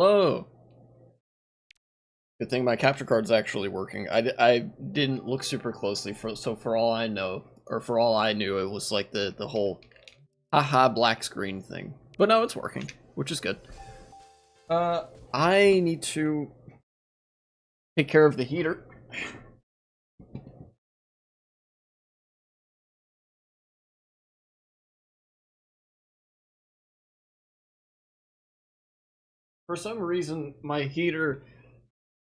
Oh, good thing my capture card's actually working. I didn't look super closely for all I know, or for all I knew, it was like the whole haha black screen thing. But no, it's working, which is good. I need to take care of the heater. For some reason, my heater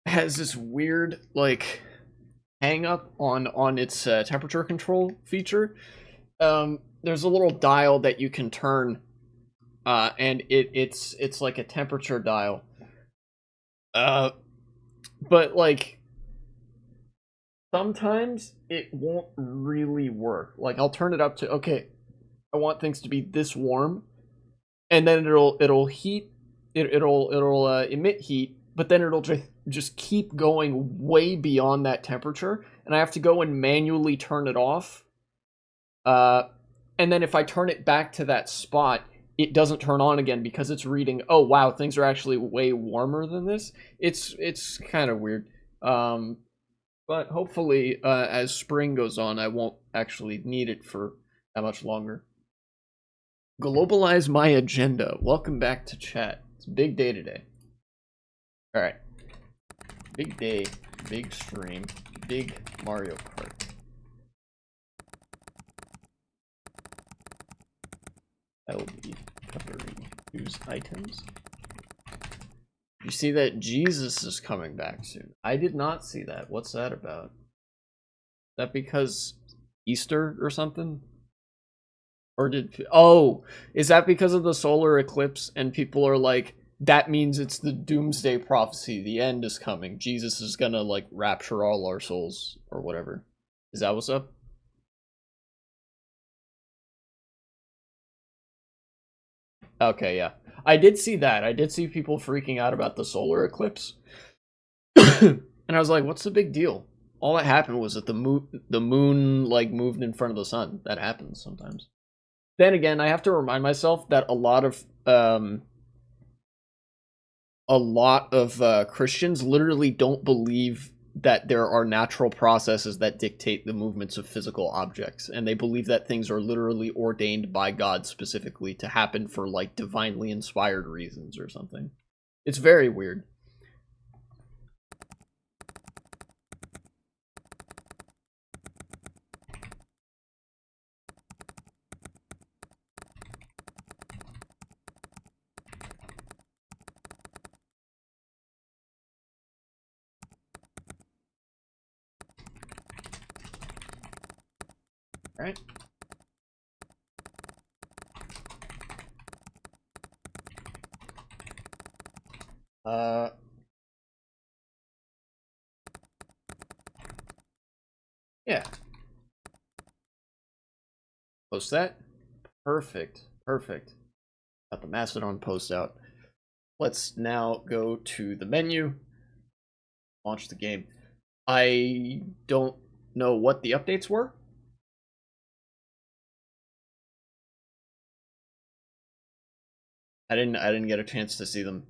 has this weird, like, hang up on its temperature control feature. There's a little dial that you can turn, and it's like a temperature dial. But like sometimes it won't really work. Like I'll turn it up to okay, I want things to be this warm, and then it'll heat, it'll emit heat, but then it'll just keep going way beyond that temperature, and I have to go and manually turn it off. And then if I turn it back to that spot, it doesn't turn on again because it's reading, oh wow, things are actually way warmer than this. It's kind of weird. But hopefully, as spring goes on, I won't actually need it for that much longer. Globalize my agenda. Welcome back to chat. It's a big day today. All right, big day, big stream, big Mario Kart. I will be covering news items. You see that Jesus is coming back soon. I did not see that. What's that about? Is that because Easter or something? Or did... Oh! Is that because of the solar eclipse and people are like, that means it's the doomsday prophecy. The end is coming. Jesus is gonna, like, rapture all our souls. Or whatever. Is that what's up? Okay, yeah. I did see that. I did see people freaking out about the solar eclipse. And I was like, what's the big deal? All that happened was that the moon like moved in front of the sun. That happens sometimes. Then again, I have to remind myself that a lot of Christians literally don't believe that there are natural processes that dictate the movements of physical objects, and they believe that things are literally ordained by God specifically to happen for like divinely inspired reasons or something. It's very weird. Right? Yeah. Post that. Perfect. Perfect. Got the Mastodon post out. Let's now go to the menu. Launch the game. I don't know what the updates were. I didn't get a chance to see them.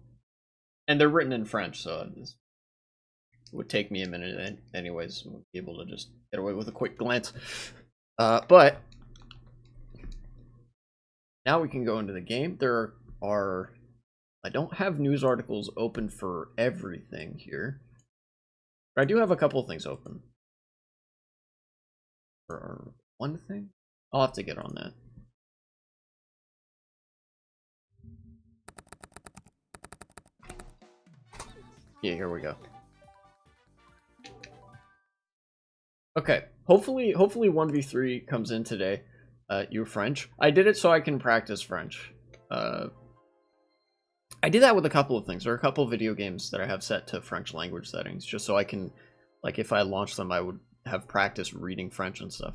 And they're written in French, so it would take me a minute anyways. I wouldn't be able to just get away with a quick glance. But now we can go into the game. There are... I don't have news articles open for everything here. But I do have a couple of things open. For one thing? I'll have to get on that. Yeah, here we go. Okay, hopefully 1v3 comes in today. You're French. I did it so I can practice French. I did that with a couple of things. There are a couple of video games that I have set to French language settings, just so I can, like, if I launch them, I would have practice reading French and stuff.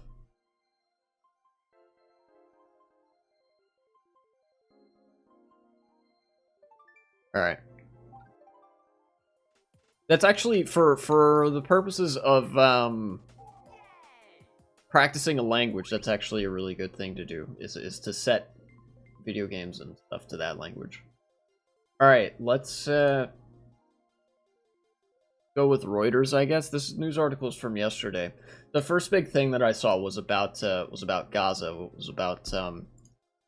Alright. That's actually, for the purposes of, practicing a language, that's actually a really good thing to do, is to set video games and stuff to that language. Alright, let's go with Reuters, I guess. This news article is from yesterday. The first big thing that I saw was about Gaza. It was about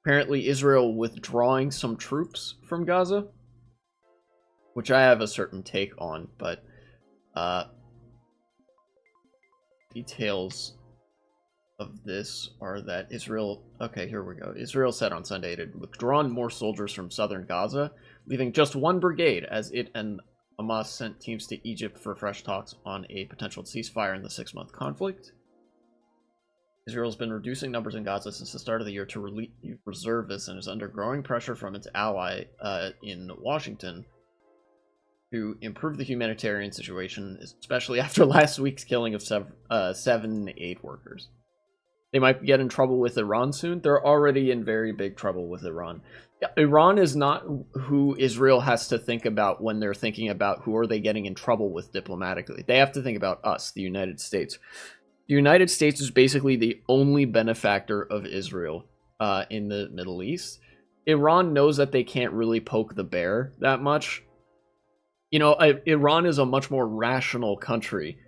apparently Israel withdrawing some troops from Gaza, which I have a certain take on, but details of this are that Israel... Okay, here we go. Israel said on Sunday it had withdrawn more soldiers from southern Gaza, leaving just one brigade, as it and Hamas sent teams to Egypt for fresh talks on a potential ceasefire in the 6-month conflict. Israel has been reducing numbers in Gaza since the start of the year to relieve reservists and is under growing pressure from its ally in Washington to improve the humanitarian situation, especially after last week's killing of 7 aid workers. They might get in trouble with Iran soon. They're already in very big trouble with Iran. Iran is not who Israel has to think about when they're thinking about who are they getting in trouble with diplomatically. They have to think about us, the United States. The United States is basically the only benefactor of Israel in the Middle East. Iran knows that they can't really poke the bear that much. You know, Iran is a much more rational country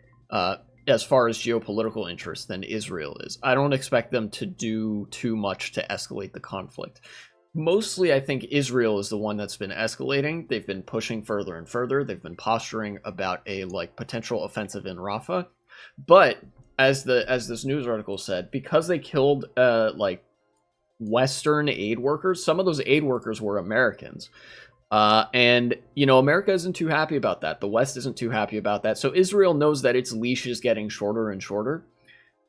as far as geopolitical interest than Israel is. I don't expect them to do too much to escalate the conflict. Mostly, I think Israel is the one that's been escalating. They've been pushing further and further. They've been posturing about a potential offensive in Rafah. But as this news article said, because they killed Western aid workers, some of those aid workers were Americans. And, you know, America isn't too happy about that. The West isn't too happy about that. So Israel knows that its leash is getting shorter and shorter.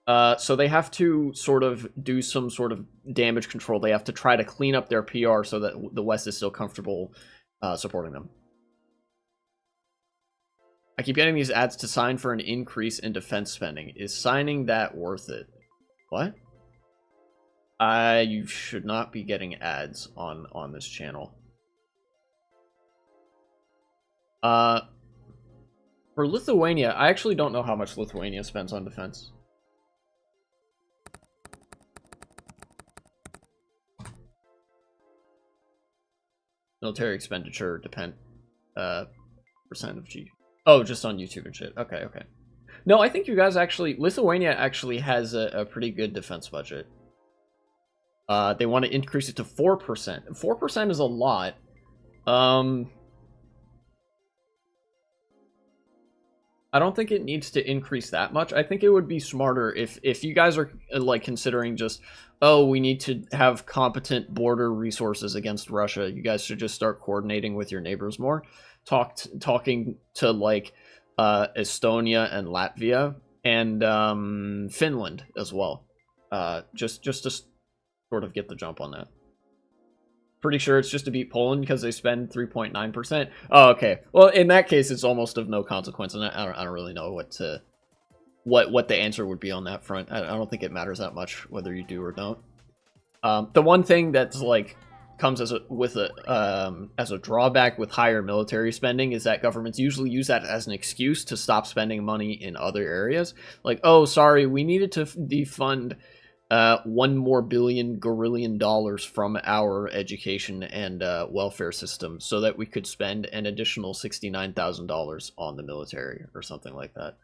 So they have to sort of do some sort of damage control. They have to try to clean up their PR so that the West is still comfortable supporting them. I keep getting these ads to sign for an increase in defense spending. Is signing that worth it? What? You should not be getting ads on this channel. For Lithuania, I actually don't know how much Lithuania spends on defense. Military expenditure depend percent of G. Oh, just on YouTube and shit. Okay, okay. No, I think you guys actually... Lithuania actually has a pretty good defense budget. They want to increase it to 4%. 4% is a lot. I don't think it needs to increase that much. I think it would be smarter if you guys are considering just, oh, we need to have competent border resources against Russia. You guys should just start coordinating with your neighbors more. Talking to Estonia and Latvia and Finland as well. Just to sort of get the jump on that. Pretty sure it's just to beat Poland because they spend 3.9%. Oh, okay. Well, in that case, it's almost of no consequence, and I don't really know what the answer would be on that front. I don't think it matters that much whether you do or don't. The one thing that's comes as a drawback with higher military spending is that governments usually use that as an excuse to stop spending money in other areas. Like, oh, sorry, we needed to defund $1 more billion dollars from our education and welfare system so that we could spend an additional $69,000 on the military or something like that.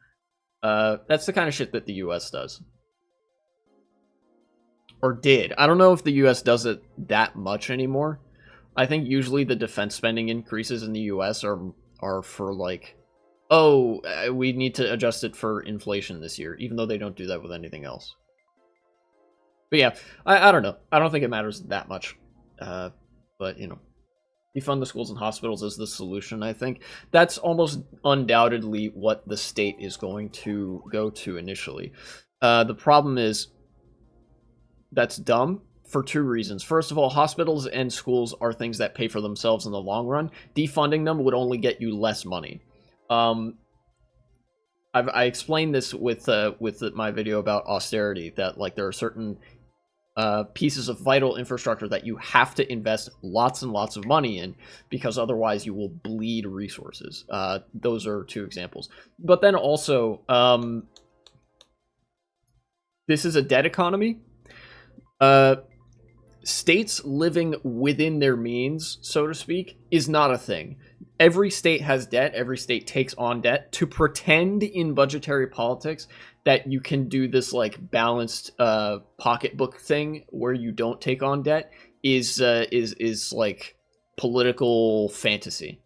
That's the kind of shit that the US does. Or did. I don't know if the US does it that much anymore. I think usually the defense spending increases in the US are for oh, we need to adjust it for inflation this year, even though they don't do that with anything else. But yeah, I don't know. I don't think it matters that much. But, you know, defund the schools and hospitals is the solution, I think. That's almost undoubtedly what the state is going to go to initially. The problem is that's dumb for two reasons. First of all, hospitals and schools are things that pay for themselves in the long run. Defunding them would only get you less money. I explained this with my video about austerity, that there are certain pieces of vital infrastructure that you have to invest lots and lots of money in, because otherwise you will bleed resources. Those are two examples. But then also, this is a debt economy. states living within their means, so to speak, is not a thing. Every state has debt. Every state takes on debt. To pretend in budgetary politics that you can do this like balanced pocketbook thing where you don't take on debt is like political fantasy.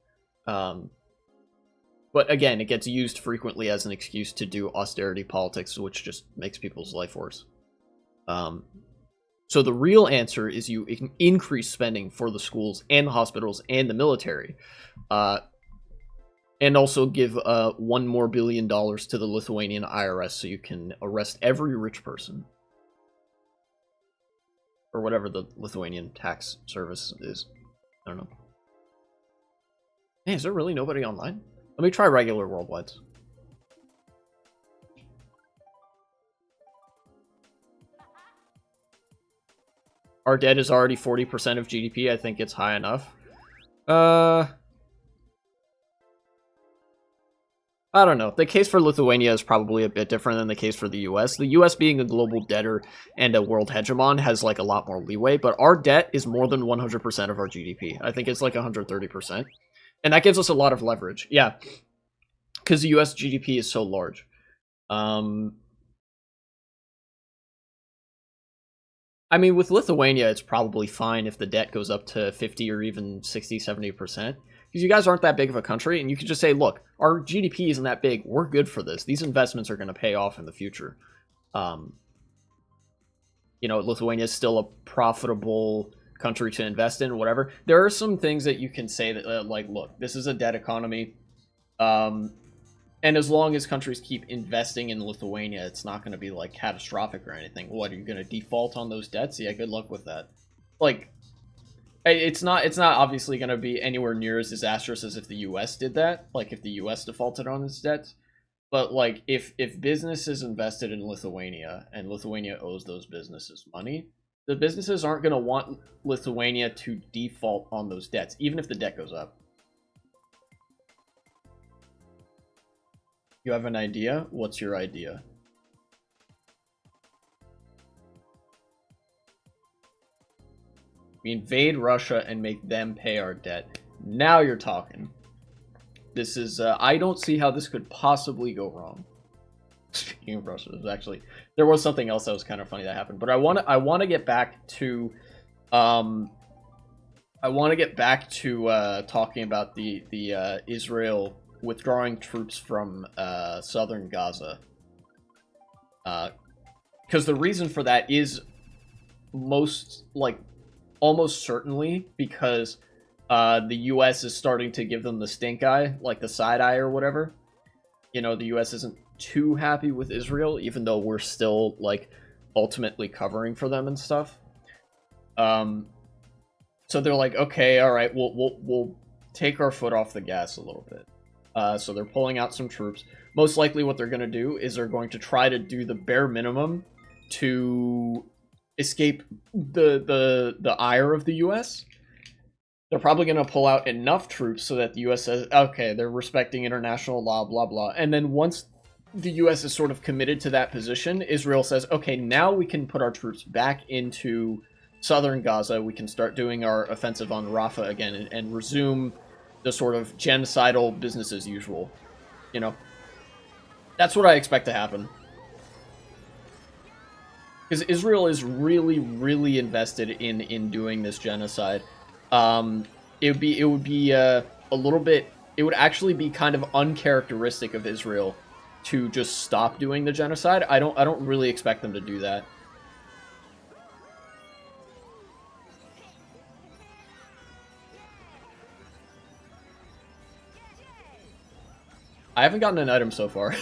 But again, it gets used frequently as an excuse to do austerity politics, which just makes people's life worse. So the real answer is you increase spending for the schools and the hospitals and the military. And also give $1 more billion to the Lithuanian IRS so you can arrest every rich person. Or whatever the Lithuanian tax service is. I don't know. Hey, is there really nobody online? Let me try regular worldwides. Our debt is already 40% of GDP. I think it's high enough. I don't know. The case for Lithuania is probably a bit different than the case for the US. The US being a global debtor and a world hegemon has like a lot more leeway, but our debt is more than 100% of our GDP. I think it's like 130%. And that gives us a lot of leverage. Yeah. Because the US GDP is so large. I mean, with Lithuania, it's probably fine if the debt goes up to 50 or even 60, 70%. Because you guys aren't that big of a country, and you can just say, look, our GDP isn't that big. We're good for this. These investments are going to pay off in the future. You know, Lithuania is still a profitable country to invest in, whatever. There are some things that you can say that, like, look, this is a debt economy. And as long as countries keep investing in Lithuania, it's not going to be, like, catastrophic or anything. What, are you going to default on those debts? Yeah, good luck with that. Like, it's not obviously going to be anywhere near as disastrous as if the US did that. Like, if the US defaulted on its debts. But, like, if businesses invested in Lithuania, and Lithuania owes those businesses money, the businesses aren't going to want Lithuania to default on those debts, even if the debt goes up. You have an idea? What's your idea? We invade Russia and make them pay our debt. Now you're talking. This is, I don't see how this could possibly go wrong. Speaking of Russia, there was something else that was kind of funny that happened, but I want to get back to, talking about the Israel withdrawing troops from southern Gaza. Because the reason for that is almost certainly because the US is starting to give them the stink eye, like the side eye or whatever. You know, the US isn't too happy with Israel, even though we're still, like, ultimately covering for them and stuff. So they're like, okay, all right, we'll take our foot off the gas a little bit. So they're pulling out some troops. Most likely what they're going to do is they're going to try to do the bare minimum to escape the ire of the US. They're probably going to pull out enough troops so that the US says, okay, they're respecting international law, blah, blah. And then once the US is sort of committed to that position, Israel says, okay, now we can put our troops back into southern Gaza. We can start doing our offensive on Rafah again and resume the sort of genocidal business as usual. You know? That's what I expect to happen. Because Israel is really, really invested in doing this genocide. It would be a little bit. It would actually be kind of uncharacteristic of Israel to just stop doing the genocide. I don't really expect them to do that. I haven't gotten an item so far.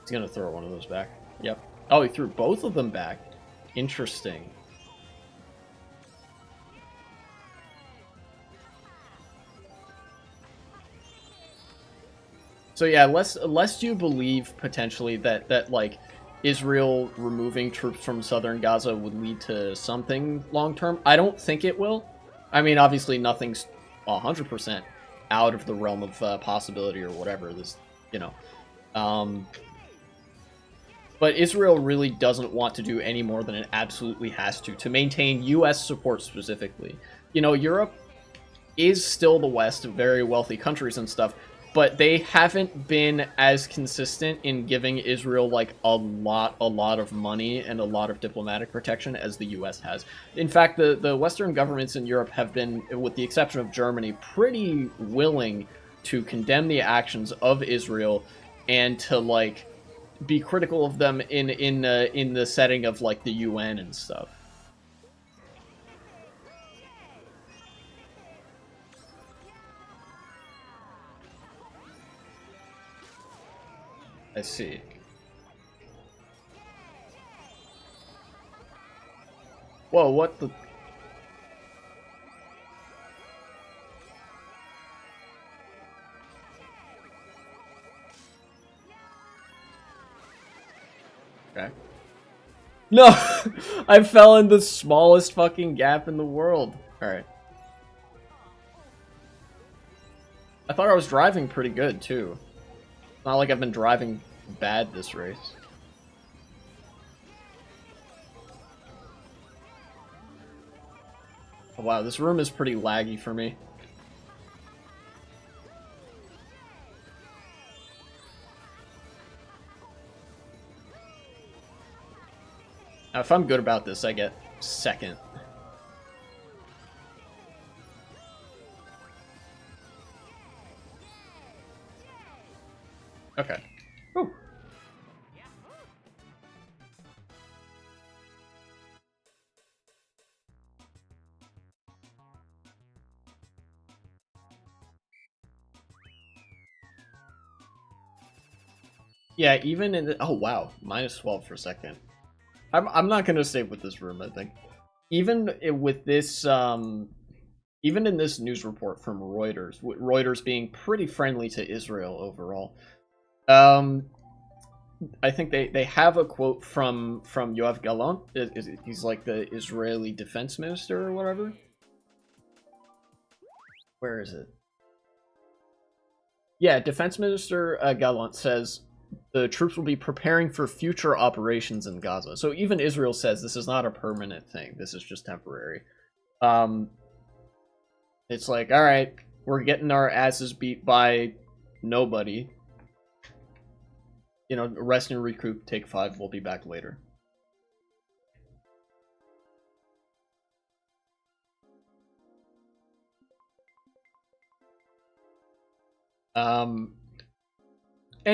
He's gonna throw one of those back. Yep. Oh, he threw both of them back. Interesting. So yeah, lest you believe potentially that like Israel removing troops from southern Gaza would lead to something long term. I don't think it will. I mean, obviously nothing's 100% out of the realm of possibility or whatever. This, you know, um, but Israel really doesn't want to do any more than it absolutely has to maintain U.S. support specifically. You know, Europe is still the West, very wealthy countries and stuff, but they haven't been as consistent in giving Israel like a lot of money and a lot of diplomatic protection as the US has. In fact, the Western governments in Europe have been, with the exception of Germany, pretty willing to condemn the actions of Israel and to like be critical of them in the setting of like the UN and stuff. I see. Whoa, what the... Okay. No! I fell in the smallest fucking gap in the world. Alright. I thought I was driving pretty good, too. Not like I've been driving bad this race. Oh, wow, this room is pretty laggy for me. Now, if I'm good about this, I get second. Okay. Whew. Yeah, even in the... Oh, wow. Minus 12 for a second. I'm not gonna stay with this room, I think. Even with this, even in this news report from Reuters, Reuters being pretty friendly to Israel overall, I think they have a quote from Yoav Gallant. He's like the Israeli defense minister or whatever. Where is it? Yeah, Defense Minister Gallant says the troops will be preparing for future operations in Gaza. So even Israel says this is not a permanent thing. This is just temporary. It's like, all right, we're getting our asses beat by nobody. You know, rest and recoup, take 5, we'll be back later. And,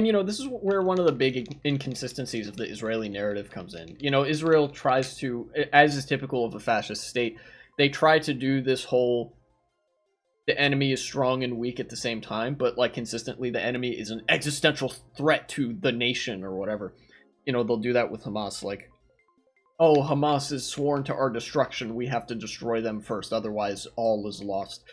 you know, this is where one of the big inconsistencies of the Israeli narrative comes in. You know, Israel tries to, as is typical of a fascist state, they try to do this whole, the enemy is strong and weak at the same time, but, like, consistently the enemy is an existential threat to the nation or whatever. You know, they'll do that with Hamas, like, oh, Hamas is sworn to our destruction, we have to destroy them first, otherwise all is lost.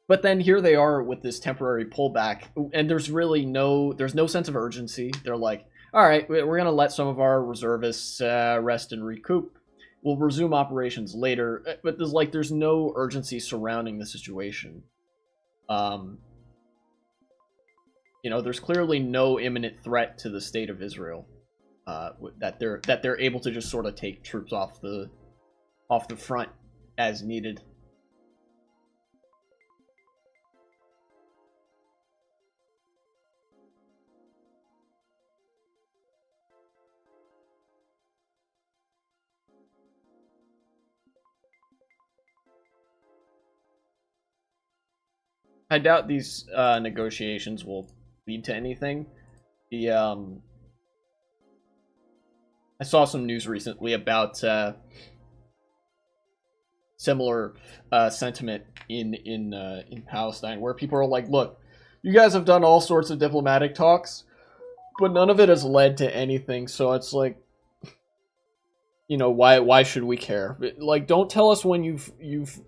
But then here they are with this temporary pullback, and there's no sense of urgency. They're like, all right, we're going to let some of our reservists rest and recoup. We'll resume operations later, but there's no urgency surrounding the situation. You know, there's clearly no imminent threat to the state of Israel that they're able to just sort of take troops off the front as needed. I doubt these negotiations will lead to anything. I saw some news recently about similar sentiment in Palestine, where people are like, "Look, you guys have done all sorts of diplomatic talks, but none of it has led to anything. So it's like, you know, why should we care? Like, don't tell us when you've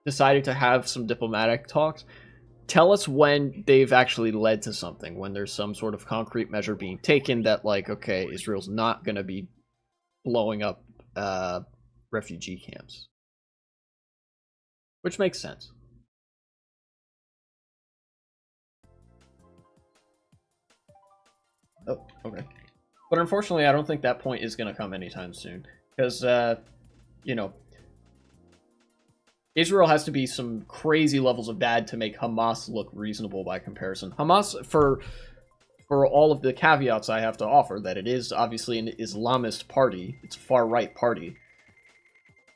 decided to have some diplomatic talks. tell us when they've actually led to something, when there's some sort of concrete measure being taken that, like, okay, Israel's not going to be blowing up refugee camps. Which makes sense. Oh, okay. But unfortunately, I don't think that point is going to come anytime soon. Because, you know, Israel has to be some crazy levels of bad to make Hamas look reasonable by comparison. Hamas, for all of the caveats I have to offer, that it is obviously an Islamist party, it's a far-right party,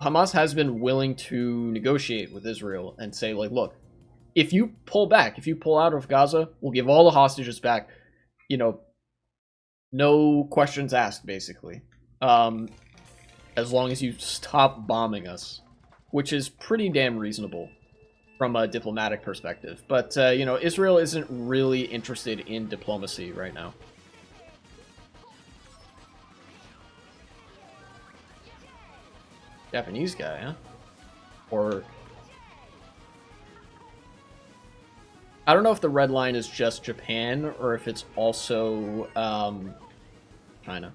Hamas has been willing to negotiate with Israel and say, like, look, if you pull back, if you pull out of Gaza, we'll give all the hostages back, you know, no questions asked, basically. As long as you stop bombing us, which is pretty damn reasonable from a diplomatic perspective. But, you know, Israel isn't really interested in diplomacy right now. Japanese guy, huh? Or... I don't know if the red line is just Japan, or if it's also, China.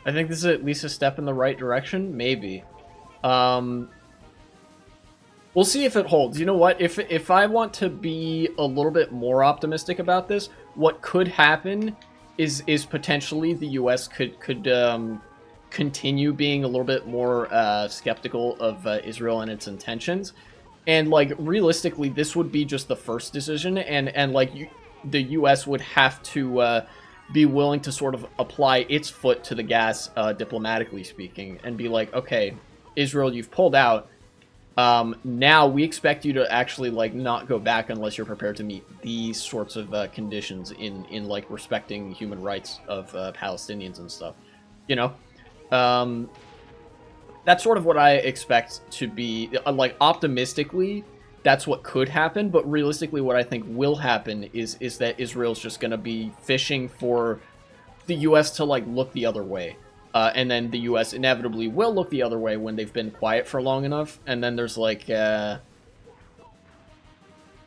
I think this is at least a step in the right direction. Maybe. We'll see if it holds. You know what? If I want to be a little bit more optimistic about this, what could happen is potentially the U.S. could continue being a little bit more skeptical of Israel and its intentions, and like realistically, this would be just the first decision, and like the U.S. would have to be willing to sort of apply its foot to the gas, diplomatically speaking, and be like, okay, Israel, you've pulled out. Now we expect you to actually like not go back unless you're prepared to meet these sorts of conditions in like respecting human rights of Palestinians and stuff. You know, that's sort of what I expect to be like optimistically. That's what could happen, but realistically, what I think will happen is that Israel's just going to be fishing for the U.S. to like look the other way. And then the U.S. inevitably will look the other way when they've been quiet for long enough. And then there's like, and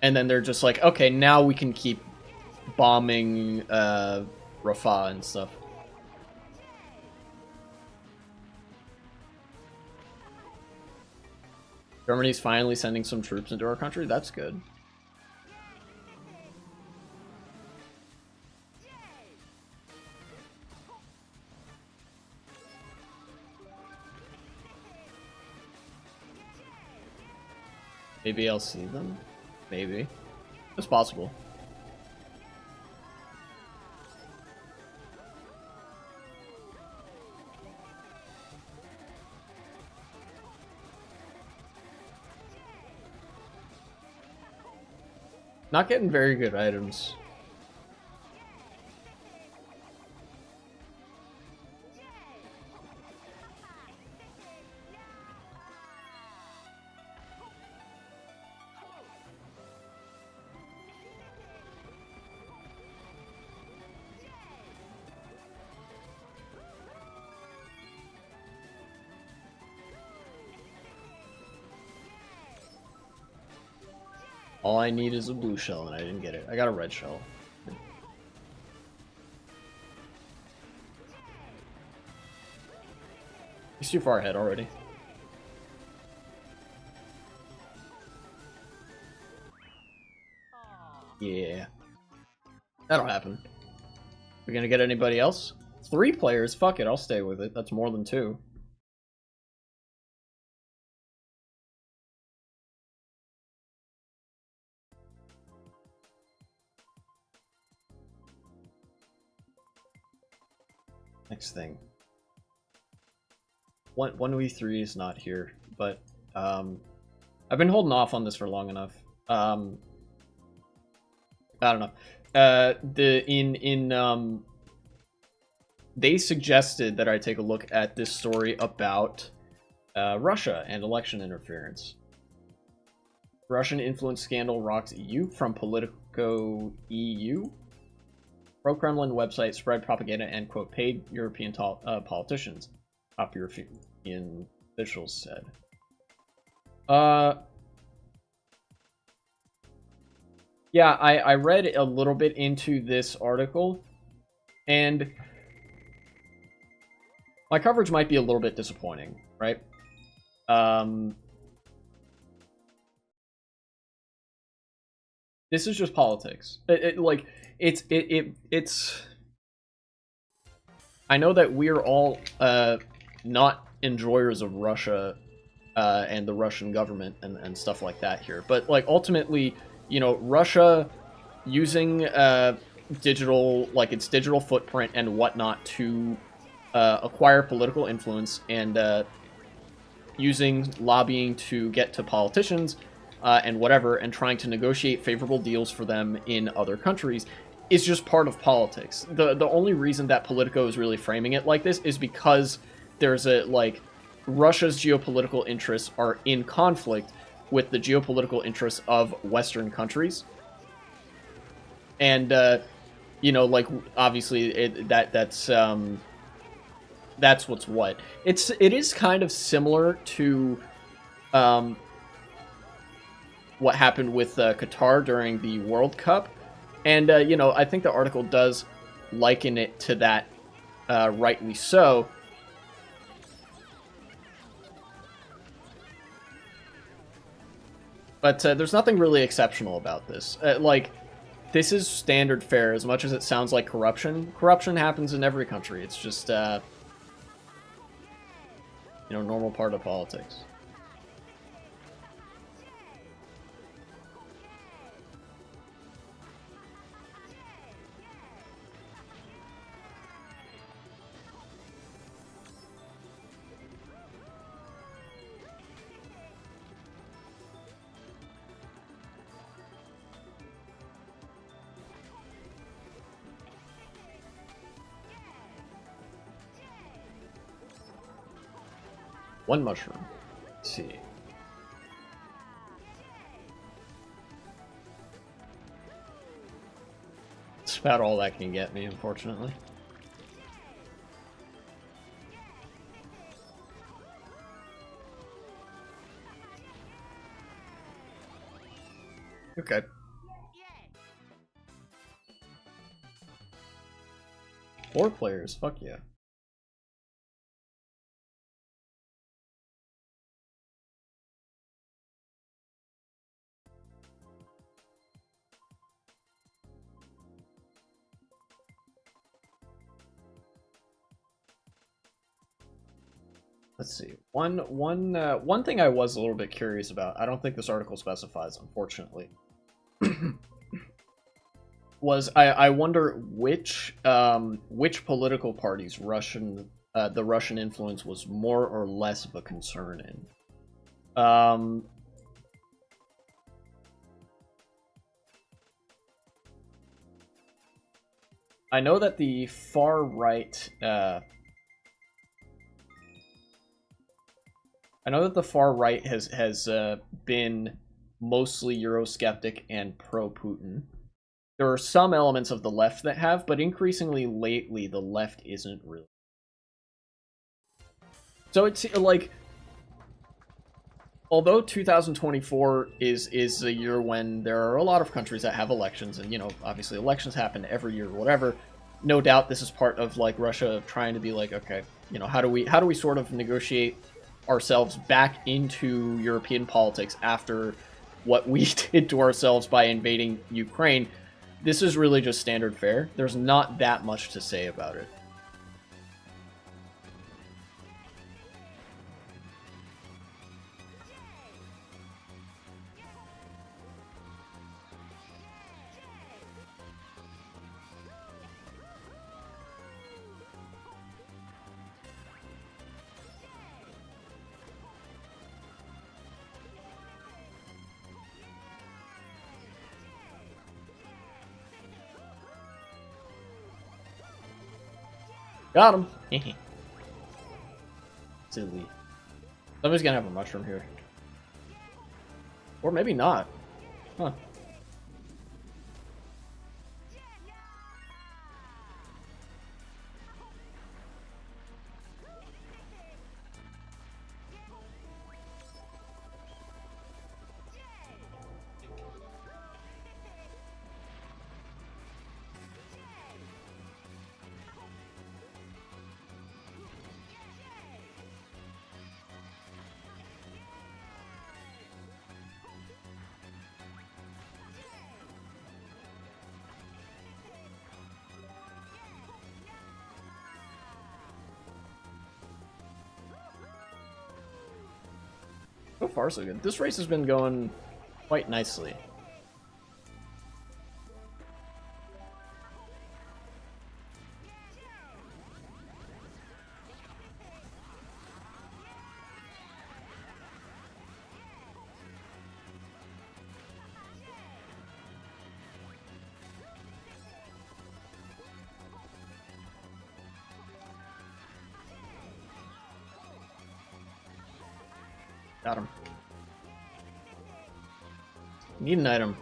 then they're just like, okay, now we can keep bombing Rafah and stuff. Germany's finally sending some troops into our country. That's good. Maybe I'll see them. Maybe. It's possible. Not getting very good items. All I need is a blue shell, and I didn't get it. I got a red shell. He's too far ahead already. Yeah. That'll happen. We gonna get anybody else? 3 players? Fuck it, I'll stay with it. That's more than 2. Next thing. 1v3 is not here, but I've been holding off on this for long enough. I don't know. They suggested that I take a look at this story about Russia and election interference. Russian influence scandal rocks EU from Politico EU. Pro-Kremlin website spread propaganda and, quote, paid European politicians, top European officials said. Yeah, I read a little bit into this article, and my coverage might be a little bit disappointing, right? This is just politics. It's. I know that we're all not enjoyers of Russia and the Russian government and stuff like that here, but like ultimately, you know, Russia using digital, like its digital footprint and whatnot to acquire political influence and using lobbying to get to politicians and whatever, and trying to negotiate favorable deals for them in other countries is just part of politics. The only reason that Politico is really framing it like this is because there's a, like, Russia's geopolitical interests are in conflict with the geopolitical interests of Western countries. And, you know, like, obviously, that's what's what. It is kind of similar to what happened with Qatar during the World Cup. And, you know, I think the article does liken it to that, rightly so. But there's nothing really exceptional about this. Like, this is standard fare, as much as it sounds like corruption. Corruption happens in every country. It's just, you know, normal part of politics. One mushroom. Let's see. It's about all that can get me, unfortunately. Okay. 4 players, fuck yeah. Let's see. One thing I was a little bit curious about, I don't think this article specifies, unfortunately, was I wonder which political parties the Russian influence was more or less of a concern in. I know that the far right. I know that the far right has been mostly Eurosceptic and pro-Putin. There are some elements of the left that have, but increasingly lately the left isn't really. So it's like, although 2024 is a year when there are a lot of countries that have elections, and, you know, obviously elections happen every year or whatever, no doubt this is part of, like, Russia trying to be like, okay, you know, how do we sort of negotiate ourselves back into European politics after what we did to ourselves by invading Ukraine. This is really just standard fare. There's not that much to say about it. Got him. Silly. Somebody's gonna have a mushroom here. Or maybe not. Huh. So far, so good. This race has been going quite nicely. Got him. Need an item.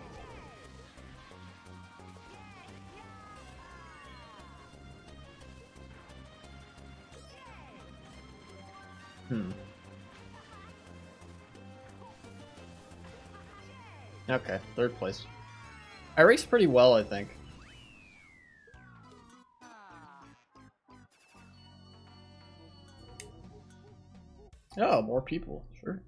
Okay, third place. I raced pretty well, I think. Oh, more people. Sure.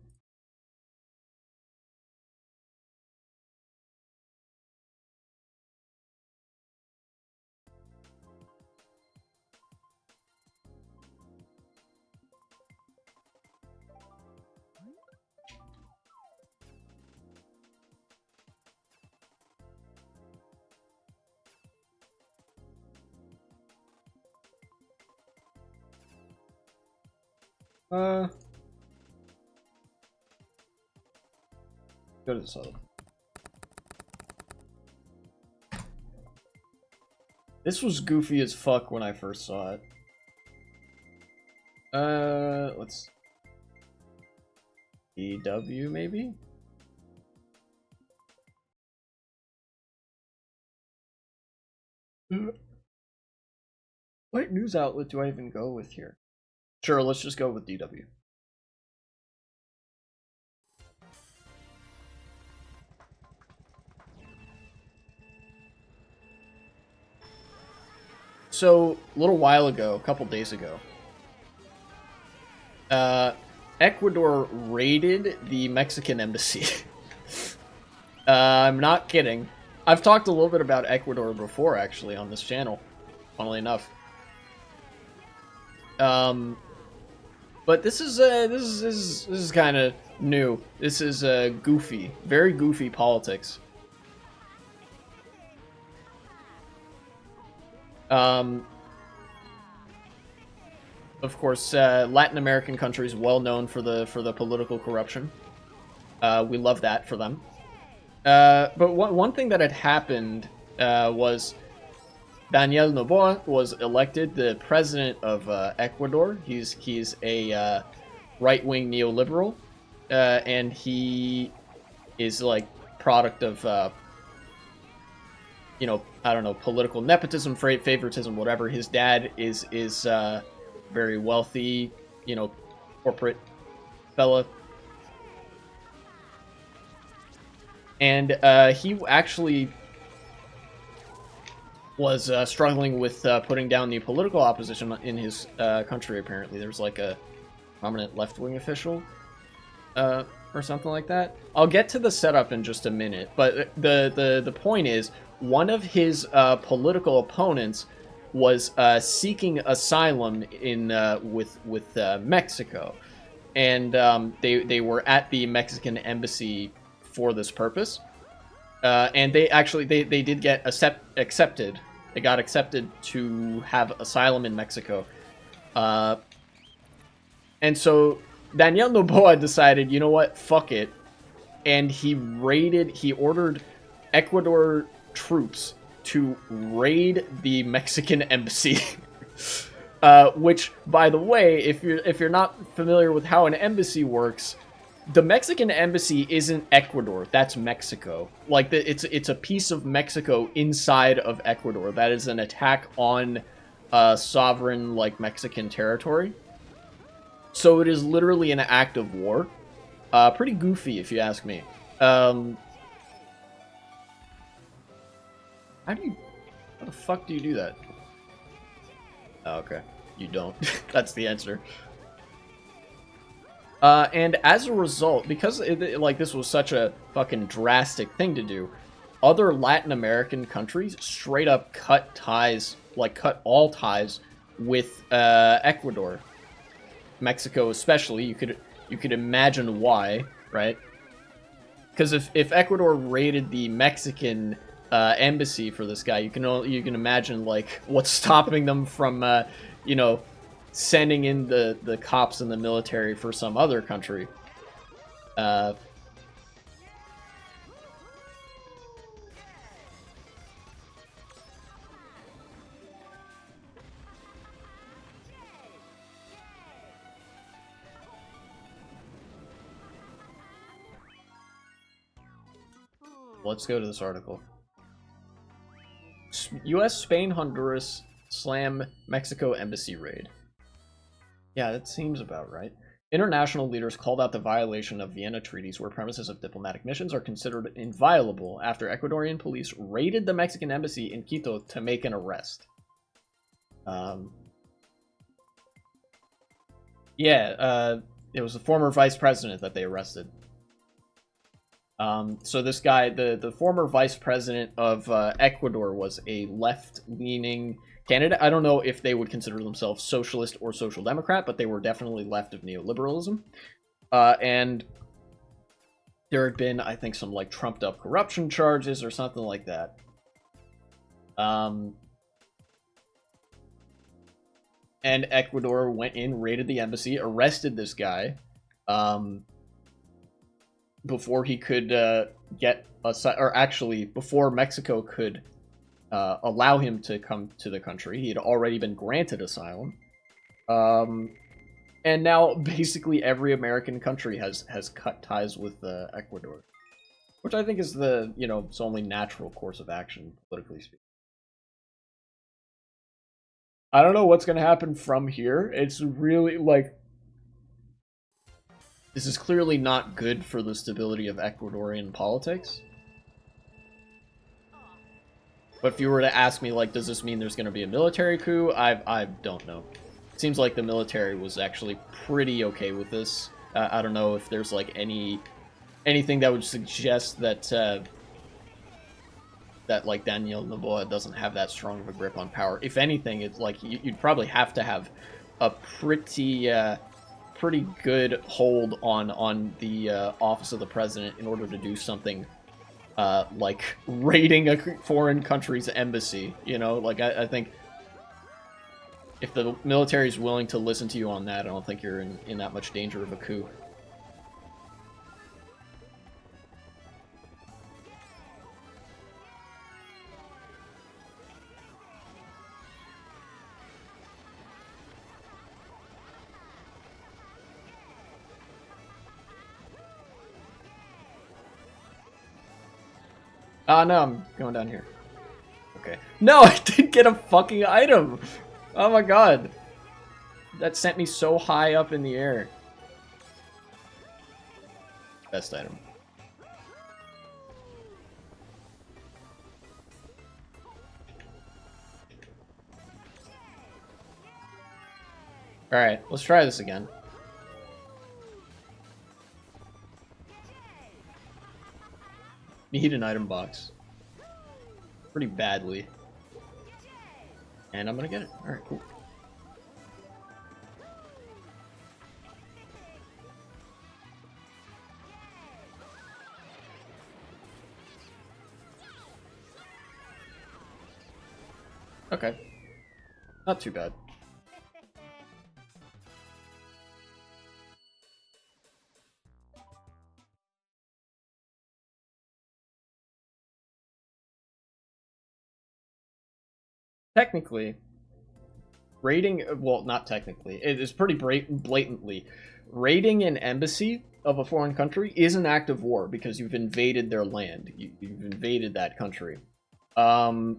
Go to this other. This was goofy as fuck when I first saw it. Let's... EW, maybe? What news outlet do I even go with here? Sure, let's just go with DW. So, a little while ago, a couple days ago, Ecuador raided the Mexican embassy. I'm not kidding. I've talked a little bit about Ecuador before, actually, on this channel, funnily enough. But this is kind of new. This is goofy, very goofy politics. Of course, Latin American countries well known for the political corruption. We love that for them. But one thing that had happened was Daniel Noboa was elected the president of Ecuador. He's a right-wing neoliberal, and he is like product of you know, I don't know, political nepotism, favoritism, whatever. His dad is very wealthy, you know, corporate fella. And he actually was struggling with putting down the political opposition in his country, apparently. There's like a prominent left-wing official or something like that. I'll get to the setup in just a minute, but the point is, one of his political opponents was seeking asylum in with Mexico, and they were at the Mexican embassy for this purpose, and they did get accepted. They got accepted to have asylum in Mexico, and so Daniel Noboa decided, you know what, fuck it, and he ordered Ecuador troops to raid the Mexican embassy. Which, by the way, if you're not familiar with how an embassy works, the Mexican embassy isn't Ecuador. That's Mexico. Like it's a piece of Mexico inside of Ecuador. That is an attack on sovereign like Mexican territory. So it is literally an act of war. Pretty goofy, if you ask me. How the fuck do you do that? Oh, okay. You don't. That's the answer. And as a result, because like this was such a fucking drastic thing to do, other Latin American countries straight up cut ties, like cut all ties with Ecuador, Mexico especially. You could imagine why, right? Because if Ecuador raided the Mexican embassy for this guy, you can imagine like what's stopping them from you know, sending in the cops and the military for some other country. Let's go to this article. U.S., Spain, Honduras slam Mexico embassy raid. Yeah, that seems about right. International leaders called out the violation of Vienna treaties where premises of diplomatic missions are considered inviolable after Ecuadorian police raided the Mexican embassy in Quito to make an arrest. It was the former vice president that they arrested. So this guy, the former vice president of Ecuador, was a left-leaning candidate. I don't know if they would consider themselves socialist or social democrat, but they were definitely left of neoliberalism. And there had been, I think, some like trumped-up corruption charges or something like that. And Ecuador went in, raided the embassy, arrested this guy. Before he could get or actually before Mexico could allow him to come to the country. He had already been granted asylum. And now basically every American country has cut ties with Ecuador, which I think is its only natural course of action, politically speaking. I don't know what's going to happen from here. It's really like, this is clearly not good for the stability of Ecuadorian politics. But if you were to ask me, like, does this mean there's going to be a military coup? I don't know. It seems like the military was actually pretty okay with this. I don't know if there's, like, anything that would suggest that, like, Daniel Noboa doesn't have that strong of a grip on power. If anything, it's like, you'd probably have to have a pretty good hold on the office of the president in order to do something like raiding a foreign country's embassy. Like I think if the military is willing to listen to you on that, I don't think you're in that much danger of a coup. No, I'm going down here. Okay. No, I didn't get a fucking item! Oh my god. That sent me so high up in the air. Best item. Alright, let's try this again. Need an item box. Pretty badly. And I'm gonna get it. Alright, cool. Okay. Not too bad. Technically, raiding, well, not technically, it is pretty blatantly, raiding an embassy of a foreign country is an act of war because you've invaded their land. You've invaded that country. But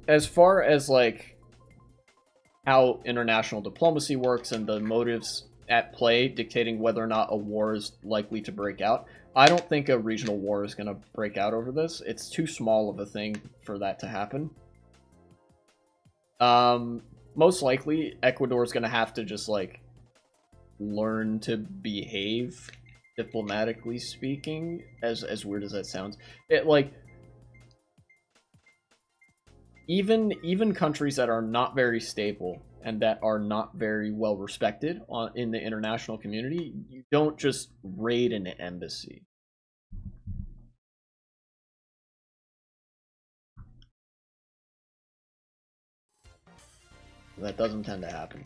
as far as like how international diplomacy works and the motives at play dictating whether or not a war is likely to break out, I don't think a regional war is going to break out over this. It's too small of a thing for that to happen. Most likely, Ecuador is going to have to just, like, learn to behave, diplomatically speaking, as weird as that sounds. It, like, even countries that are not very stable and that are not very well respected in the international community, you don't just raid an embassy. That doesn't tend to happen.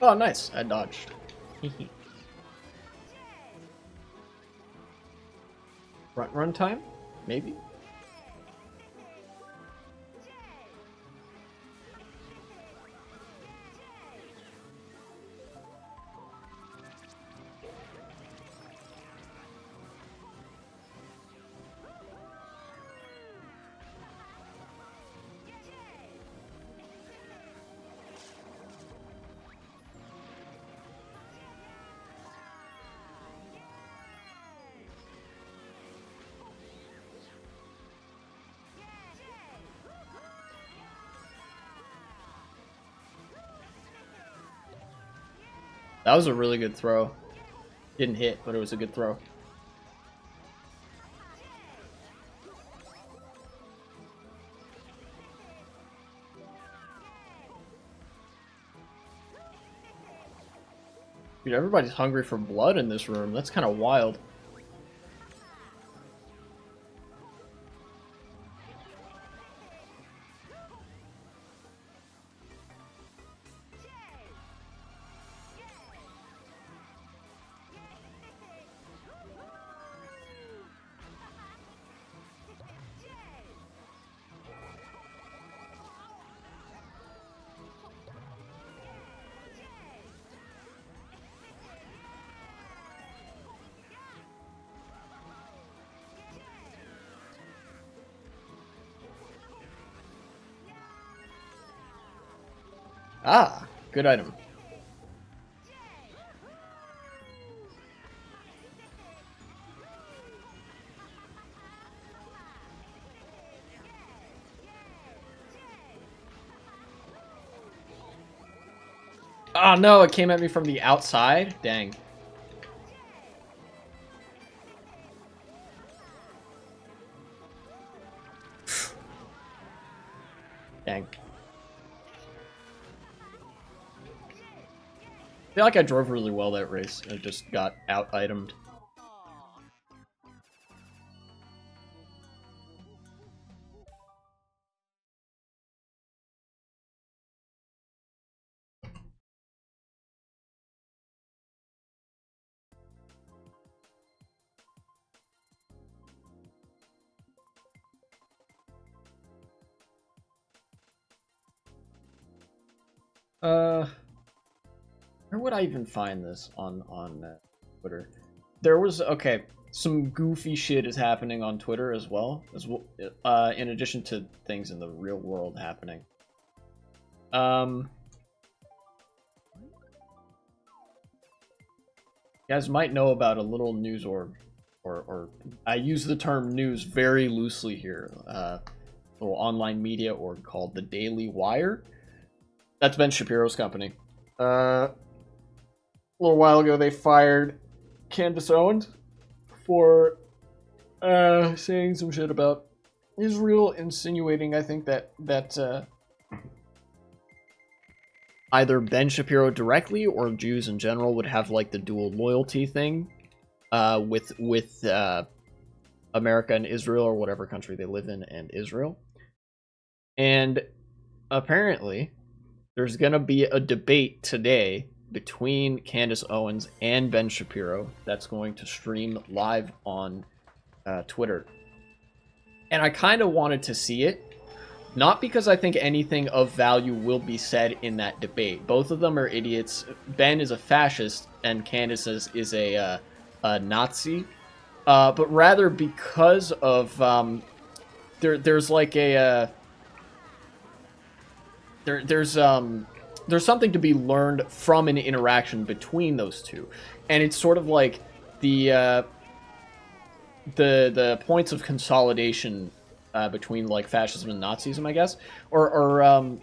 Oh, nice. I dodged. Run time? Maybe? That was a really good throw. Didn't hit, but it was a good throw. Dude, everybody's hungry for blood in this room. That's kind of wild. Ah, good item. Oh no, it came at me from the outside? Dang. Dang. I feel like I drove really well that race. I just got out-itemed. Where would I even find this on Twitter? There was, okay, some goofy shit is happening on Twitter as well, in addition to things in the real world happening. You guys might know about a little news orb or I use the term news very loosely here, little online media org called the Daily Wire. That's Ben Shapiro's company. A little while ago, they fired Candace Owens for saying some shit about Israel, insinuating, I think, that either Ben Shapiro directly or Jews in general would have like the dual loyalty thing with America and Israel, or whatever country they live in, and Israel. And apparently, there's gonna be a debate today between Candace Owens and Ben Shapiro that's going to stream live on Twitter. And I kind of wanted to see it, not because I think anything of value will be said in that debate. Both of them are idiots. Ben is a fascist, and Candace is a Nazi. But rather because of there's like a there's something to be learned from an interaction between those two, and it's sort of like the points of consolidation between like fascism and Nazism, I guess, or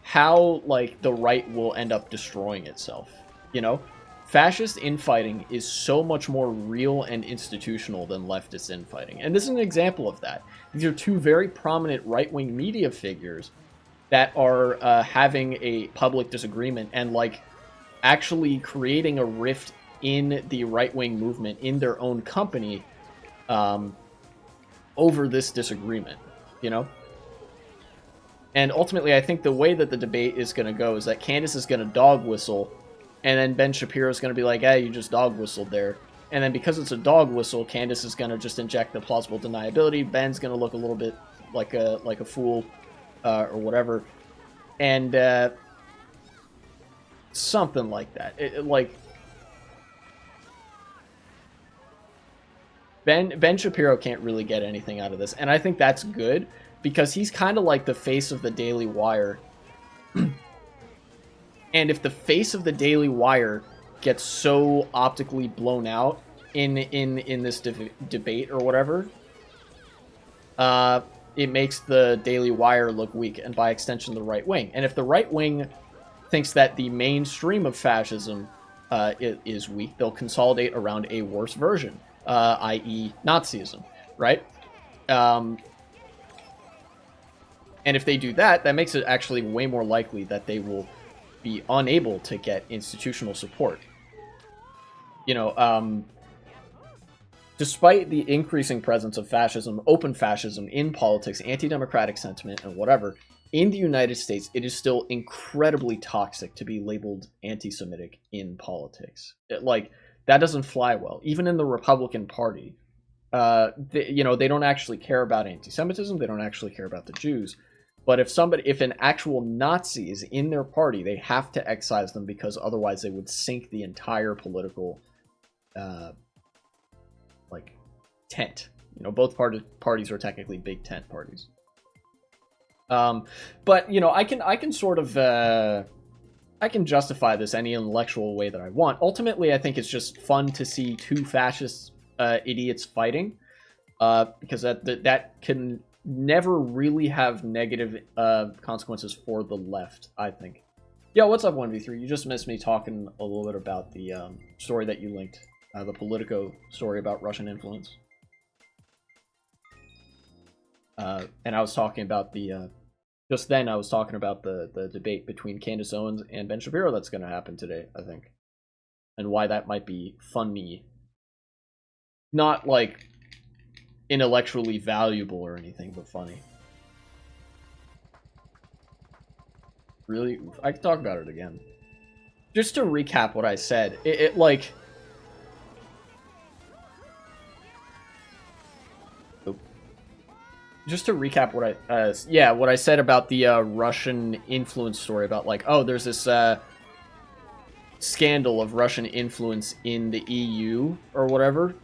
how like the right will end up destroying itself. You know, fascist infighting is so much more real and institutional than leftist infighting, and this is an example of that. These are two very prominent right-wing media figures that are having a public disagreement and like actually creating a rift in the right-wing movement in their own company over this disagreement, you know? And ultimately, I think the way that the debate is going to go is that Candace is going to dog whistle, and then Ben Shapiro is going to be like, hey, you just dog whistled there. And then because it's a dog whistle, Candace is going to just inject the plausible deniability. Ben's going to look a little bit like a fool. Or whatever, and something like that. Like Ben Shapiro can't really get anything out of this, and I think that's good because he's kind of like the face of the Daily Wire. And if the face of the Daily Wire gets so optically blown out in this debate or whatever, it makes the Daily Wire look weak, and by extension, the right wing. And if the right wing thinks that the mainstream of fascism is weak, they'll consolidate around a worse version, i.e. Nazism, right? And if they do that, that makes it actually way more likely that they will be unable to get institutional support. You know, despite the increasing presence of fascism, open fascism in politics, anti-democratic sentiment, and whatever, in the United States, it is still incredibly toxic to be labeled anti-Semitic in politics. Like, that doesn't fly well. Even in the Republican Party, they don't actually care about anti-Semitism. They don't actually care about the Jews. But if an actual Nazi is in their party, they have to excise them because otherwise they would sink the entire political tent. You know, both parties are technically big tent parties. But you know, I can sort of I can justify this any intellectual way that I want. Ultimately, I think it's just fun to see two fascist idiots fighting, because that can never really have negative consequences for the left, I think. Yo, what's up, 1v3? You just missed me talking a little bit about the story that you linked, the Politico story about Russian influence. And I was talking about just then I was talking about the debate between Candace Owens and Ben Shapiro that's going to happen today, I think. And why that might be funny. Not, like, intellectually valuable or anything, but funny. Really? I could talk about it again. Just to recap what I said, like... Just to recap what I said about the Russian influence story, about like, oh, there's this scandal of Russian influence in the EU or whatever.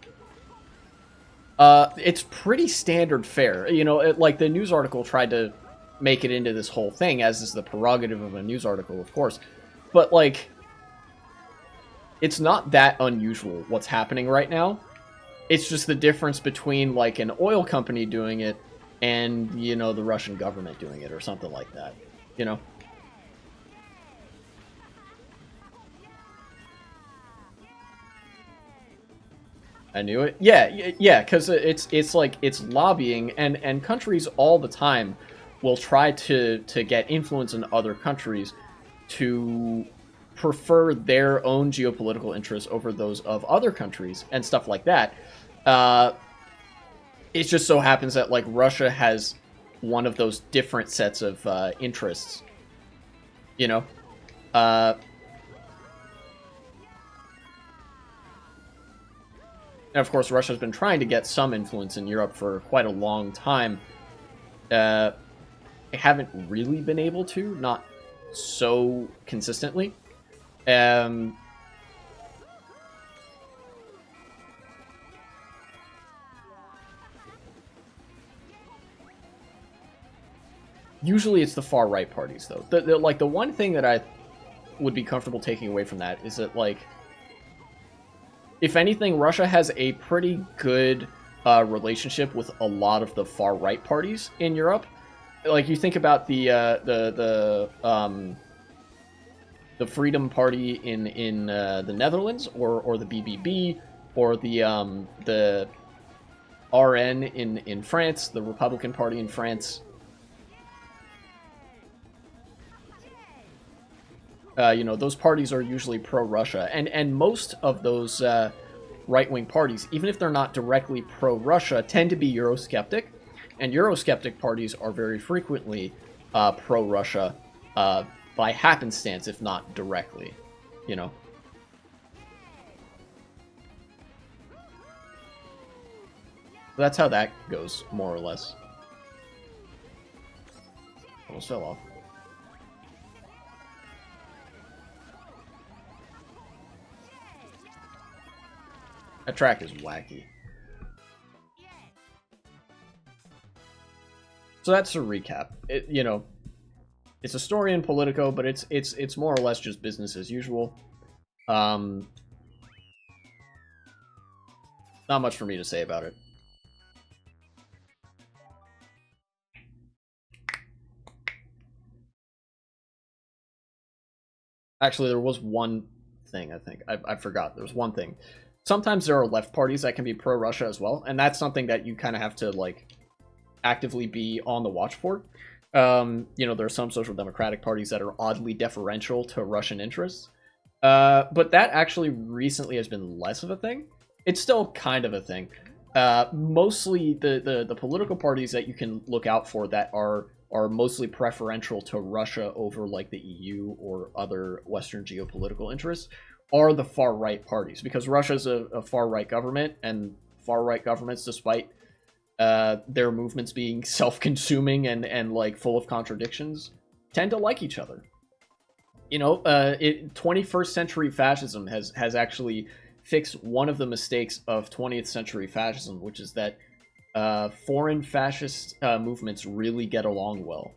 It's pretty standard fare. You know, like the news article tried to make it into this whole thing, as is the prerogative of a news article, of course. But like, it's not that unusual what's happening right now. It's just the difference between like an oil company doing it and, you know, the Russian government doing it or something like that, you know? I knew it. Yeah, because it's like it's lobbying, and countries all the time will try to get influence in other countries to prefer their own geopolitical interests over those of other countries and stuff like that. Uh, it just so happens that like Russia has one of those different sets of interests, you know. Uh, And of course, Russia's been trying to get some influence in Europe for quite a long time. They haven't really been able to, not so consistently. Usually it's the far-right parties, though. Like, the one thing that I would be comfortable taking away from that is that, like, if anything, Russia has a pretty good relationship with a lot of the far-right parties in Europe. Like, you think about the Freedom Party in the Netherlands, or the BBB, or the RN in France, the Republican Party in France. You know, those parties are usually pro-Russia, and most of those right-wing parties, even if they're not directly pro-Russia, tend to be Eurosceptic, and Eurosceptic parties are very frequently pro-Russia by happenstance, if not directly, you know. That's how that goes, more or less. Almost fell off. That track is wacky. So that's a recap. You know, it's a story in Politico, but it's more or less just business as usual. Not much for me to say about it. Actually, there was one thing, I think. I forgot. There was one thing. Sometimes there are left parties that can be pro-Russia as well, and that's something that you kind of have to, like, actively be on the watch for. You know, there are some social democratic parties that are oddly deferential to Russian interests. But that actually recently has been less of a thing. It's still kind of a thing. Mostly the political parties that you can look out for that are mostly preferential to Russia over like the EU or other Western geopolitical interests are the far-right parties, because Russia's a far-right government, and far-right governments, despite their movements being self-consuming and like full of contradictions, tend to like each other. You know, 21st century fascism has actually fixed one of the mistakes of 20th century fascism, which is that foreign fascist movements really get along well.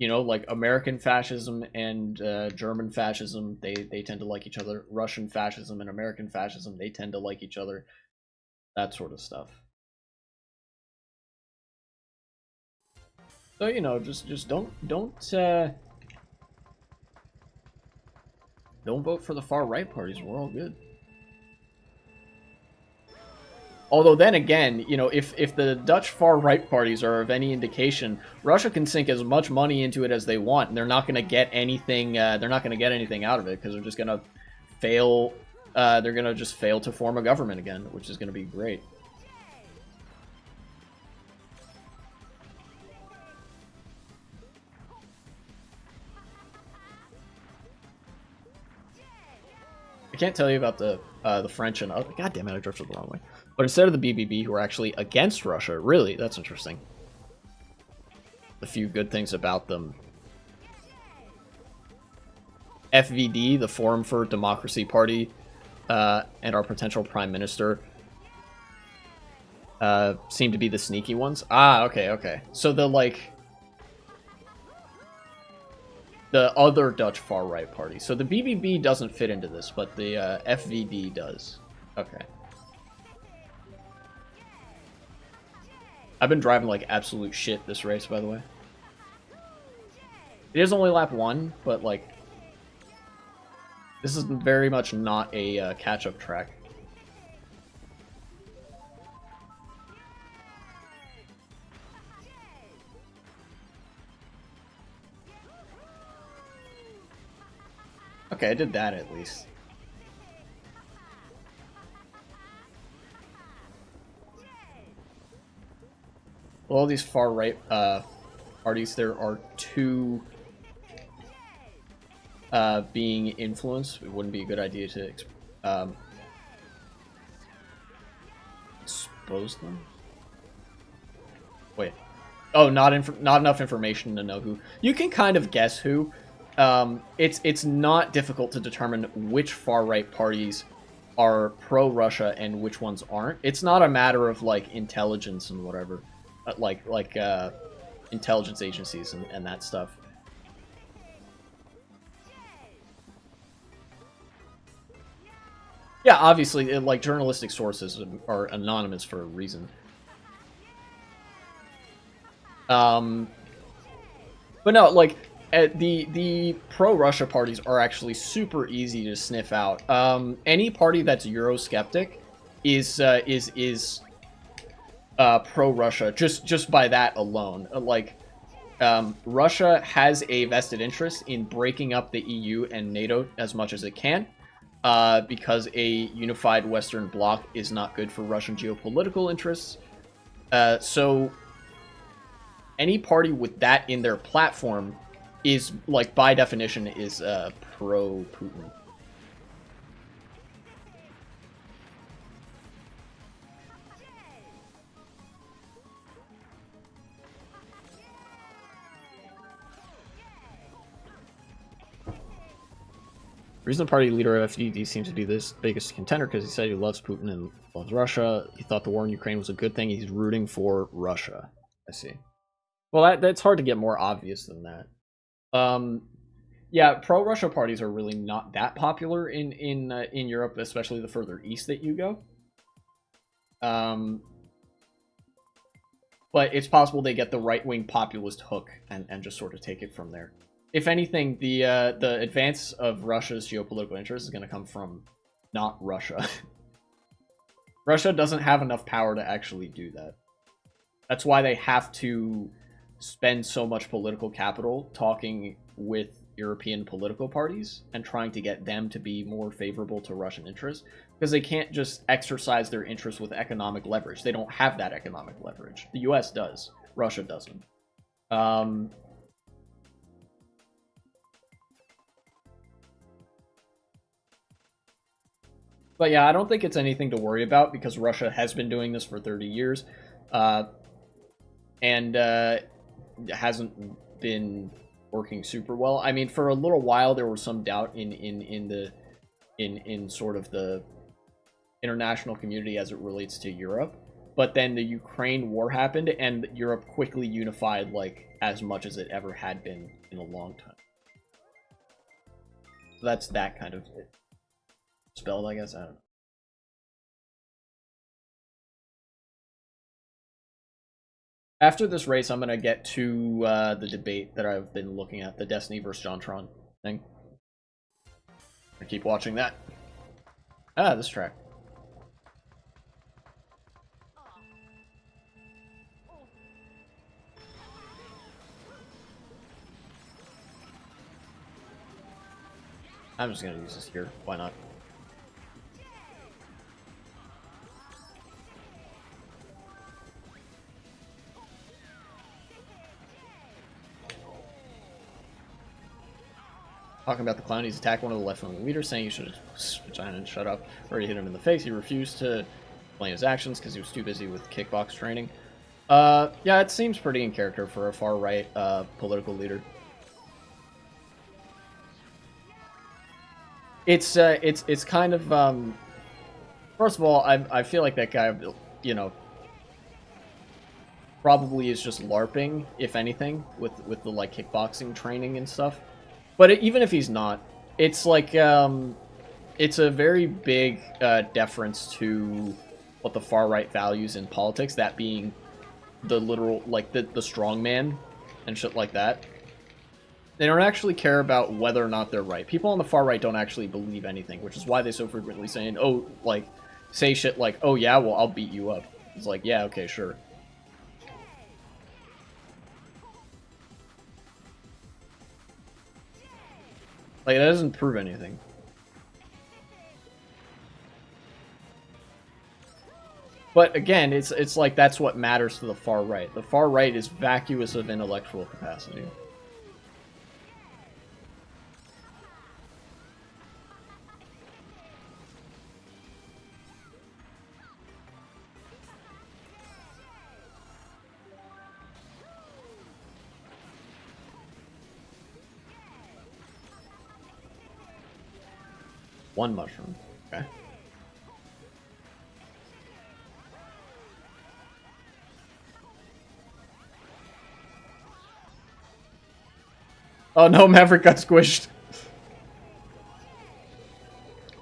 You know, like American fascism and German fascism, they tend to like each other. Russian fascism and American fascism, they tend to like each other. That sort of stuff. So, you know, just don't vote for the far right parties. We're all good. Although then again, you know, if the Dutch far-right parties are of any indication, Russia can sink as much money into it as they want, and they're not going to get anything. They're not going to get anything out of it, because they're just going to fail. They're going to just fail to form a government again, which is going to be great. I can't tell you about the French and God damn it, I drifted the wrong way. But instead of the BBB, who are actually against Russia, really, that's interesting. A few good things about them. FVD, the Forum for Democracy Party, and our potential prime minister seem to be the sneaky ones. Ah, okay. So the other Dutch far-right party. So the BBB doesn't fit into this, but the FVD does. Okay. I've been driving like absolute shit this race, by the way. It is only lap 1, but like... This is very much not a catch-up track. Okay, I did that at least. Well, all these far-right parties, there are 2 being influenced. It wouldn't be a good idea to expose them. Wait. Oh, not enough information to know who. You can kind of guess who. It's not difficult to determine which far-right parties are pro-Russia and which ones aren't. It's not a matter of, like, intelligence and whatever. Like intelligence agencies and that stuff. Yeah, obviously, like, journalistic sources are anonymous for a reason. But no, like, the pro-Russia parties are actually super easy to sniff out. Any party that's Eurosceptic is pro-Russia just by that alone. Russia has a vested interest in breaking up the EU and NATO as much as it can, because a unified Western bloc is not good for Russian geopolitical interests. So any party with that in their platform is, like, by definition, is pro-Putin. The reason the party leader of FDD seems to be this biggest contender because he said he loves Putin and loves Russia. He thought the war in Ukraine was a good thing. He's rooting for Russia. I see. Well, that's hard to get more obvious than that. Yeah, pro-Russia parties are really not that popular in Europe, especially the further east that you go. But it's possible they get the right-wing populist hook and just sort of take it from there. If anything, the advance of Russia's geopolitical interest is going to come from not Russia. Russia doesn't have enough power to actually do that. That's why they have to spend so much political capital talking with European political parties and trying to get them to be more favorable to Russian interests, because they can't just exercise their interests with economic leverage. They don't have that economic leverage. The US does. Russia doesn't. But yeah, I don't think it's anything to worry about because Russia has been doing this for 30 years. And hasn't been working super well. I mean, for a little while there was some doubt in sort of the international community as it relates to Europe, but then the Ukraine war happened and Europe quickly unified, like, as much as it ever had been in a long time. So that's that kind of spelled, I guess. I don't know. After this race, I'm going to get to the debate that I've been looking at, the Destiny versus JonTron thing. I keep watching that. Ah, this track. I'm just going to use this here. Why not? Talking about the clown, he's attacked one of the left-wing leaders, saying he should have shut up, or he hit him in the face. He refused to explain his actions because he was too busy with kickbox training. Yeah, it seems pretty in character for a far-right political leader. It's kind of, first of all, I feel like that guy, you know, probably is just LARPing, if anything, with the, like, kickboxing training and stuff. But even if he's not, it's like, it's a very big deference to what the far right values in politics, that being the literal, like, the strong man and shit like that. They don't actually care about whether or not they're right. People on the far right don't actually believe anything, which is why they so frequently saying, oh, like, say shit like, oh yeah, well, I'll beat you up. It's like, yeah, okay, sure. Like, that doesn't prove anything. But again, it's like that's what matters to the far right. The far right is vacuous of intellectual capacity. One mushroom. Okay. Oh no, Maverick got squished.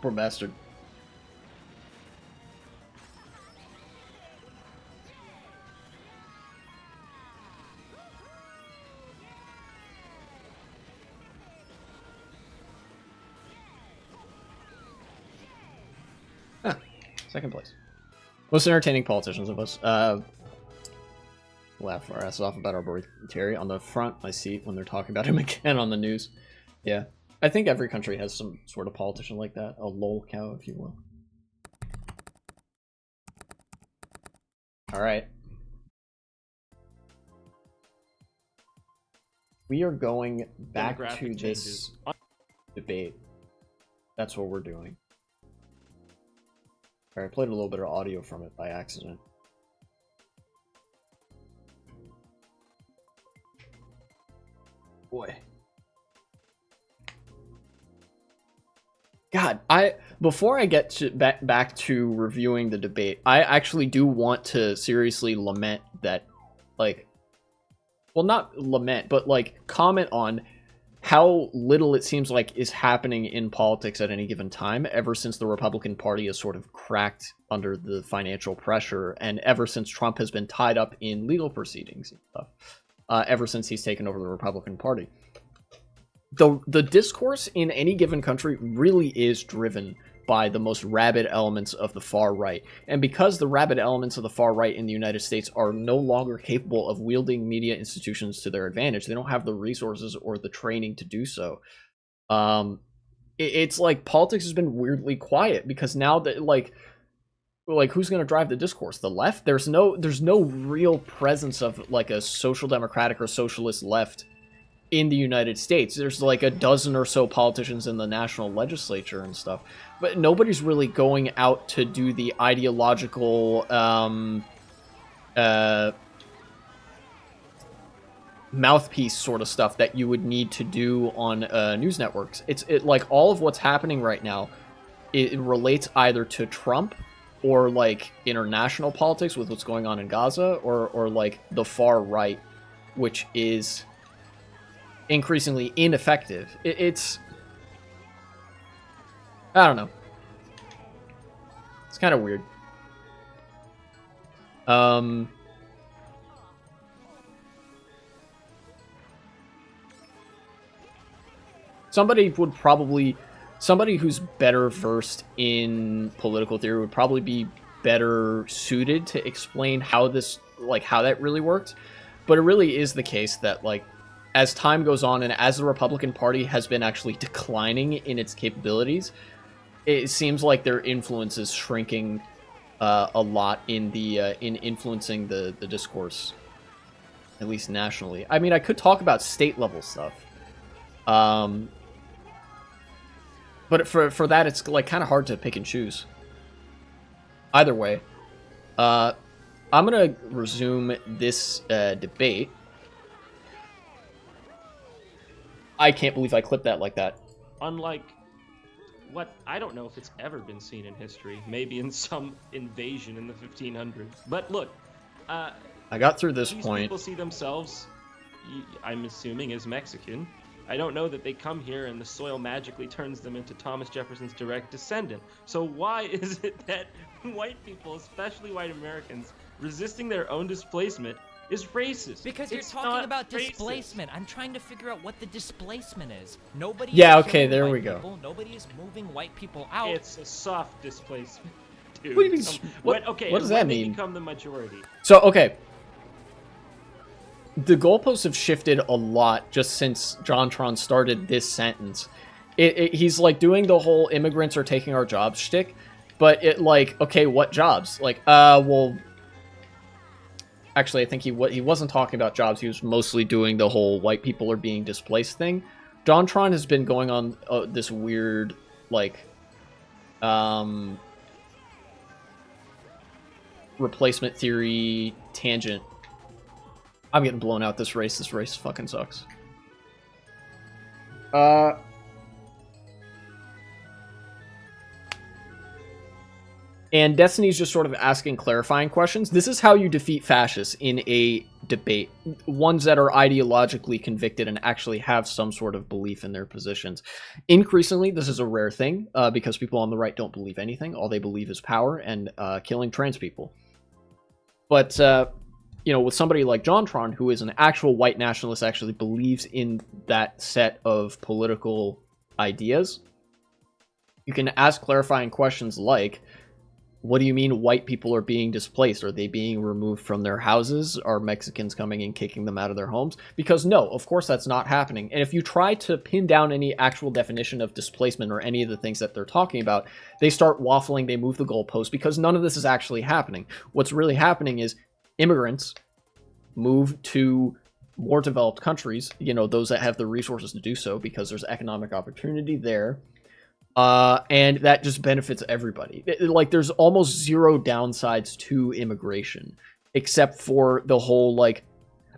Poor bastard. Huh. Second place. Most entertaining politicians of us. Laugh our asses off about Arboretary on the front I see when they're talking about him again on the news. Yeah. I think every country has some sort of politician like that. A lol cow, if you will. Alright. We are going back to this debate. That's what we're doing. Alright, I played a little bit of audio from it by accident. Boy. God, before I get to back to reviewing the debate, I actually do want to seriously lament that, like, well, not lament, but like comment on how little it seems like is happening in politics at any given time ever since the Republican Party has sort of cracked under the financial pressure, and ever since Trump has been tied up in legal proceedings and stuff. Ever since he's taken over the Republican Party. The discourse in any given country really is driven by the most rabid elements of the far right. And because the rabid elements of the far right in the United States are no longer capable of wielding media institutions to their advantage, they don't have the resources or the training to do so. It's like politics has been weirdly quiet, because now that, like who's going to drive the discourse? The left? There's no real presence of like a social democratic or socialist left in the United States. There's like a dozen or so politicians in the national legislature and stuff, but nobody's really going out to do the ideological mouthpiece sort of stuff that you would need to do on news networks. It like all of what's happening right now, it relates either to Trump or like international politics with what's going on in Gaza, or like the far right, which is increasingly ineffective. It's I don't know. It's kind of weird. Somebody who's better versed in political theory would probably be better suited to explain how that really works. But it really is the case that, like, as time goes on and as the Republican Party has been actually declining in its capabilities, it seems like their influence is shrinking a lot in influencing the discourse, at least nationally. I mean, I could talk about state level stuff. But for that, it's like kind of hard to pick and choose. Either way, I'm gonna resume this debate. I can't believe I clipped that like that. Unlike what, I don't know if it's ever been seen in history. Maybe in some invasion in the 1500s. But look, I got through this these point. People see themselves, I'm assuming, as Mexican. I don't know that they come here and the soil magically turns them into Thomas Jefferson's direct descendant. So why is it that white people, especially white Americans, resisting their own displacement is racist? Because you're talking about displacement. I'm trying to figure out what the displacement is. Nobody is okay, killing there white we go. people. Nobody is moving white people out. It's a soft displacement, dude. What do you mean? What does that mean? They become the majority. So, okay. The goalposts have shifted a lot just since JonTron started this sentence. He's like doing the whole immigrants are taking our jobs shtick, but it like, okay, what jobs? Like, well, actually, I think he wasn't talking about jobs. He was mostly doing the whole white people are being displaced thing. JonTron has been going on this weird, like, replacement theory tangent. I'm getting blown out this race. This race fucking sucks. And Destiny's just sort of asking clarifying questions. This is how you defeat fascists in a debate. Ones that are ideologically convicted and actually have some sort of belief in their positions. Increasingly, this is a rare thing because people on the right don't believe anything. All they believe is power and killing trans people. But, you know, with somebody like JonTron, who is an actual white nationalist, actually believes in that set of political ideas, you can ask clarifying questions like, what do you mean white people are being displaced? Are they being removed from their houses? Are Mexicans coming and kicking them out of their homes? Because no, of course that's not happening. And if you try to pin down any actual definition of displacement or any of the things that they're talking about, they start waffling, they move the goalpost, because none of this is actually happening. What's really happening is immigrants move to more developed countries, you know, those that have the resources to do so because there's economic opportunity there. And that just benefits everybody. Like, there's almost zero downsides to immigration, except for the whole, like,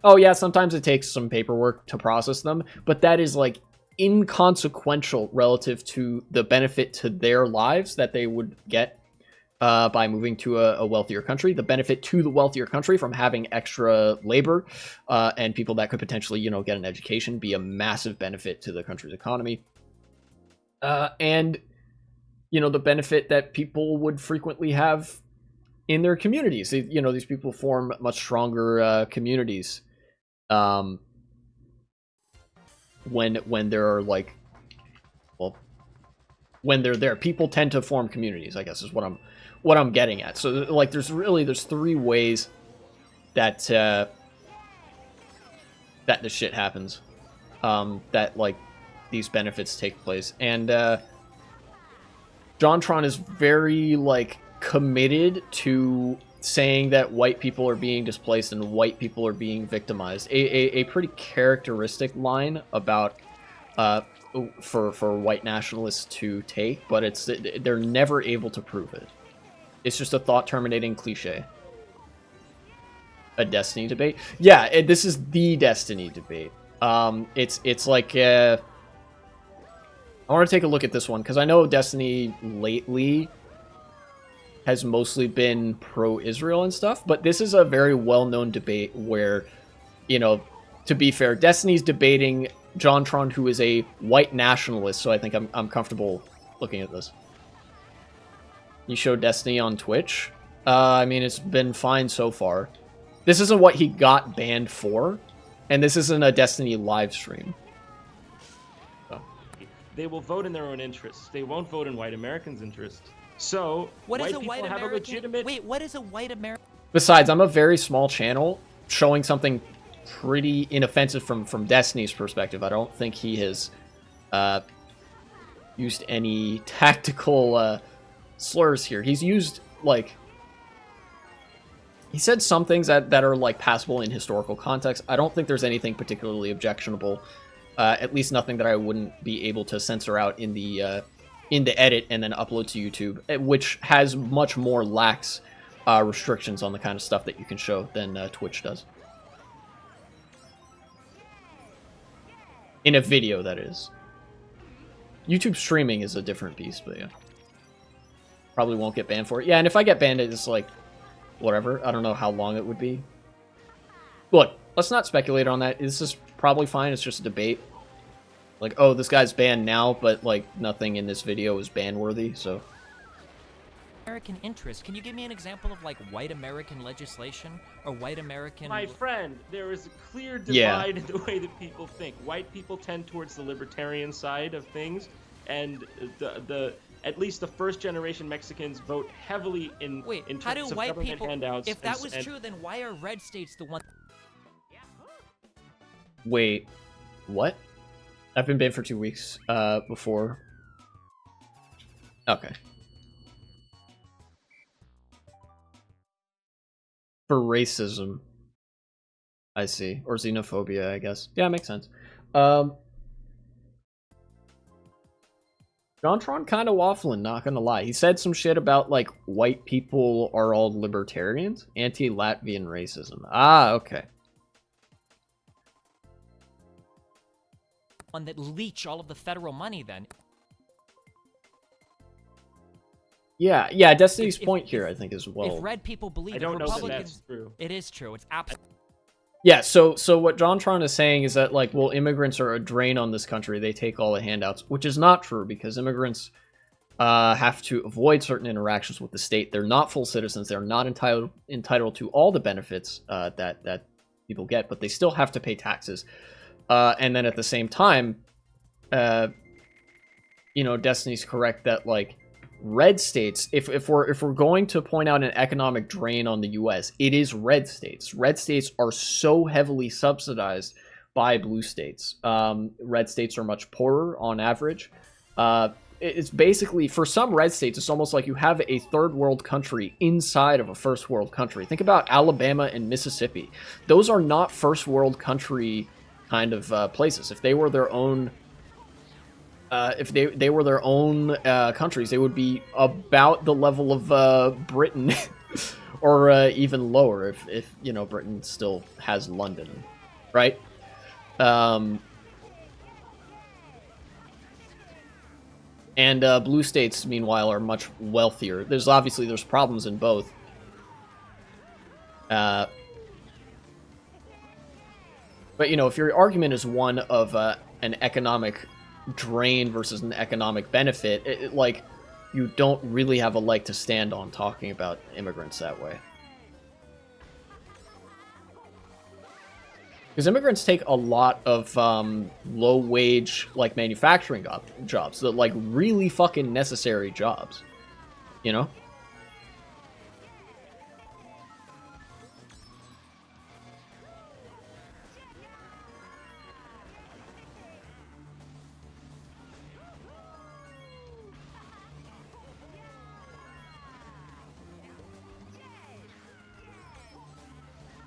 oh yeah, sometimes it takes some paperwork to process them, but that is, like, inconsequential relative to the benefit to their lives that they would get by moving to a wealthier country, the benefit to the wealthier country from having extra labor and people that could potentially, you know, get an education, be a massive benefit to the country's economy. And, you know, the benefit that people would frequently have in their communities. You know, these people form much stronger communities when there are, like, well, when they're there. People tend to form communities, I guess, is what I'm getting at. So, like, there's three ways that that this shit happens. That, like, these benefits take place. And JonTron is very, like, committed to saying that white people are being displaced and white people are being victimized. A pretty characteristic line about for white nationalists to take, but they're never able to prove it. It's just a thought-terminating cliche. A Destiny debate? Yeah, this is the Destiny debate. It's like I want to take a look at this one, because I know Destiny lately has mostly been pro-Israel and stuff, but this is a very well-known debate where, you know, to be fair, Destiny's debating JonTron, who is a white nationalist, so I think I'm comfortable looking at this. You show Destiny on Twitch? I mean, it's been fine so far. This isn't what he got banned for, and this isn't a Destiny live stream. They will vote in their own interests. They won't vote in white Americans' interest. So, what is white a white people have American? a legitimate... Wait, what is a white American? Besides, I'm a very small channel showing something pretty inoffensive from Destiny's perspective. I don't think he has used any tactical slurs here. He's used, like... He said some things that are, like, passable in historical context. I don't think there's anything particularly objectionable. At least nothing that I wouldn't be able to censor out in the edit and then upload to YouTube, which has much more lax restrictions on the kind of stuff that you can show than Twitch does. In a video, that is. YouTube streaming is a different beast, but yeah. Probably won't get banned for it. Yeah, and if I get banned, it's like, whatever. I don't know how long it would be. Look, let's not speculate on that. This is probably fine. It's just a debate. Like, oh, this guy's banned now, but like nothing in this video is ban worthy, so. American interest. Can you give me an example of like white American legislation or white American? My friend, there is a clear divide Yeah. in the way that people think. White people tend towards the libertarian side of things, and the at least the first generation Mexicans vote heavily in Wait, in how terms do of white government people? handouts. If that was true, then why are red states the one? Wait, what? I've been banned for 2 weeks before. Okay. For racism. I see. Or xenophobia, I guess. Yeah, makes sense. Jontron kind of waffling, not gonna lie. He said some shit about, like, white people are all libertarians. Anti-Latvian racism. Ah, okay. One that leech all of the federal money then. Yeah, Destiny's point here, I think, as well. If red people believe I don't know that Republicans, that's true. it is true. It's absolutely. Yeah, so what Jontron is saying is that, like, well, immigrants are a drain on this country. They take all the handouts, which is not true, because immigrants have to avoid certain interactions with the state. They're not full citizens. They're not entitled to all the benefits that people get, but they still have to pay taxes. And then at the same time, you know, Destiny's correct that, like, red states, if we're going to point out an economic drain on the US, it is red states. Red states are so heavily subsidized by blue states. Red states are much poorer on average. It's basically, for some red states, it's almost like you have a third world country inside of a first world country. Think about Alabama and Mississippi. Those are not first world country kind of places. If they were their own they were their own countries, they would be about the level of Britain, or even lower if you know Britain still has London, right? And blue states, meanwhile, are much wealthier. There's problems in both. But you know, if your argument is one of an economic drain versus an economic benefit, like, you don't really have a leg to stand on talking about immigrants that way. Because immigrants take a lot of low-wage, like, manufacturing jobs, that, like, really fucking necessary jobs, you know?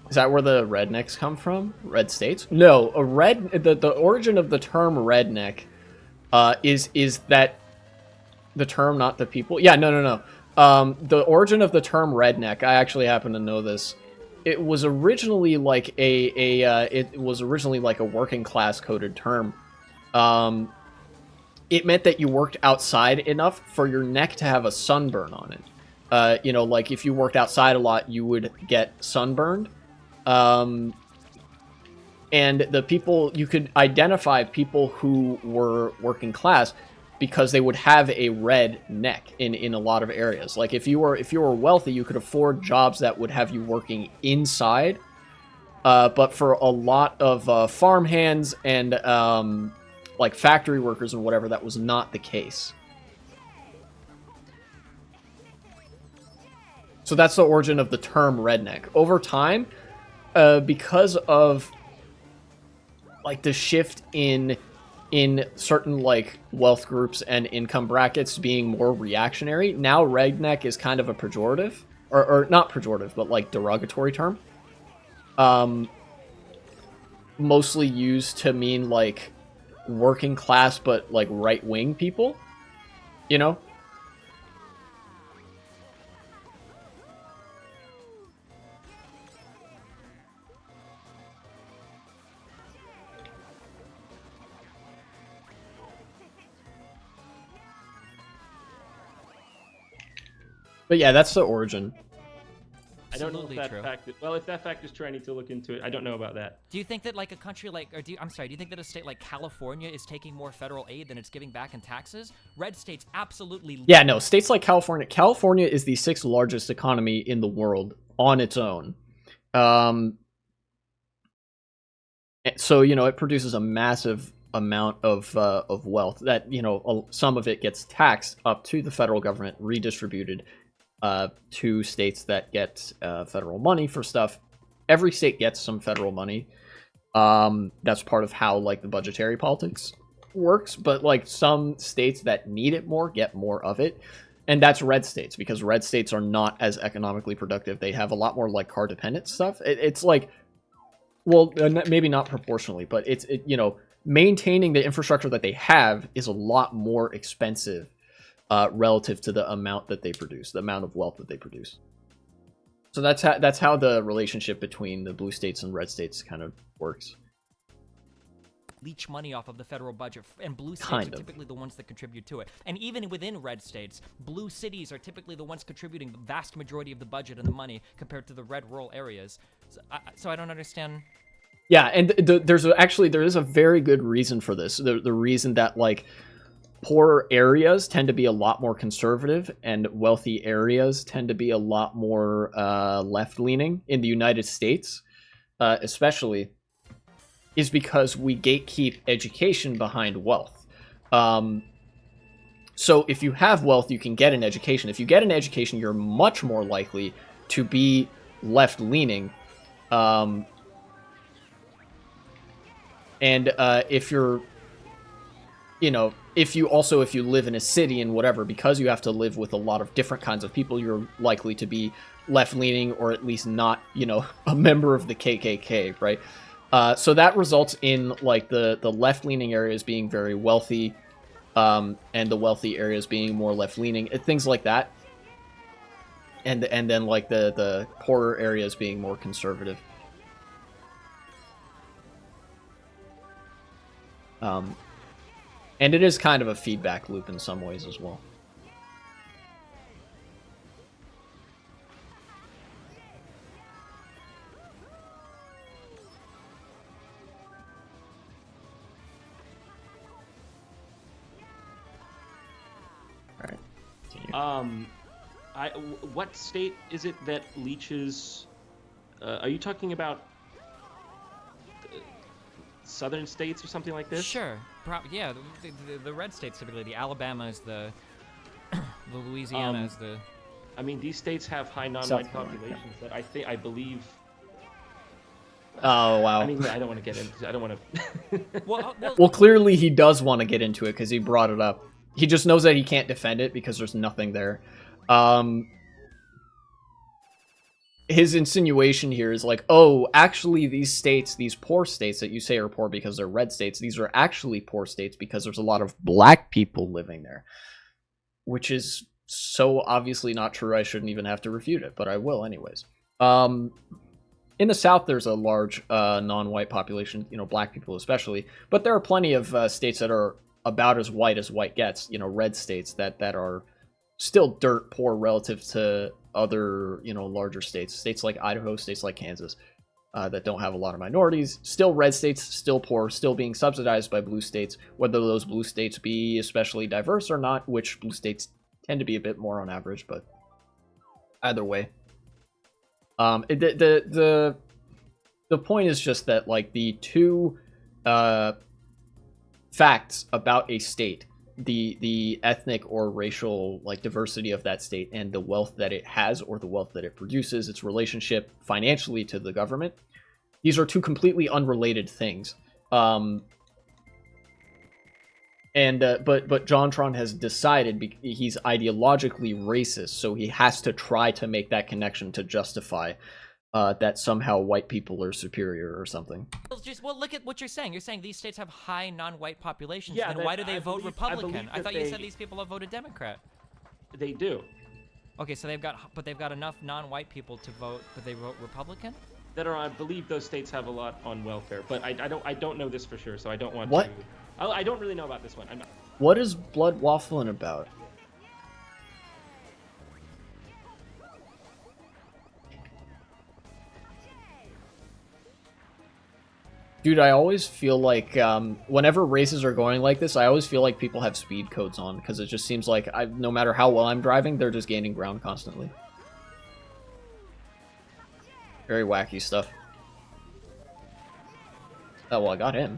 Is that where the rednecks come from? Red states? No, the origin of the term redneck is that the term, not the people. Yeah, no. The origin of the term redneck, I actually happen to know this. It was originally like a working class coded term. It meant that you worked outside enough for your neck to have a sunburn on it. You know, like if you worked outside a lot, you would get sunburned. And the people, you could identify people who were working class because they would have a red neck in a lot of areas. Like if you were wealthy, you could afford jobs that would have you working inside. But for a lot of farm hands and like factory workers and whatever, that was not the case. So that's the origin of the term redneck. Over time, because of like the shift in certain like wealth groups and income brackets being more reactionary, now redneck is kind of a pejorative, or not pejorative, but like derogatory term. Mostly used to mean like working class but like right wing people, you know. But yeah, that's the origin. I don't know absolutely if that true. fact. Well, if that fact is true, I need to look into it. I don't know about that. Do you think that like a country like, or do you, I'm sorry, do you think that a state like California is taking more federal aid than it's giving back in taxes? Red states absolutely. Yeah, no, states like California. California is the sixth largest economy in the world on its own. So it produces a massive amount of wealth that some of it gets taxed up to the federal government, redistributed to states that get federal money for stuff. Every state gets some federal money. That's part of how like the budgetary politics works. But like some states that need it more get more of it, and that's red states, because red states are not as economically productive. They have a lot more like car dependent stuff. It's like, well, maybe not proportionally, but maintaining the infrastructure that they have is a lot more expensive relative to the amount that they produce, the amount of wealth that they produce. So that's how the relationship between the blue states and red states kind of works. Leech money off of the federal budget, and blue states Kind are of. typically the ones that contribute to it. And even within red states, blue cities are typically the ones contributing the vast majority of the budget and the money compared to the red rural areas. So I don't understand. Yeah, and there is a very good reason for this. The reason that like poor areas tend to be a lot more conservative and wealthy areas tend to be a lot more left-leaning in the United States, especially, is because we gatekeep education behind wealth. So if you have wealth, you can get an education. If you get an education, you're much more likely to be left-leaning. And if you're, if you live in a city and whatever, because you have to live with a lot of different kinds of people, you're likely to be left-leaning, or at least not, a member of the KKK, right? So that results in like the left-leaning areas being very wealthy, and the wealthy areas being more left-leaning, things like that. And then like the poorer areas being more conservative. And it is kind of a feedback loop in some ways as well. All right. Continue. What state is it that leeches? Are you talking about southern states or something like this? Sure. Yeah, the red states typically. The Alabama is the Louisiana is the. I mean, these states have high non-white populations that I believe. Oh wow. I mean, I don't want to get into. I don't want to. Well, clearly he does want to get into it because he brought it up. He just knows that he can't defend it because there's nothing there. His insinuation here is like, oh, actually these states, these poor states that you say are poor because they're red states, these are actually poor states because there's a lot of black people living there. Which is so obviously not true, I shouldn't even have to refute it, but I will anyways. In the South, there's a large non-white population, black people especially, but there are plenty of states that are about as white gets, red states that are still dirt poor relative to other, larger states. States like Idaho, states like Kansas, that don't have a lot of minorities. Still red states, still poor, still being subsidized by blue states, whether those blue states be especially diverse or not, which blue states tend to be a bit more on average, but either way. The point is just that, like, the two facts about a state, the ethnic or racial like diversity of that state, and the wealth that it has or the wealth that it produces, its relationship financially to the government, these are two completely unrelated things. But JonTron has decided he's ideologically racist, so he has to try to make that connection to justify that somehow white people are superior or something. Well, look at what you're saying. You're saying these states have high non-white populations. Yeah, then why do they vote Republican? I thought you said they- these people have voted Democrat. They do. Okay, so they've got enough non-white people to vote, but they vote Republican. I believe those states have a lot on welfare, but I don't know this for sure, so I don't want What? to. I don't really know about this one. I'm not. What is Blood waffling about? Dude, I always feel like whenever races are going like this, I always feel like people have speed codes on, because it just seems like no matter how well I'm driving, they're just gaining ground constantly. Very wacky stuff. Oh, well, I got him.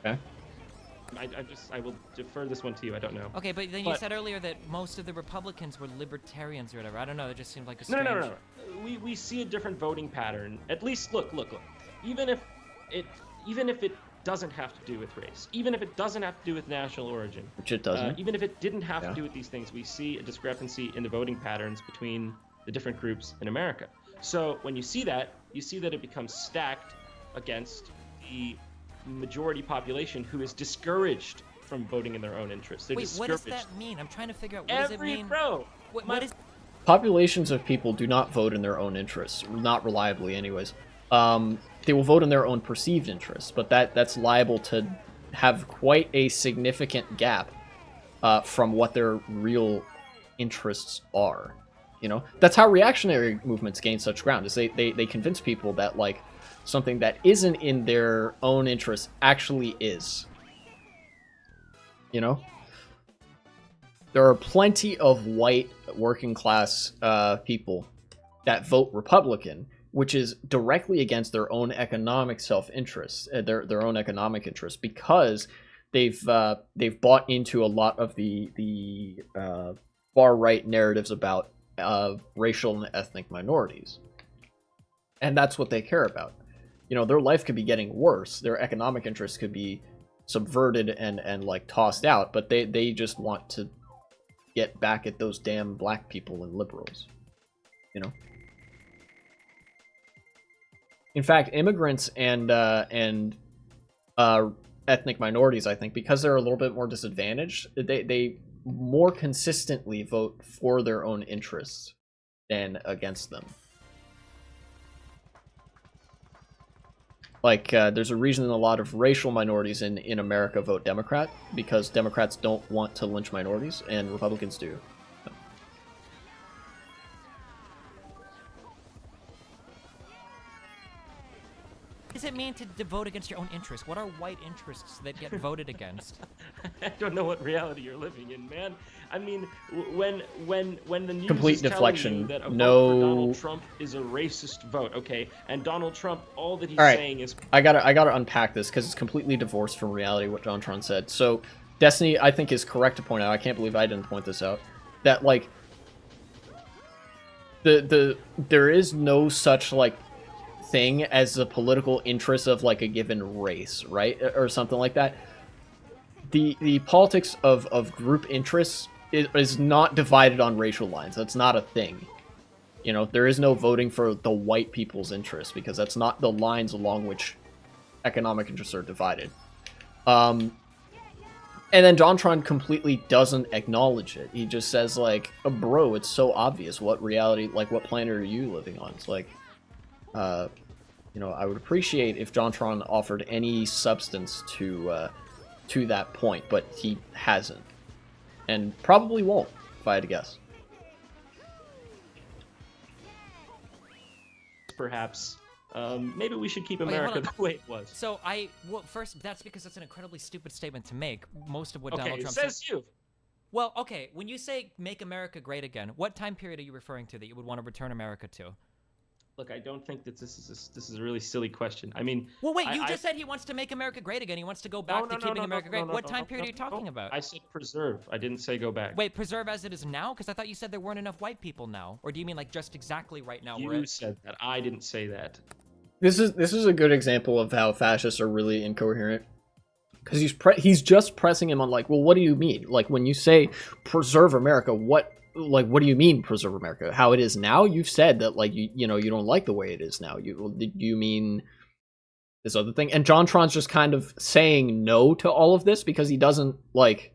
Okay. I will defer this one to you. I don't know. Okay, but then you said earlier that most of the Republicans were libertarians or whatever. I don't know. It just seemed like a No, strange... no, no, no. We see a different voting pattern. At least, look. Even if it doesn't have to do with race, even if it doesn't have to do with national origin, Which it doesn't. even if it didn't have to do with these things, we see a discrepancy in the voting patterns between the different groups in America. So when you see that it becomes stacked against the majority population who is discouraged from voting in their own interests. They're Wait, what discouraged. does that mean? I'm trying to figure out what does it mean. What is... Populations of people do not vote in their own interests, not reliably anyways. They will vote in their own perceived interests, but that's liable to have quite a significant gap from what their real interests are. You know, that's how reactionary movements gain such ground, is they convince people that, like, something that isn't in their own interest actually is. You know? There are plenty of white working class people that vote Republican, which is directly against their own economic self-interest, their own economic interests, because they've bought into a lot of the far-right narratives about racial and ethnic minorities. And that's what they care about. You know, their life could be getting worse. Their economic interests could be subverted and like tossed out, but they just want to get back at those damn black people and liberals. You know? In fact, immigrants and ethnic minorities, I think, because they're a little bit more disadvantaged, they more consistently vote for their own interests than against them. Like, there's a reason a lot of racial minorities in America vote Democrat, because Democrats don't want to lynch minorities, and Republicans do. What does it mean to vote against your own interests? What are white interests that get voted against? I don't know what reality you're living in, man. I mean, when the news Complete is telling deflection. you that a No. vote for Donald Trump is a racist vote, okay, and Donald Trump, all that he's All right. saying is... I gotta unpack this, because it's completely divorced from reality, what John Tron said. So, Destiny, I think, is correct to point out, I can't believe I didn't point this out, that, like, there is no such, like, thing as the political interest of, like, a given race, right? Or something like that. The politics of group interests is not divided on racial lines. That's not a thing. You know, there is no voting for the white people's interests, because that's not the lines along which economic interests are divided. And then JonTron completely doesn't acknowledge it. He just says, like, bro, it's so obvious. What reality, like, what planet are you living on? It's like, you know, I would appreciate if JonTron offered any substance to that point, but he hasn't. And probably won't, if I had to guess. Perhaps, maybe we should keep Okay, America hold on. the way it was. So well, first, that's because that's an incredibly stupid statement to make. Most of what Okay, Donald Trump says you. Well, okay, when you say make America great again, what time period are you referring to that you would want to return America to? Look, I don't think that this is a really silly question. I mean, Well, wait, you just said he wants to make America great again. He wants to go back to keeping America great. What time period are you talking about? I said preserve. I didn't say go back. Wait, preserve as it is now? Because I thought you said there weren't enough white people now. Or do you mean like just exactly right now? You said that. I didn't say that. This is a good example of how fascists are really incoherent. Because he's just pressing him on, like, well, what do you mean? Like, when you say preserve America, what do you mean preserve America? How it is now? You've said that, like, you know, you don't like the way it is now. Do you mean this other thing? And JonTron's just kind of saying no to all of this because he doesn't, like,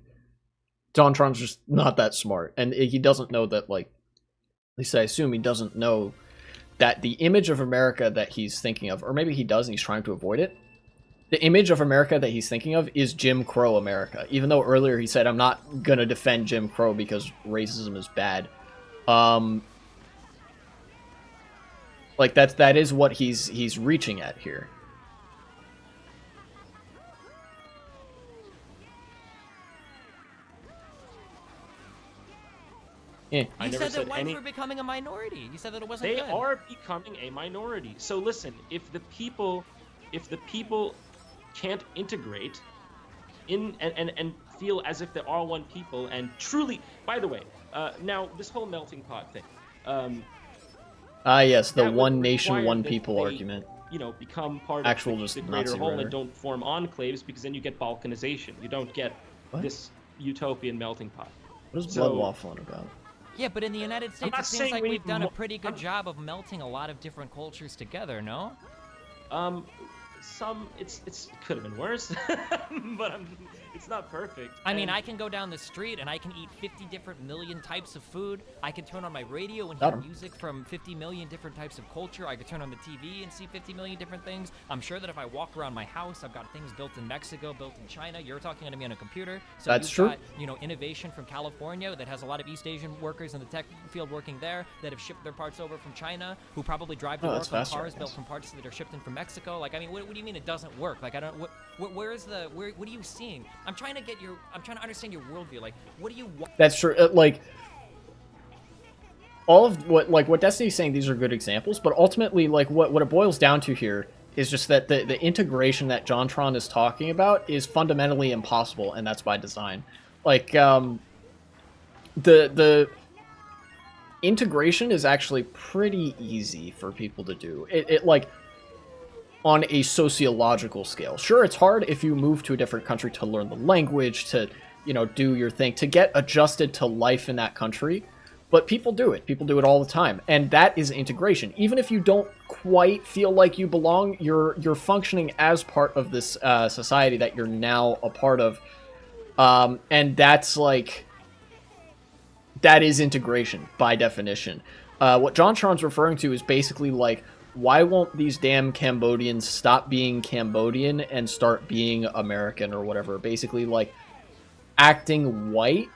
JonTron's just not that smart. And he doesn't know that, like, at least I assume he doesn't know that the image of America that he's thinking of, or maybe he does and he's trying to avoid it, the image of America that he's thinking of is Jim Crow America. Even though earlier he said, I'm not going to defend Jim Crow because racism is bad. Like, that is what he's reaching at here. Eh. I You never said that said whites any. were becoming a minority. You said that it wasn't They good. are becoming a minority. So listen, if the people can't integrate in and feel as if they are one people and truly, by the way, now this whole melting pot thing, Yes, the that would one nation, require one that people they, argument. become part Actual of just the greater Nazi whole rhetoric. and don't form enclaves, because then you get balkanization. You don't get What? this utopian melting pot. What is So- blood waffling about? Yeah, but in the United States, not it seems saying like we we've need done a mo- pretty good I'm- job of melting a lot of different cultures together, no? It's could have been worse, but it's not perfect. I mean, And- I can go down the street and I can eat 50 different million types of food. I can turn on my radio and hear Got 'em. music from 50 million different types of culture. I could turn on the TV and see 50 million different things. I'm sure that if I walk around my house, I've got things built in Mexico, built in China. You're talking to me on a computer. So That's you've true. got, innovation from California that has a lot of East Asian workers in the tech field working there that have shipped their parts over from China, who probably drive to Oh, work that's on faster, I cars built guess. from parts that are shipped in from Mexico. Like, I mean, what do you mean it doesn't work? Like, I don't. What are you seeing? I'm trying to understand your worldview. Like, what do you want? That's true. Like, all of what Destiny's saying, these are good examples, but ultimately, like, what it boils down to here is just that the integration that JonTron is talking about is fundamentally impossible, and that's by design. Like, the integration is actually pretty easy for people to do. It like, on a sociological scale. Sure, it's hard if you move to a different country to learn the language, to, do your thing, to get adjusted to life in that country, but people do it. People do it all the time, and that is integration. Even if you don't quite feel like you belong, you're functioning as part of this society that you're now a part of, and that's like, that is integration by definition. What JonTron's referring to is basically like, why won't these damn Cambodians stop being Cambodian and start being American or whatever? Basically, like, acting white,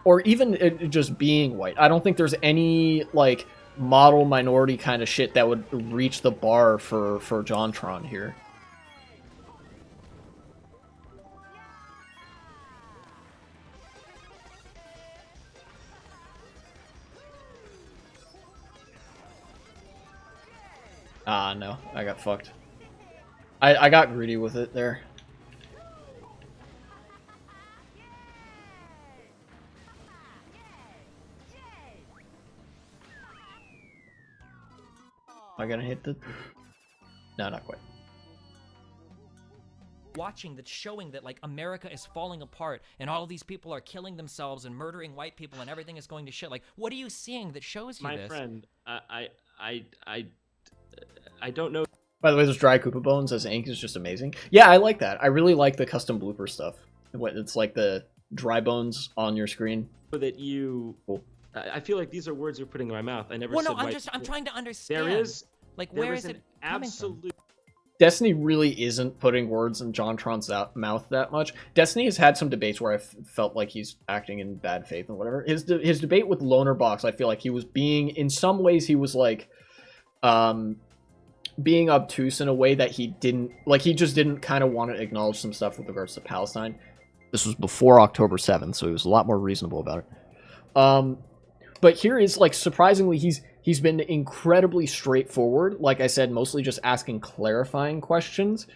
or even just being white. I don't think there's any, like, model minority kind of shit that would reach the bar for JonTron here. Ah, no. I got fucked. I got greedy with it there. Am I gonna hit the... No, not quite. Watching that's showing that, like, America is falling apart and all of these people are killing themselves and murdering white people and everything is going to shit. Like, what are you seeing that shows you My this? friend, I don't know. By the way, those dry Koopa bones as ink is just amazing. Yeah, I like that. I really like the custom blooper stuff. It's like the dry bones on your screen. That you. Cool. I feel like these are words you're putting in my mouth. I never Well, said no, white. I'm trying to understand. There is. Like, There where is is an it coming from? absolute. Destiny really isn't putting words in JonTron's mouth that much. Destiny has had some debates where I felt like he's acting in bad faith and whatever. His debate with Loner Box, I feel like he was being, in some ways, he was like, being obtuse in a way that he didn't, like, he just didn't kind of want to acknowledge some stuff with regards to Palestine. This was before October 7th, so he was a lot more reasonable about it. But here is, like, surprisingly, he's been incredibly straightforward. Like I said, mostly just asking clarifying questions.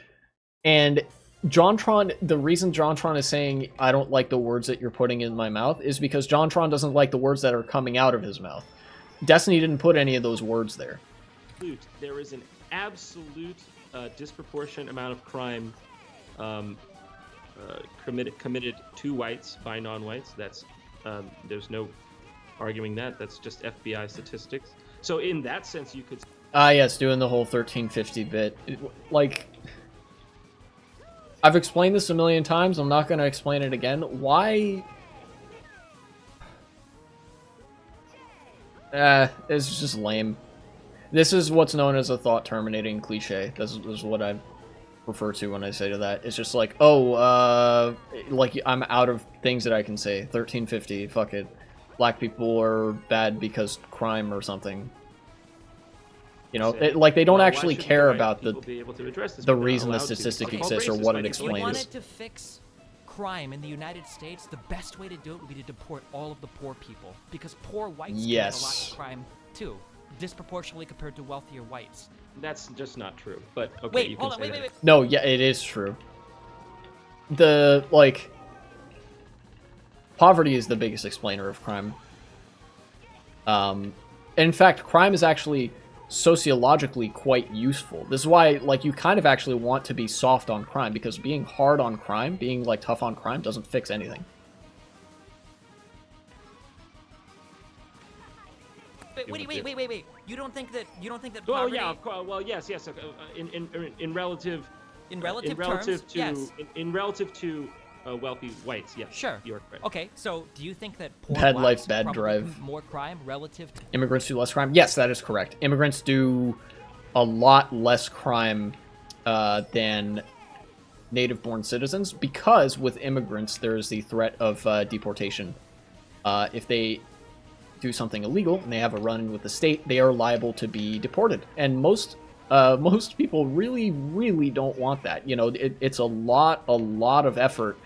And JonTron, the reason JonTron is saying, I don't like the words that you're putting in my mouth, is because JonTron doesn't like the words that are coming out of his mouth. Destiny didn't put any of those words there. There is an absolute disproportionate amount of crime committed to whites by non-whites. That's there's no arguing that. That's just FBI statistics. So in that sense, you could. Yes, doing the whole 1350 bit. Like, I've explained this a million times. I'm not going to explain it again. Why? It's just lame. This is what's known as a thought-terminating cliche. This is what I refer to when I say to that. It's just like, oh, like, I'm out of things that I can say. 1350, fuck it. Black people are bad because crime or something. You know, like, they don't actually care about the reason the statistic exists or what it explains. If you wanted to fix crime in the United States, the best way to do it would be to deport all of the poor people, because poor whites commit a lot Yes. of crime too, disproportionately compared to wealthier whites. That's just not true. But okay, Wait, you can hold on, say wait, that. wait. No, yeah, it is true. The, like, poverty is the biggest explainer of crime. In fact, crime is actually sociologically quite useful. This is why, like, you kind of actually want to be soft on crime, because being hard on crime, being, like, tough on crime, doesn't fix anything. Wait. You don't think that Well, poverty, yeah, of course. Well, yes. In relative terms, to yes. in relative to wealthy whites, yes. Sure. You're correct. Okay, so do you think that poor Bad blacks life, bad probably drive. commit more crime relative to... Immigrants do less crime? Yes, that is correct. Immigrants do a lot less crime than native-born citizens, because with immigrants, there is the threat of deportation. If they do something illegal and they have a run-in with the state, they are liable to be deported. And most people really, really don't want that. You know, it's a lot of effort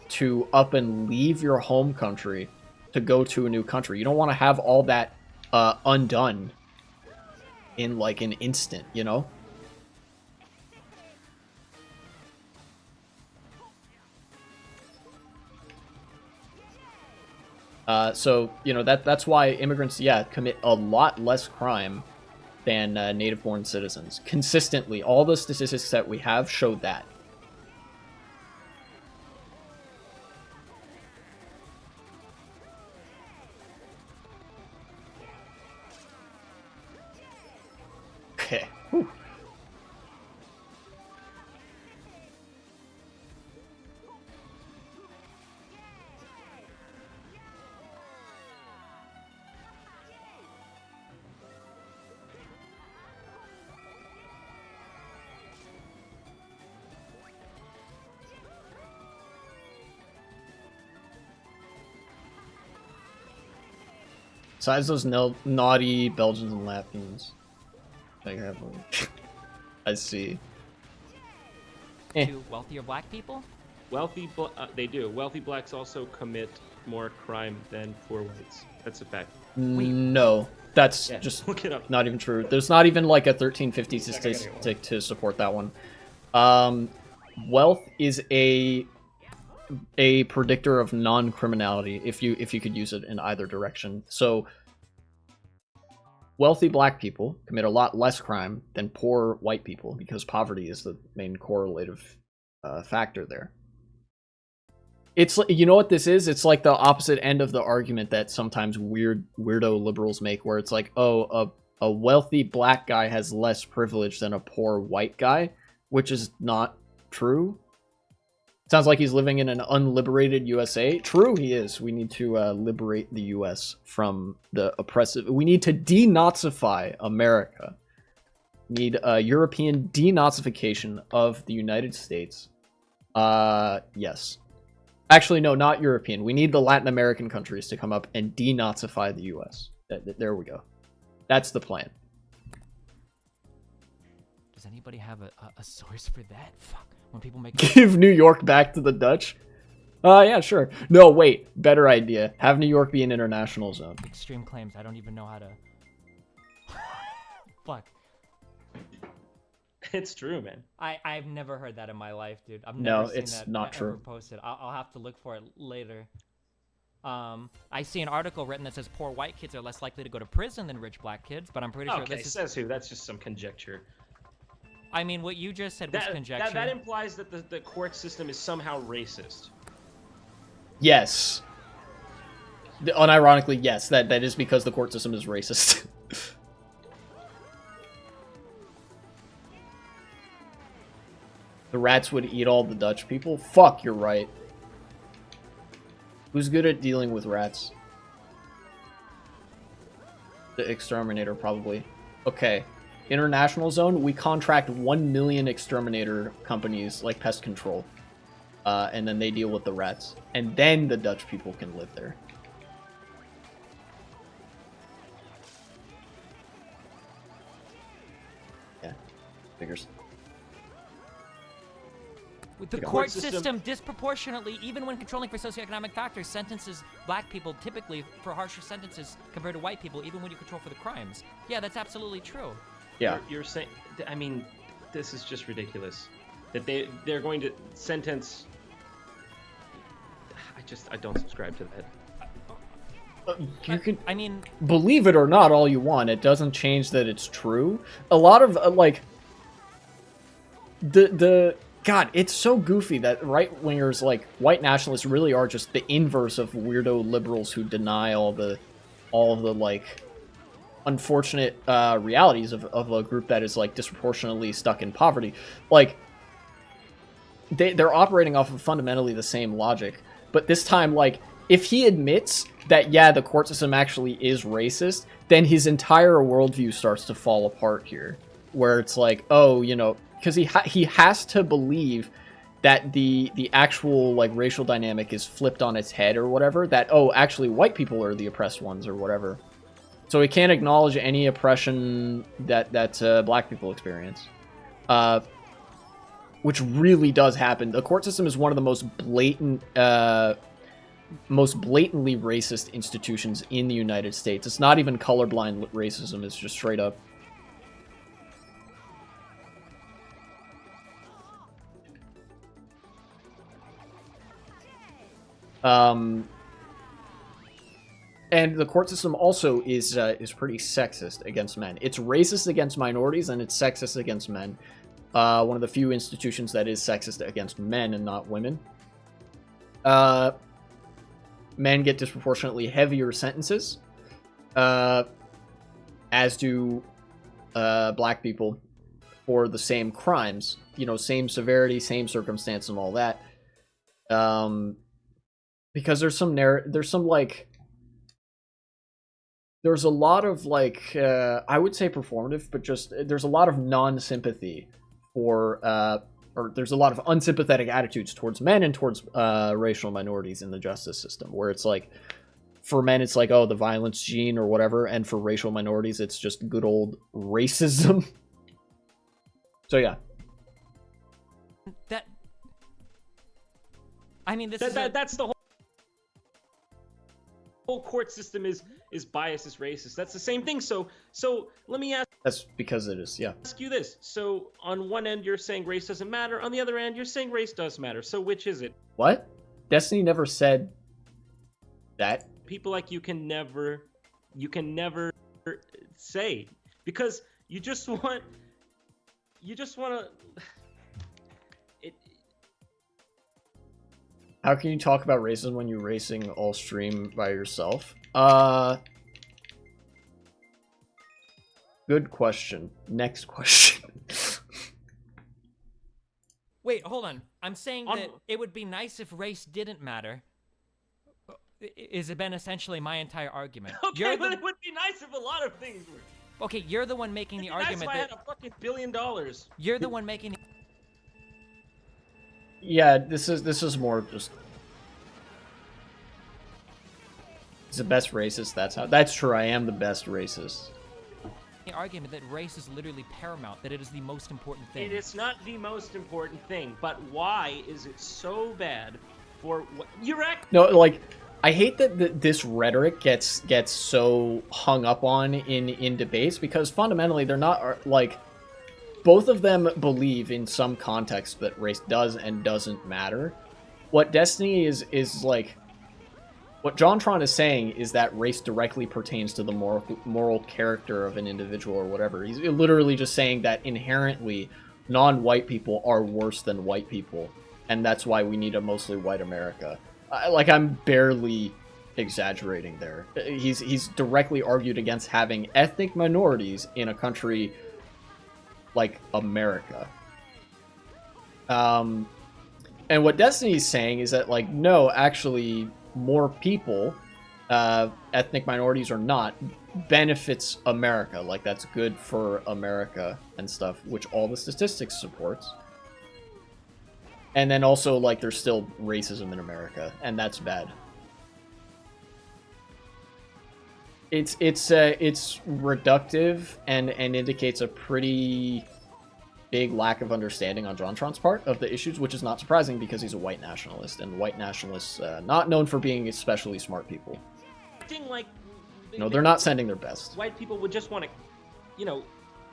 to up and leave your home country to go to a new country. You don't want to have all that undone in like an instant, you know? So, you know, that's why immigrants, yeah, commit a lot less crime than native-born citizens. Consistently, all the statistics that we have show that. Okay. Whew. Besides those naughty Belgians and Latvians. I have I see. to wealthier black people? They do. Wealthy blacks also commit more crime than poor whites. That's a fact. No, that's Yeah, just look it up. not even true. There's not even like a 1350 statistic to support that one. Wealth is a predictor of non-criminality, if you could use it in either direction. So wealthy black people commit a lot less crime than poor white people, because poverty is the main correlative factor there. It's, you know what this is? It's like the opposite end of the argument that sometimes weirdo liberals make, where it's like, oh, a wealthy black guy has less privilege than a poor white guy, which is not true. Sounds like he's living in an unliberated USA. True, he is. We need to liberate the US from the oppressive... We need to denazify America. We need a European denazification of the United States. Yes. Actually, no, not European. We need the Latin American countries to come up and denazify the US. There we go. That's the plan. Does anybody have a source for that? Fuck. When people make... Give New York back to the Dutch? Yeah, sure. No, wait. Better idea. Have New York be an international zone. Extreme claims. I don't even know how to... Fuck. It's true, man. I've never heard that in my life, dude. I've No, never seen it's that not ever true. posted. I'll have to look for it later. I see an article written that says poor white kids are less likely to go to prison than rich black kids, but I'm pretty sure Okay, this is... says who? That's just some conjecture. I mean, what you just said was conjecture. That implies that the court system is somehow racist. Yes. Unironically, yes. That is because the court system is racist. The rats would eat all the Dutch people? Fuck, you're right. Who's good at dealing with rats? The exterminator, probably. Okay. International zone, we contract 1 million exterminator companies like pest control. And then they deal with the rats. And then the Dutch people can live there. Yeah, figures. The court system disproportionately, even when controlling for socioeconomic factors, sentences black people typically for harsher sentences compared to white people, even when you control for the crimes. Yeah, that's absolutely true. Yeah. You're saying, I mean, this is just ridiculous. That they're going to sentence. I don't subscribe to that. You can, I mean, believe it or not all you want. It doesn't change that it's true. A lot of like the God, it's so goofy that right-wingers, like, white nationalists really are just the inverse of weirdo liberals who deny all of the, like, unfortunate realities of a group that is, like, disproportionately stuck in poverty. Like, they're operating off of fundamentally the same logic. But this time, like, if he admits that, yeah, the court system actually is racist, then his entire worldview starts to fall apart here. Where it's like, oh, you know... Because he has to believe that the actual, like, racial dynamic is flipped on its head or whatever. That, oh, actually white people are the oppressed ones or whatever. So he can't acknowledge any oppression that black people experience. Which really does happen. The court system is one of the most blatantly racist institutions in the United States. It's not even colorblind racism. It's just straight up. And the court system also is pretty sexist against men. It's racist against minorities and it's sexist against men. One of the few institutions that is sexist against men and not women. Men get disproportionately heavier sentences, as do black people for the same crimes. You know, same severity, same circumstance, and all that. Because there's a lot of, like, I would say performative, but just, there's a lot of non-sympathy for, or there's a lot of unsympathetic attitudes towards men and towards racial minorities in the justice system, where it's like, for men, it's like, oh, the violence gene or whatever, and for racial minorities, it's just good old racism. So, yeah. That's the whole court system is biased, is racist. That's the same thing. So let me ask. That's because it is, yeah. Ask you this. So on one end, you're saying race doesn't matter. On the other end, you're saying race does matter. So which is it? What? Destiny never said that. People like you can never say, because you just want to. How can you talk about racism when you're racing all stream by yourself? Good question. Next question. Wait, hold on. I'm saying that it would be nice if race didn't matter. Is been essentially my entire argument. Okay, but it would be nice if a lot of things were. Okay, you're the one making the argument that... That's why I had a fucking $1 billion. You're the one making... Yeah, this is more just... He's the best racist, that's true, I am the best racist. The argument that race is literally paramount, that it is the most important thing. It is not the most important thing, but why is it so bad for... You're right! No, like... I hate that this rhetoric gets so hung up on in debates, because fundamentally they're not, like, both of them believe in some context that race does and doesn't matter. What Destiny is like, what JonTron is saying is that race directly pertains to the moral character of an individual or whatever. He's literally just saying that inherently non-white people are worse than white people, and that's why we need a mostly white America. Like, I'm barely exaggerating there. He's directly argued against having ethnic minorities in a country like America. And what Destiny's saying is that, like, no, actually, more people, ethnic minorities or not, benefits America. Like, that's good for America and stuff, which all the statistics supports. And then also, like, there's still racism in America, and that's bad. It's reductive and indicates a pretty big lack of understanding on JonTron's part of the issues, which is not surprising because he's a white nationalist, and white nationalists not known for being especially smart people. Acting like No, they're not sending their best. white people would just want to, you know,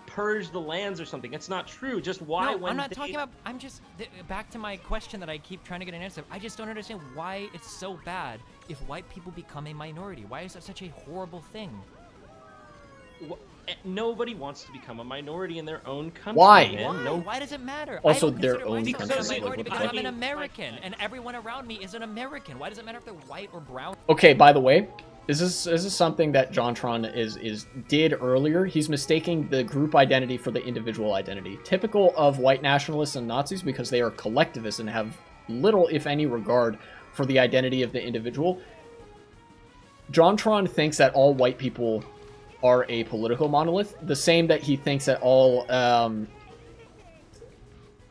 purge the lands or something. It's not true. Just why? No, when I'm not they... talking about. I'm just back to my question that I keep trying to get an answer. I just don't understand why it's so bad if white people become a minority. Why is that such a horrible thing? Nobody wants to become a minority in their own country. Why? Man. Why? No. Why does it matter? Also, I don't their consider own myself country. a minority Like, what because the I'm an fuck? American, and everyone around me is an American. Why does it matter if they're white or brown? Okay, by the way, this is something that JonTron did earlier. He's mistaking the group identity for the individual identity. Typical of white nationalists and Nazis, because they are collectivists and have little, if any, regard for the identity of the individual. JonTron thinks that all white people are a political monolith, the same that he thinks that all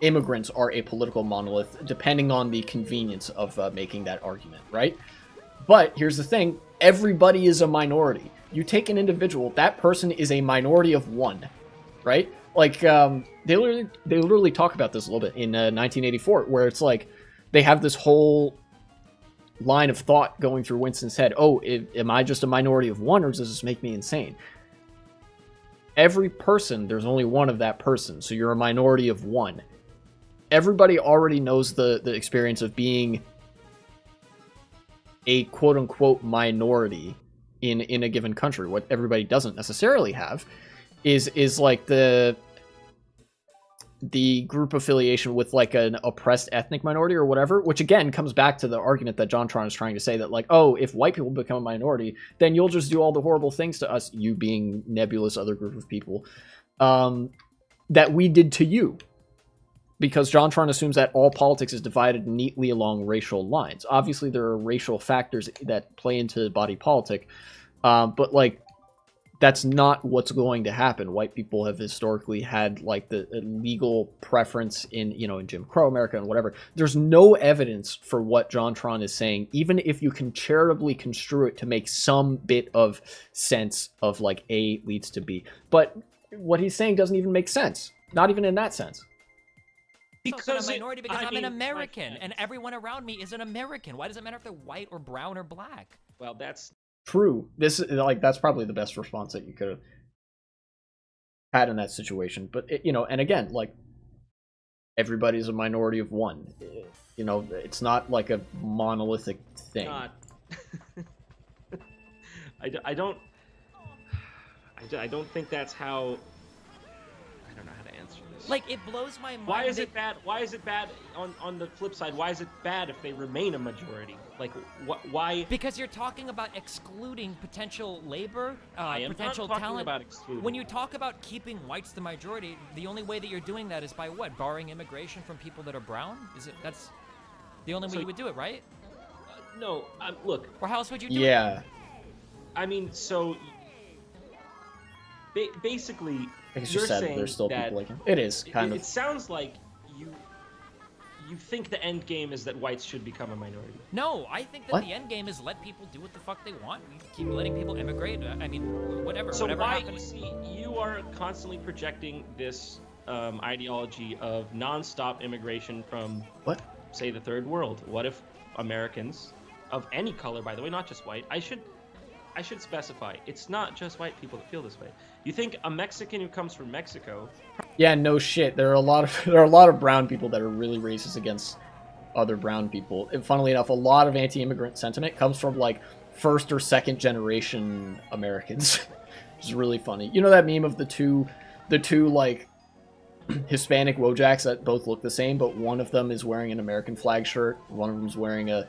immigrants are a political monolith, depending on the convenience of making that argument, right? But here's the thing, everybody is a minority. You take an individual, that person is a minority of one, right? Like, they literally talk about this a little bit in 1984, where it's like, they have this whole line of thought going through Winston's head. Oh, am I just a minority of one, or does this make me insane? Every person, there's only one of that person, so you're a minority of one. Everybody already knows the experience of being a quote-unquote minority in a given country. What everybody doesn't necessarily have is like the group affiliation with like an oppressed ethnic minority or whatever, which again comes back to the argument that JonTron is trying to say that like, oh, if white people become a minority, then you'll just do all the horrible things to us, you being nebulous other group of people, that we did to you. Because JonTron assumes that all politics is divided neatly along racial lines. Obviously, there are racial factors that play into body politic, but like, that's not what's going to happen. White people have historically had like the legal preference in, you know, in Jim Crow America and whatever. There's no evidence for what JonTron is saying, even if you can charitably construe it to make some bit of sense of like A leads to B. But what he's saying doesn't even make sense. Not even in that sense. Because I'm a minority because I'm an American, and everyone around me is an American. Why does it matter if they're white or brown or black? Well, that's True. This is like, that's probably the best response that you could have had in that situation. But it, you know, and again, like, everybody's a minority of one. You know, it's not like a monolithic thing. not. I don't think that's how. I don't know how to answer this. Like, it blows my mind. Why is it bad? Why is it bad on the flip side? Why is it bad if they remain a majority? Like, why? Because you're talking about excluding potential labor, I am potential not talking talent. about excluding. When you talk about keeping whites the majority, the only way that you're doing that is by what? Barring immigration from people that are brown? That's the only way you would do it, right? No, look. Or how else would you do it? Yeah. I mean, so basically, I think it's you're just sad that saying there's still that people like him. It is, kind of. It sounds like you think the end game is that whites should become a minority. No, I think that What? the end game is let people do what the fuck they want. You keep letting people immigrate. I mean, whatever. So whatever why? happens. See, you are constantly projecting this ideology of nonstop immigration from, What? say, the third world. What if Americans of any color, by the way, not just white? I should specify. It's not just white people that feel this way. You think a Mexican who comes from Mexico? Yeah, no shit. There are a lot of brown people that are really racist against other brown people. And funnily enough, a lot of anti-immigrant sentiment comes from like first or second generation Americans. Which is really funny. You know that meme of the two like Hispanic Wojaks that both look the same, but one of them is wearing an American flag shirt, one of them's wearing a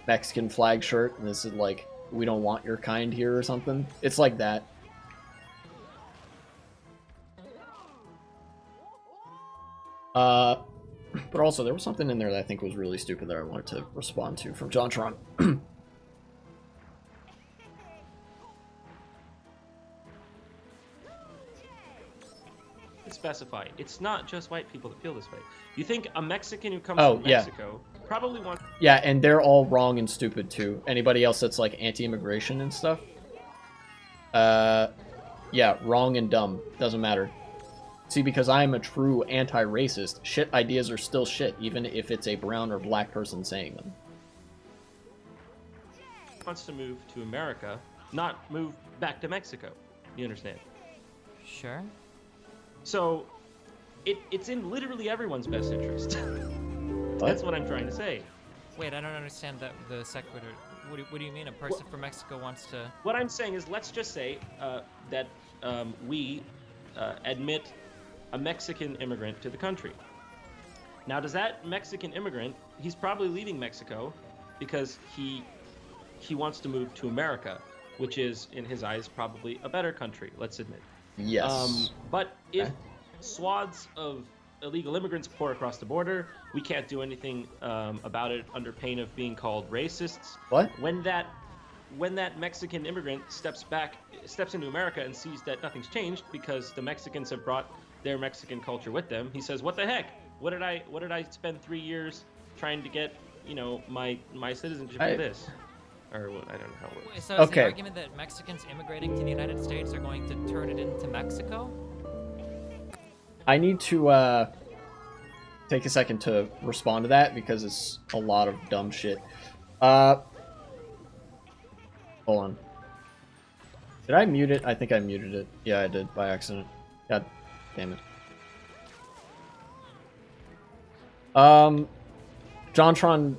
Mexican flag shirt, and this is like, we don't want your kind here or something. It's like that. But also, there was something in there that I think was really stupid that I wanted to respond to from JonTron. Specify. It's not just white people that feel this way. You think a Mexican who comes Oh, from yeah. Mexico probably wants. Yeah, and they're all wrong and stupid too. Anybody else that's like anti-immigration and stuff? Yeah, wrong and dumb. Doesn't matter. See, because I am a true anti-racist, shit ideas are still shit, even if it's a brown or black person saying them. Wants to move to America, not move back to Mexico. You understand? Sure. So, it's in literally everyone's best interest. That's what I'm trying to say. Wait, I don't understand the sequitur. What do you mean? A person from Mexico wants to? What I'm saying is, let's just say that we admit a Mexican immigrant to the country. Now, does that Mexican immigrant? He's probably leaving Mexico because he wants to move to America, which is, in his eyes, probably a better country. Let's admit. Yes. But if swaths of illegal immigrants pour across the border, we can't do anything about it under pain of being called racists. What? When that Mexican immigrant steps into America and sees that nothing's changed because the Mexicans have brought their Mexican culture with them, he says, "What the heck? What did I spend 3 years trying to get, my citizenship for this?" Or what? I don't know how it works. So is the argument that Mexicans immigrating to the United States are going to turn it into Mexico? I need to take a second to respond to that because it's a lot of dumb shit. Hold on. Did I mute it? I think I muted it. Yeah, I did by accident. God damn it. JonTron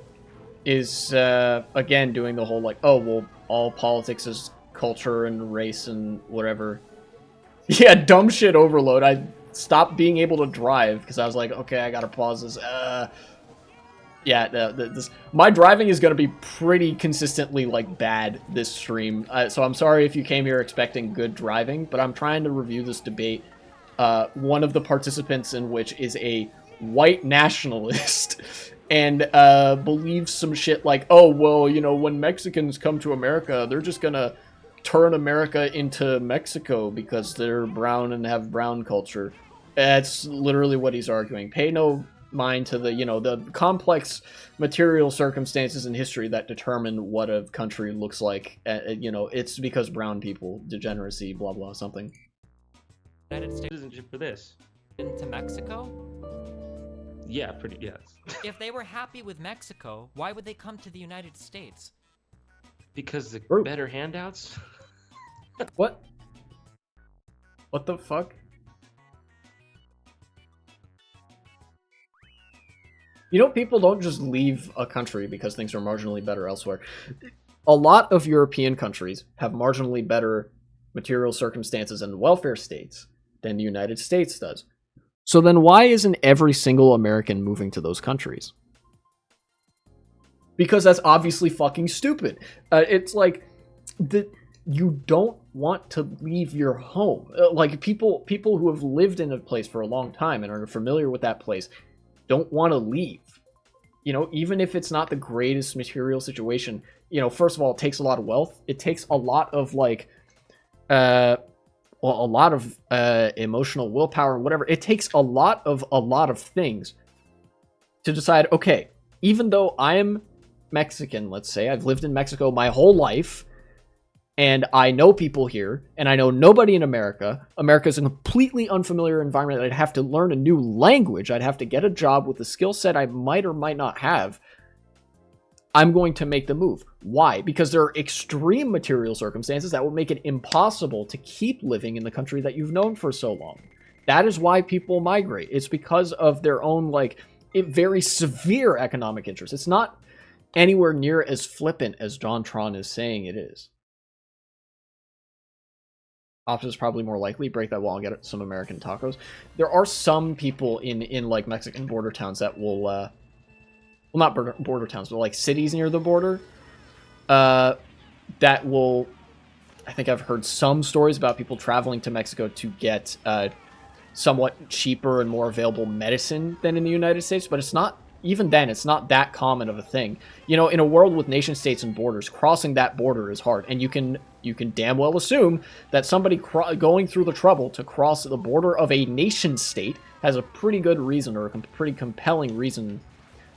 is again doing the whole like, oh well, all politics is culture and race and whatever. Yeah, dumb shit overload. I stopped being able to drive because I was like, okay, I gotta pause this. Yeah, my driving is gonna be pretty consistently like bad this stream. So I'm sorry if you came here expecting good driving, but I'm trying to review this debate. One of the participants in which is a white nationalist and believes some shit like, oh, well, when Mexicans come to America, they're just gonna turn America into Mexico because they're brown and have brown culture. That's literally what he's arguing. Pay no mind to the complex material circumstances in history that determine what a country looks like. It's because brown people, degeneracy, blah blah something. United States Citizenship for this. into Mexico? Yeah, pretty yes. If they were happy with Mexico, why would they come to the United States? Because the True. better handouts. What? What the fuck? People don't just leave a country because things are marginally better elsewhere. A lot of European countries have marginally better material circumstances and welfare states than the United States does. So then why isn't every single American moving to those countries? Because that's obviously fucking stupid. It's like you don't want to leave your home. Like people who have lived in a place for a long time and are familiar with that place don't want to leave. Even if it's not the greatest material situation, first of all, it takes a lot of wealth. It takes a lot of emotional willpower and whatever. It takes a lot of things to decide, okay, even though I'm Mexican, let's say, I've lived in Mexico my whole life, and I know people here, and I know nobody in America. America is a completely unfamiliar environment. I'd have to learn a new language. I'd have to get a job with a skill set I might or might not have. I'm going to make the move. Why? Because there are extreme material circumstances that will make it impossible to keep living in the country that you've known for so long. That is why people migrate. It's because of their own, very severe economic interests. It's not anywhere near as flippant as JonTron is saying it is. Option is probably more likely. Break that wall and get some American tacos. There are some people in Mexican border towns that will, well, not border towns, but cities near the border, that will. I think I've heard some stories about people traveling to Mexico to get somewhat cheaper and more available medicine than in the United States, but it's not. Even then, it's not that common of a thing. In a world with nation states and borders, crossing that border is hard, and you can damn well assume that somebody going through the trouble to cross the border of a nation state has a pretty good reason or a pretty compelling reason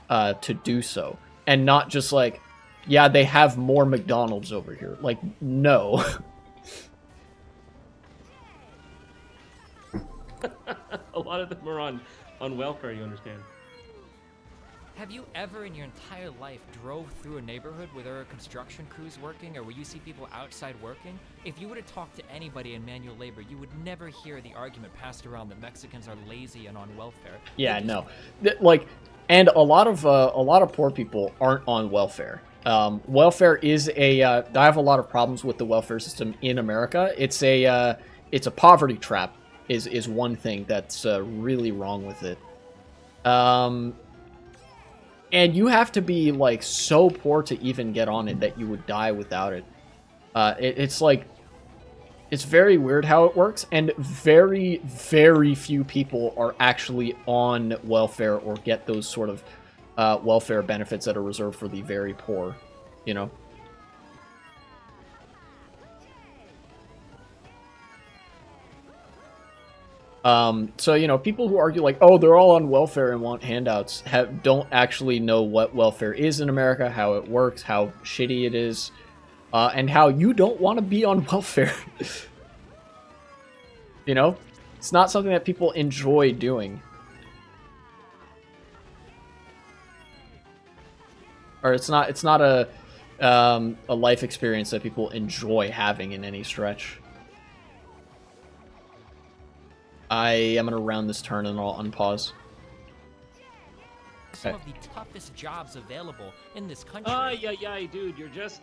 to do so, and not just yeah, they have more McDonald's over here. No. A lot of them are on welfare. You understand? Have you ever in your entire life drove through a neighborhood where there are construction crews working or where you see people outside working? If you were to talk to anybody in manual labor, you would never hear the argument passed around that Mexicans are lazy and on welfare. Yeah, no. Like, and a lot of poor people aren't on welfare. Welfare is I have a lot of problems with the welfare system in America. It's a poverty trap is one thing that's really wrong with it. And you have to be, like, so poor to even get on it that you would die without it. It's like, it's very weird how it works, and very, very few people are actually on welfare or get those sort of welfare benefits that are reserved for the very poor, you know? So, you know, people who argue like, oh, they're all on welfare and want handouts don't actually know what welfare is in America, how it works, how shitty it is, and how you don't want to be on welfare. You know? It's not something that people enjoy doing. Or it's not a life experience that people enjoy having in any stretch. I am going to round this turn and I'll unpause. Some of the toughest jobs available in this country. Yeah, dude, you're just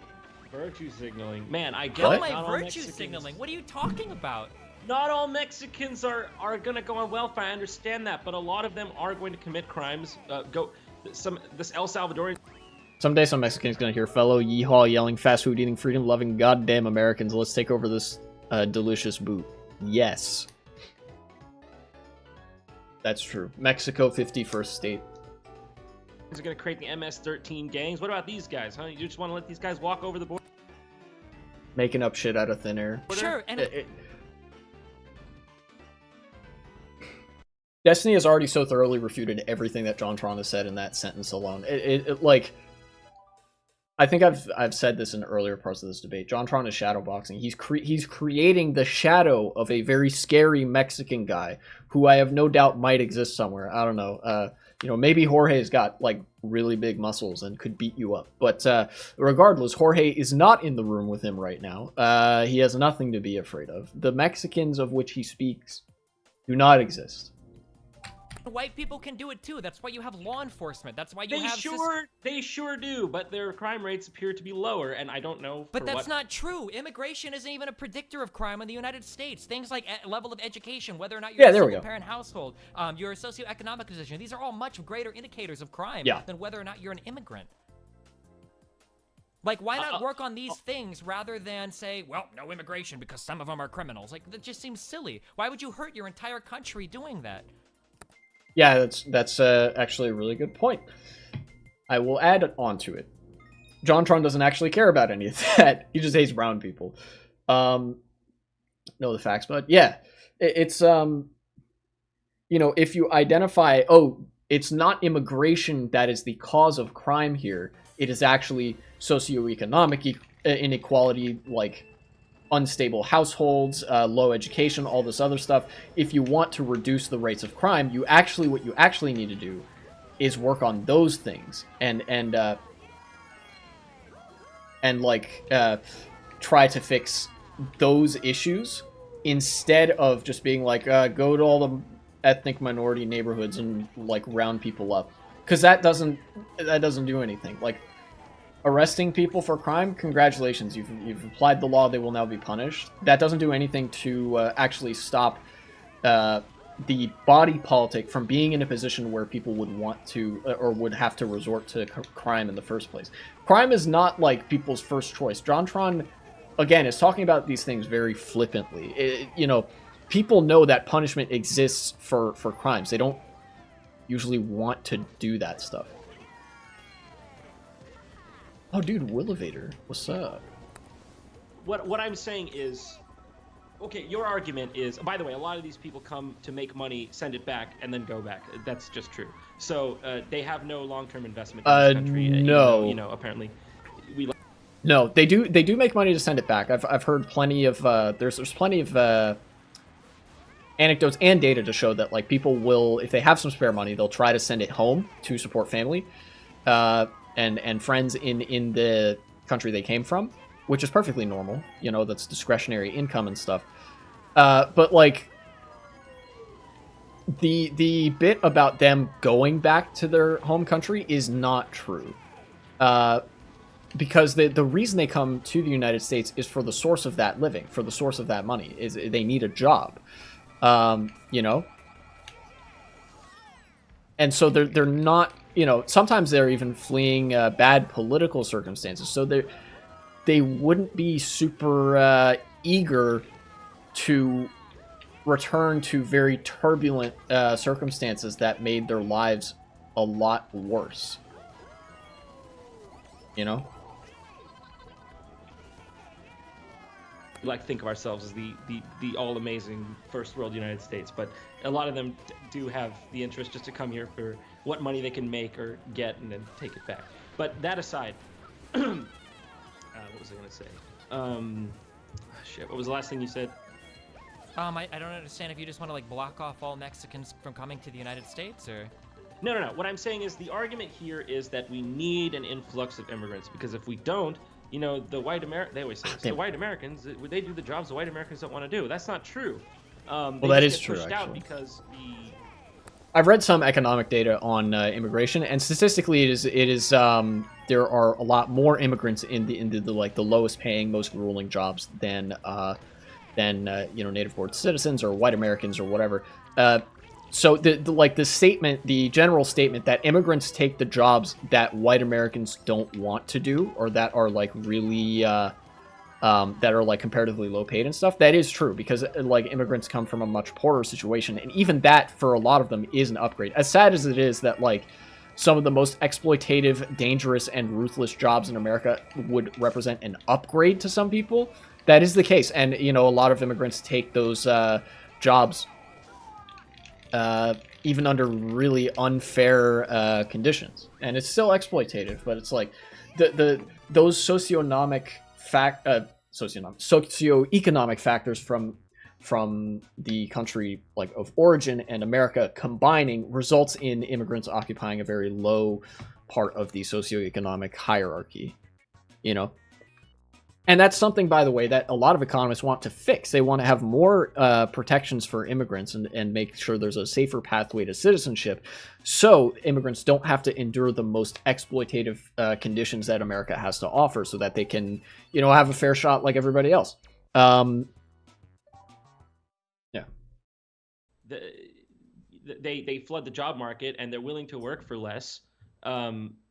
virtue signaling. Man, I get How it. am I Not all virtue Mexicans- signaling? What are you talking about? Not all Mexicans are gonna go on welfare. I understand that, but a lot of them are going to commit crimes. This El Salvadorian. Someday some Mexican's going to hear fellow yeehaw yelling fast food eating freedom loving goddamn Americans. Let's take over this delicious boot. Yes. That's true. Mexico, 51st state. Is going to create the MS-13 gangs. What about these guys, huh? You just want to let these guys walk over the border? Making up shit out of thin air. Sure, and Destiny has already so thoroughly refuted everything that JonTron has said in that sentence alone. Like, I think I've said this in earlier parts of this debate. JonTron is shadowboxing. He's creating the shadow of a very scary Mexican guy who I have no doubt might exist somewhere. I don't know. You know, maybe Jorge's got like really big muscles and could beat you up. But regardless, Jorge is not in the room with him right now. He has nothing to be afraid of. The Mexicans of which he speaks do not exist. white people can do it too. That's why you have law enforcement. That's why you They have sure do, but their crime rates appear to be lower, and I don't know. But that's not true. Immigration isn't even a predictor of crime in the United States. Things like level of education, whether or not you're a single-parent household, your socioeconomic position. These are all much greater indicators of crime than whether or not you're an immigrant. Like, why not work on these things rather than say, well, no immigration because some of them are criminals? Like, that just seems silly. Why would you hurt your entire country doing that? Yeah, that's actually a really good point. I will add on to it. JonTron doesn't actually care about any of that. He just hates brown people. Know the facts, but yeah, it's you know, if you identify, oh, it's not immigration that is the cause of crime here. It is actually socioeconomic inequality, like unstable households, low education, all this other stuff. If you want to reduce the rates of crime, what you actually need to do is work on those things and try to fix those issues instead of just being like, go to all the ethnic minority neighborhoods and like round people up, because that doesn't do anything. Like, arresting people for crime, congratulations, you've applied the law, they will now be punished. That doesn't do anything to actually stop the body politic from being in a position where people would want to or would have to resort to crime in the first place. Crime is not like people's first choice. JonTron, again, is talking about these things very flippantly. You know, people know that punishment exists for crimes. They don't usually want to do that stuff. Oh, dude, Willevator, what's up? What I'm saying is, okay, your argument is, by the way, a lot of these people come to make money, send it back, and then go back. That's just true. So they have no long-term investment in this country. No. You know, apparently, No, they do make money to send it back. I've heard plenty of there's plenty of anecdotes and data to show that like people will, if they have some spare money, they'll try to send it home to support family and friends in the country they came from, which is perfectly normal. You know, that's discretionary income and stuff. But like the bit about them going back to their home country is not true. Because the reason they come to the United States is for the source of that living, for the source of that money. Is they need a job, you know. And so they're not, you know. Sometimes they're even fleeing bad political circumstances. So they wouldn't be super eager to return to very turbulent circumstances that made their lives a lot worse. You know. We like to think of ourselves as the all amazing first world United States, but a lot of them do have the interest just to come here for what money they can make or get and then take it back. But that aside, what was I going to say? Shit, what was the last thing you said? I don't understand if you just want to like block off all Mexicans from coming to the United States, or... No. What I'm saying is the argument here is that we need an influx of immigrants, because if we don't, you know, they always say this, the white Americans, they do the jobs the white Americans don't want to do. That's not true. Well, that is true, pushed actually. Out because I've read some economic data on immigration, and statistically, it is there are a lot more immigrants in the like the lowest paying, most grueling jobs than you know, native-born citizens or white Americans or whatever. So the general statement that immigrants take the jobs that white Americans don't want to do, or that are like really that are like comparatively low paid and stuff, that is true, because like immigrants come from a much poorer situation, and even that for a lot of them is an upgrade. As sad as it is that like some of the most exploitative, dangerous, and ruthless jobs in America would represent an upgrade to some people, that is the case. And you know, a lot of immigrants take those jobs even under really unfair conditions, and it's still exploitative. But it's like those socioeconomic factors from the country like of origin and America combining results in immigrants occupying a very low part of the socioeconomic hierarchy, you know. And that's something, by the way, that a lot of economists want to fix. They want to have more protections for immigrants and make sure there's a safer pathway to citizenship, so immigrants don't have to endure the most exploitative conditions that America has to offer, so that they can, you know, have a fair shot like everybody else. Yeah. They flood the job market, and they're willing to work for less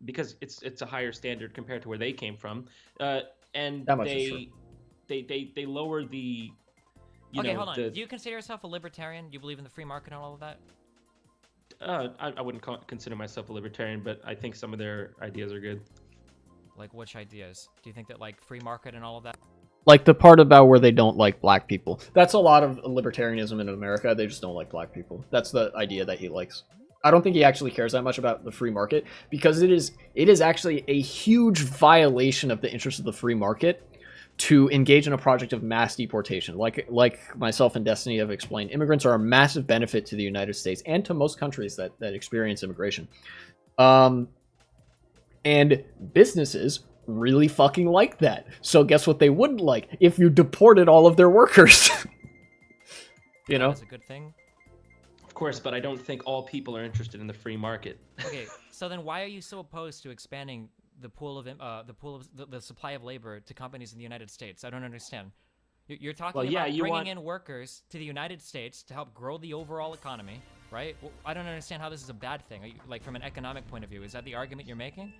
because it's a higher standard compared to where they came from. And they lower the. Okay, hold on. Do you consider yourself a libertarian? Do you believe in the free market and all of that? I wouldn't consider myself a libertarian, but I think some of their ideas are good. Like which ideas? Do you think that like free market and all of that? Like the part about where they don't like black people. That's a lot of libertarianism in America. They just don't like black people. That's the idea that he likes. I don't think he actually cares that much about the free market, because it is actually a huge violation of the interests of the free market to engage in a project of mass deportation. Like myself and Destiny have explained, immigrants are a massive benefit to the United States and to most countries that experience immigration. And businesses really fucking like that. So guess what they wouldn't like? If you deported all of their workers. You know? That's a good thing. Of course, but I don't think all people are interested in the free market. Okay, so then why are you so opposed to expanding the pool of the supply of labor to companies in the United States? I don't understand. You're talking about bringing in workers to the United States to help grow the overall economy, right? Well, I don't understand how this is a bad thing. Like from an economic point of view, is that the argument you're making?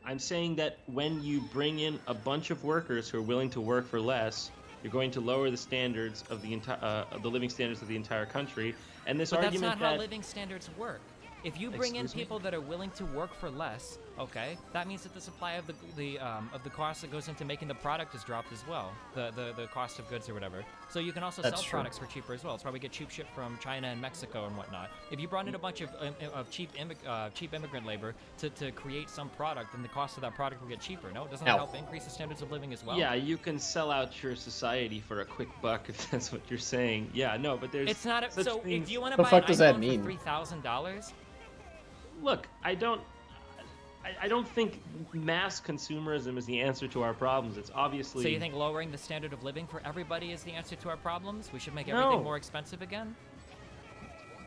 I'm saying that when you bring in a bunch of workers who are willing to work for less, you're going to lower the standards of the living standards of the entire country. And this argument that's not how living standards work. If you bring in people that are willing to work for less, Okay, that means that the supply of the cost that goes into making the product has dropped as well. The cost of goods or whatever. So you can also That's sell true. products for cheaper as well. It's why we get cheap shit from China and Mexico and whatnot. If you brought in a bunch of cheap immigrant labor to create some product, then the cost of that product will get cheaper. No, doesn't that help increase the standards of living as well? Yeah, you can sell out your society for a quick buck if that's what you're saying. Yeah, no, but there's It's not such so. things... If you want to The buy fuck an does that iPhone mean? for $3,000, Look, I don't think mass consumerism is the answer to our problems. It's obviously... so you think lowering the standard of living for everybody is the answer to our problems? We should make everything more expensive again?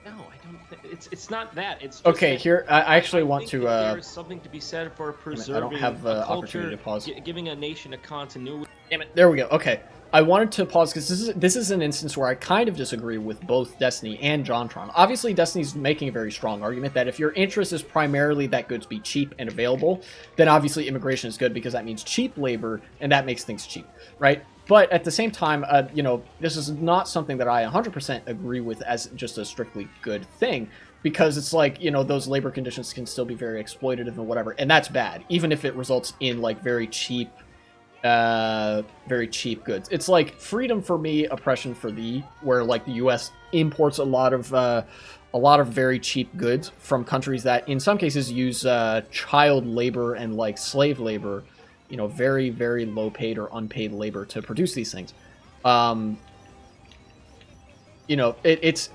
No, I don't think it's not that. It's just Okay, that here I actually want think to. that there's something to be said for preserving have a the culture, opportunity to pause. giving a nation a continuity. Damn it! There we go. Okay, I wanted to pause because this is an instance where I kind of disagree with both Destiny and JonTron. Obviously, Destiny's making a very strong argument that if your interest is primarily that goods be cheap and available, then obviously immigration is good because that means cheap labor and that makes things cheap, right? But at the same time, you know, this is not something that I 100% agree with as just a strictly good thing, because it's like, you know, those labor conditions can still be very exploitative and whatever, and that's bad, even if it results in like very cheap goods. It's like freedom for me, oppression for thee, where like the U.S. imports a lot of very cheap goods from countries that in some cases use child labor and like slave labor, you know, very, very low paid or unpaid labor to produce these things. You know, it's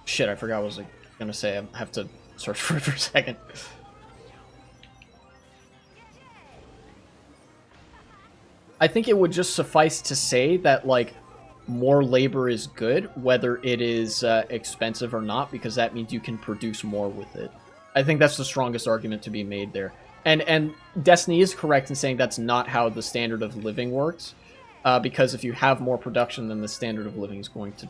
shit, I forgot what I was gonna say. I have to search for it for a second. I think it would just suffice to say that, like, more labor is good, whether it is expensive or not, because that means you can produce more with it. I think that's the strongest argument to be made there. And Destiny is correct in saying that's not how the standard of living works, because if you have more production, then the standard of living is going to,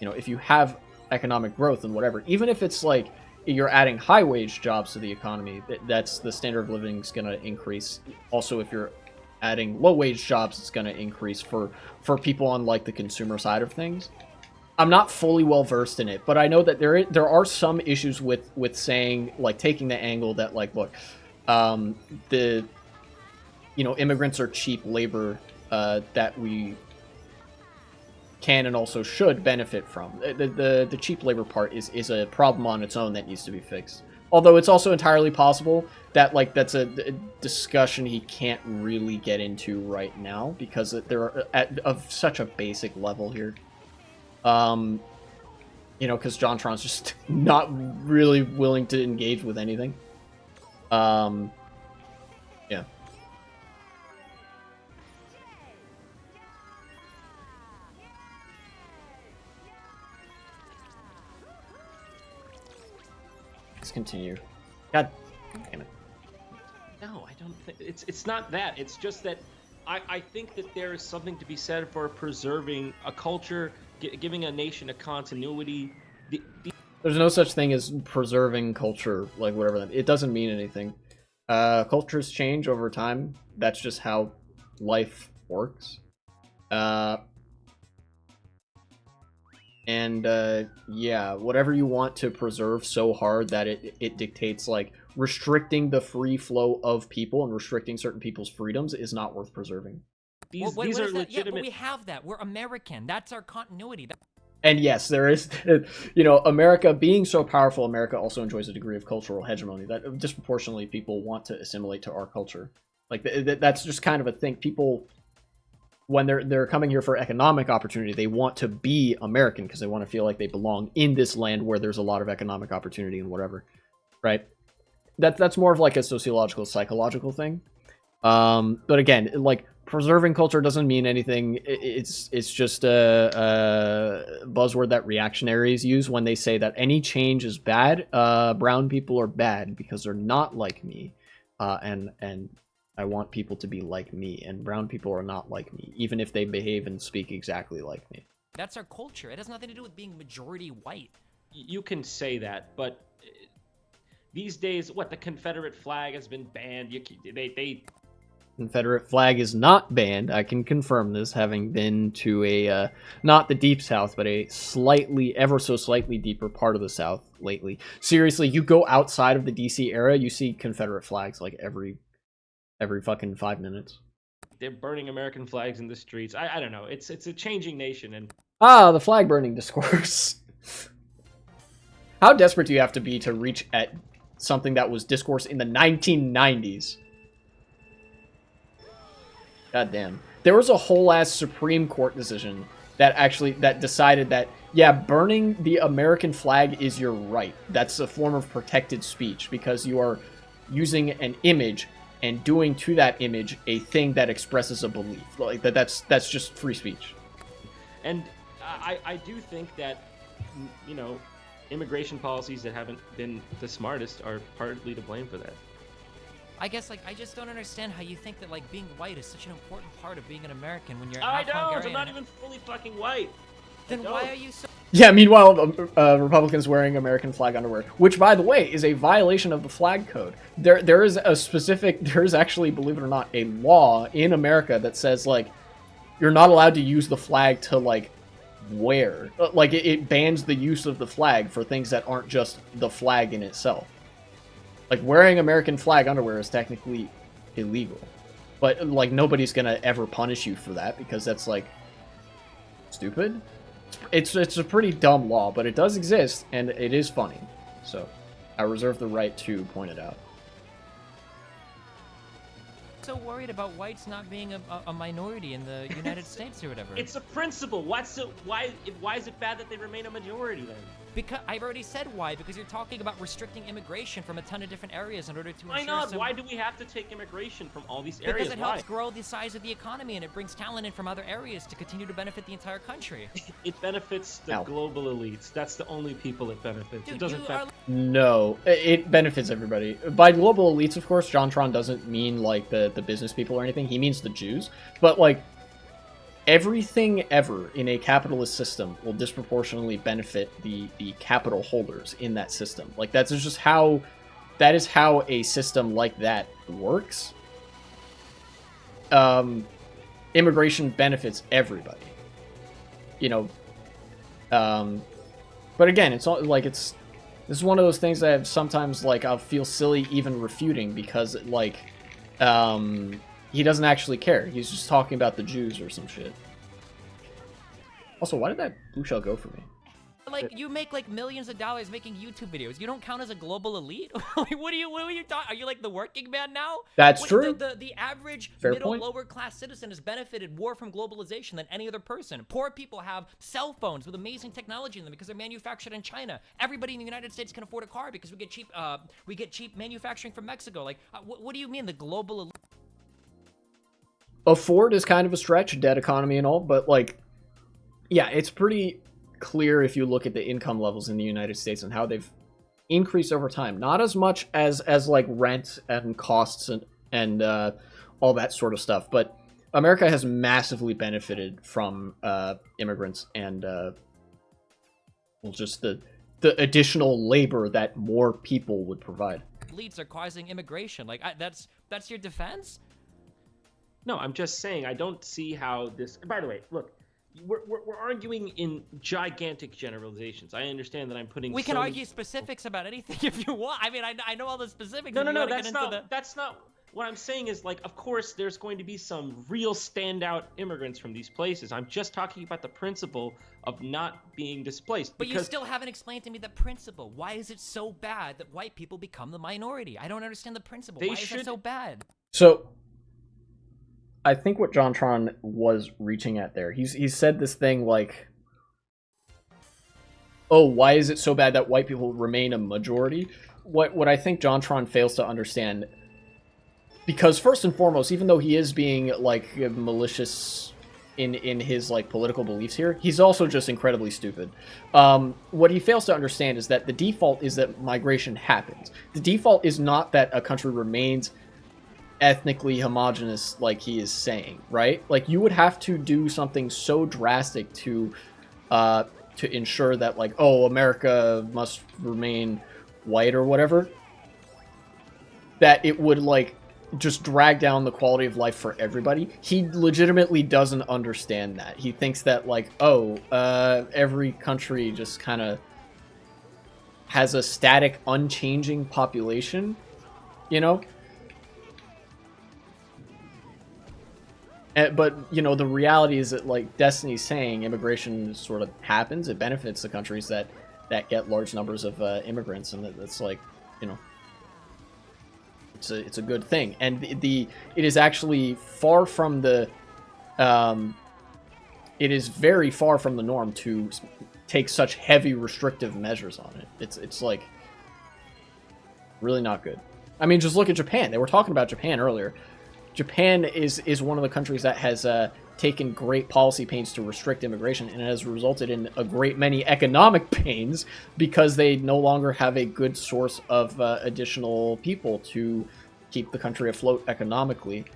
you know, if you have economic growth and whatever, even if it's like you're adding high wage jobs to the economy, that's the standard of living is going to increase. Also, if you're adding low wage jobs, it's going to increase for people on like the consumer side of things. I'm not fully well versed in it, but I know that there are some issues with saying, like, taking the angle that, like, look, the, you know, immigrants are cheap labor that we can and also should benefit from. The cheap labor part is a problem on its own that needs to be fixed. Although it's also entirely possible that, like, that's a discussion he can't really get into right now because they're of such a basic level here. You know, because JonTron's just not really willing to engage with anything. Yeah. Let's continue. God damn it. No, I don't think it's not that. It's just that I think that there is something to be said for preserving a culture, giving a nation a continuity. There's no such thing as preserving culture, like whatever that. It doesn't mean anything. Cultures change over time. That's just how life works. Yeah, whatever you want to preserve so hard that it dictates, like, restricting the free flow of people and restricting certain people's freedoms is not worth preserving. These what are is that? legitimate. Yeah, but we have that. We're American. That's our continuity. And yes, there is, you know, America being so powerful, America also enjoys a degree of cultural hegemony that disproportionately people want to assimilate to our culture. Like, that's just kind of a thing. People, when they're coming here for economic opportunity, they want to be American because they want to feel like they belong in this land where there's a lot of economic opportunity and whatever, right? That's more of like a sociological, psychological thing. But again, like, preserving culture doesn't mean anything. It's just a buzzword that reactionaries use when they say that any change is bad. Brown people are bad because they're not like me, and I want people to be like me, and brown people are not like me, even if they behave and speak exactly like me. That's our culture. It has nothing to do with being majority white. You can say that, but these days, what, the Confederate flag has been banned. They Confederate flag is not banned. I can confirm this, having been to a, not the deep south, but a slightly, ever so slightly deeper part of the south lately. Seriously, you go outside of the DC area, you see Confederate flags like every fucking 5 minutes. They're burning American flags in the streets. I don't know. It's a changing nation, and the flag burning discourse. How desperate do you have to be to reach at something that was discourse in the 1990s? God damn. There was a whole ass Supreme Court decision that decided that, yeah, burning the American flag is your right. That's a form of protected speech because you are using an image and doing to that image a thing that expresses a belief. Like that's just free speech. And I do think that, you know, immigration policies that haven't been the smartest are partly to blame for that. I guess, like, I just don't understand how you think that, like, being white is such an important part of being an American when you're I half don't. Hungarian. I'm not even fully fucking white. Then why are you so... Yeah, meanwhile, Republicans wearing American flag underwear, which, by the way, is a violation of the flag code. There is actually, believe it or not, a law in America that says, like, you're not allowed to use the flag to, like, wear. Like, it bans the use of the flag for things that aren't just the flag in itself. Like, wearing American flag underwear is technically illegal. But, like, nobody's gonna ever punish you for that, because that's, like, stupid. It's a pretty dumb law, but it does exist, and it is funny. So, I reserve the right to point it out. so worried about whites not being a minority in the United States or whatever? It's a principle. Why is it bad that they remain a majority then? Because I've already said why. Because you're talking about restricting immigration from a ton of different areas in order to Why ensure not? some... Why do we have to take immigration from all these areas? Because it helps grow the size of the economy and it brings talent in from other areas to continue to benefit the entire country. It benefits the global elites. That's the only people it benefits. Dude, it doesn't. No, it benefits everybody. By global elites, of course, JonTron doesn't mean like the business people or anything. He means the Jews. But like, everything ever in a capitalist system will disproportionately benefit the capital holders in that system. Like, that is how a system like that works. Immigration benefits everybody. You know, but again, it's not like this is one of those things that sometimes, like, I'll feel silly even refuting because, like, he doesn't actually care. He's just talking about the Jews or some shit. Also, why did that blue shell go for me? Like, you make like millions of dollars making YouTube videos. You don't count as a global elite? Like, what are you talking? Are you like the working man now? That's true. The average Fair middle point. lower class citizen has benefited more from globalization than any other person. Poor people have cell phones with amazing technology in them because they're manufactured in China. Everybody in the United States can afford a car because we get cheap manufacturing from Mexico. Like, what do you mean the global elite? Afford is kind of a stretch, dead economy and all, but like, yeah, it's pretty clear if you look at the income levels in the United States and how they've increased over time. Not as much as like rent and costs and all that sort of stuff, but America has massively benefited from immigrants and well, just the additional labor that more people would provide. Elites are causing immigration. Like, that's your defense? No, I'm just saying I don't see how this. By the way, look, we're arguing in gigantic generalizations. I understand that I'm putting. We can argue specifics about anything if you want. I mean, I know all the specifics. No. That's not. What I'm saying is, like, of course, there's going to be some real standout immigrants from these places. I'm just talking about the principle of not being displaced. But you still haven't explained to me the principle. Why is it so bad that white people become the minority? I don't understand the principle. Why is it so bad? So, I think what JonTron was reaching at there, he said this thing like, oh, why is it so bad that white people remain a majority? What I think JonTron fails to understand, because first and foremost, even though he is being like malicious in his like political beliefs here, he's also just incredibly stupid. What he fails to understand is that the default is that migration happens. The default is not that a country remains ethnically homogenous like he is saying, right? Like, you would have to do something so drastic to ensure that, like, oh, America must remain white or whatever, that it would, like, just drag down the quality of life for everybody. He legitimately doesn't understand that. He thinks that, like, every country just kind of has a static, unchanging population, you know? But, you know, the reality is that, like Destiny's saying, immigration sort of happens. It benefits the countries that get large numbers of immigrants, and that's like, you know, it's a good thing. And it is actually far from the, it is very far from the norm to take such heavy restrictive measures on it. It's like really not good. I mean, just look at Japan. They were talking about Japan earlier. Japan is one of the countries that has taken great policy pains to restrict immigration, and has resulted in a great many economic pains because they no longer have a good source of additional people to keep the country afloat economically.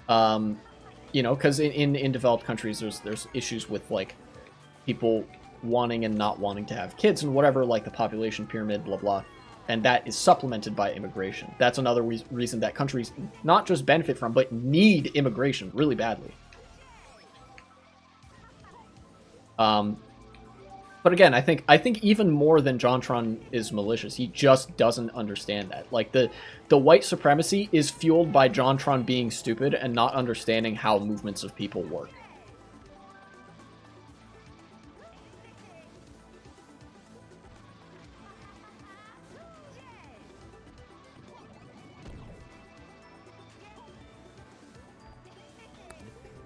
You know, because in developed countries, there's issues with, like, people wanting and not wanting to have kids and whatever, like the population pyramid, blah blah. And that is supplemented by immigration. That's another reason that countries not just benefit from, but need immigration really badly. But again, I think even more than JonTron is malicious, he just doesn't understand that. Like, the white supremacy is fueled by JonTron being stupid and not understanding how movements of people work.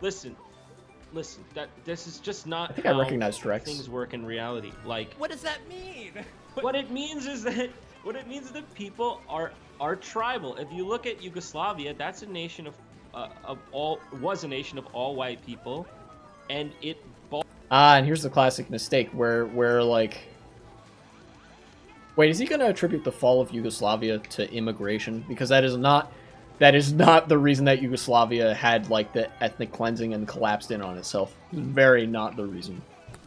Listen. That this is just not. I think I recognize Drex. Things work in reality. Like, What does that mean? what it means is that people are tribal. If you look at Yugoslavia, that's a nation of all white people, and it. And here's the classic mistake where like. Wait, is he going to attribute the fall of Yugoslavia to immigration? Because that is not the reason that Yugoslavia had, like, the ethnic cleansing and collapsed in on itself. Very not the reason.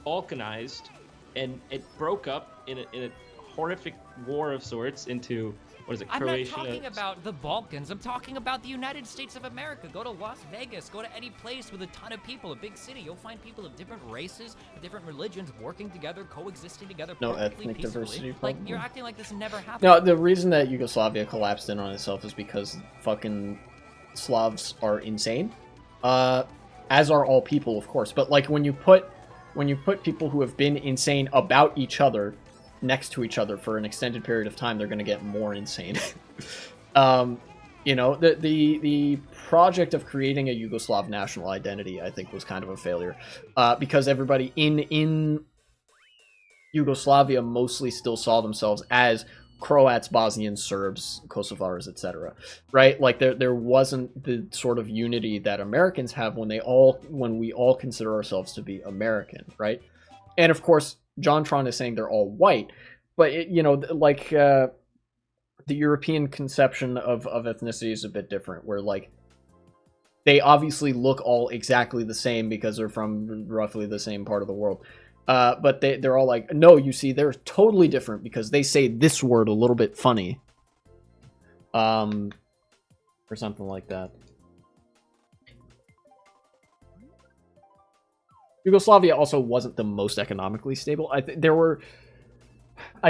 Balkanized, and it broke up in a horrific war of sorts into, what is it, Croatia? I'm not talking about the Balkans. I'm talking about the United States of America. Go to Las Vegas. Go to any place with a ton of people, a big city. You'll find people of different races, of different religions, working together, coexisting together. No perfectly ethnic peacefully. diversity, Like, probably. you're acting like this never happened. No, the reason that Yugoslavia collapsed in on itself is because fucking Slavs are insane. As are all people, of course. But, like, when you put people who have been insane about each other next to each other for an extended period of time, they're going to get more insane. You know, the project of creating a Yugoslav national identity, I think, was kind of a failure, because everybody in Yugoslavia mostly still saw themselves as Croats, Bosnians, Serbs, Kosovars, etc. Right? Like, there wasn't the sort of unity that Americans have when we all consider ourselves to be American, right? And of course, JonTron is saying they're all white, but you know, like, the European conception of ethnicity is a bit different, where, like, they obviously look all exactly the same because they're from roughly the same part of the world. But they're all like, no, you see, they're totally different because they say this word a little bit funny. Or something like that. Yugoslavia also wasn't the most economically stable. I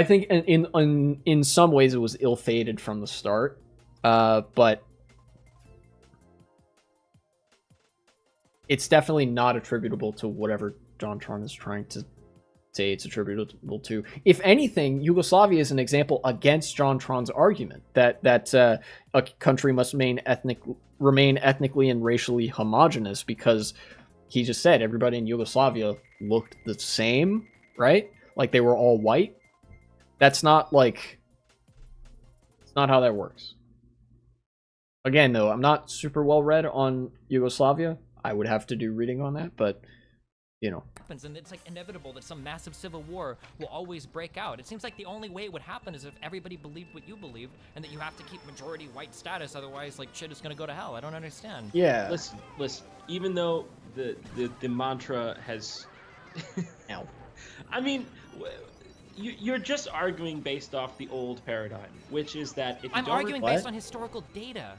think in some ways it was ill-fated from the start, but it's definitely not attributable to whatever JonTron is trying to say it's attributable to. If anything, Yugoslavia is an example against JonTron's argument that a country must remain ethnically and racially homogenous, because he just said everybody in Yugoslavia looked the same, right? Like, they were all white. That's not, like, it's not how that works. Again, though, I'm not super well read on Yugoslavia. I would have to do reading on that, but, you know. And it's, like, inevitable that some massive civil war will always break out. It seems like the only way it would happen is if everybody believed what you believed, and that you have to keep majority white status, otherwise, like, shit is gonna go to hell. I don't understand. Yeah. Listen. Even though the mantra has, Ow. I mean, you're just arguing based off the old paradigm, which is that if you I'm don't arguing What? based on historical data.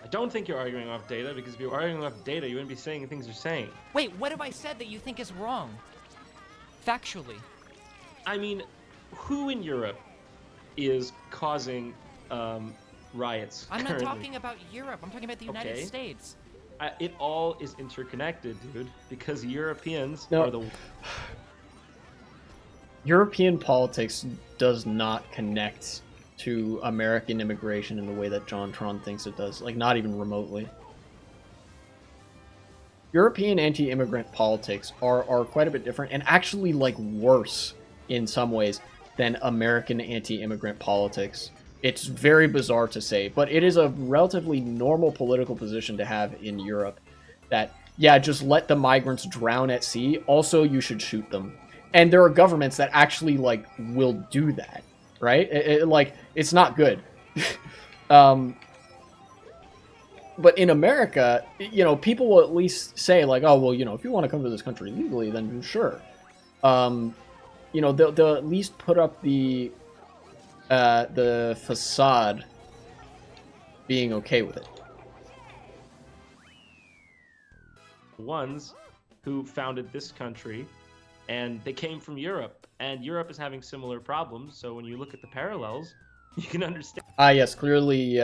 I don't think you're arguing off data, because if you were arguing off data, you wouldn't be saying the things you're saying. Wait, what have I said that you think is wrong? Factually. I mean, who in Europe is causing riots I'm currently? not talking about Europe. I'm talking about the United Okay. States. It all is interconnected, dude, because Europeans No. are the... European politics does not connect to American immigration in the way that JonTron thinks it does. Like, not even remotely. European anti-immigrant politics are quite a bit different, and actually, like, worse in some ways than American anti-immigrant politics. It's very bizarre to say, but it is a relatively normal political position to have in Europe. That, yeah, just let the migrants drown at sea. Also, you should shoot them. And there are governments that actually, like, will do that, right? It's not good. But in America, you know, people will at least say, like, oh, well, you know, if you want to come to this country legally, then sure. You know, they'll at least put up the facade being okay with it. ones who founded this country, and they came from Europe, and Europe is having similar problems. So when you look at the parallels, you can understand. Ah, yes, clearly,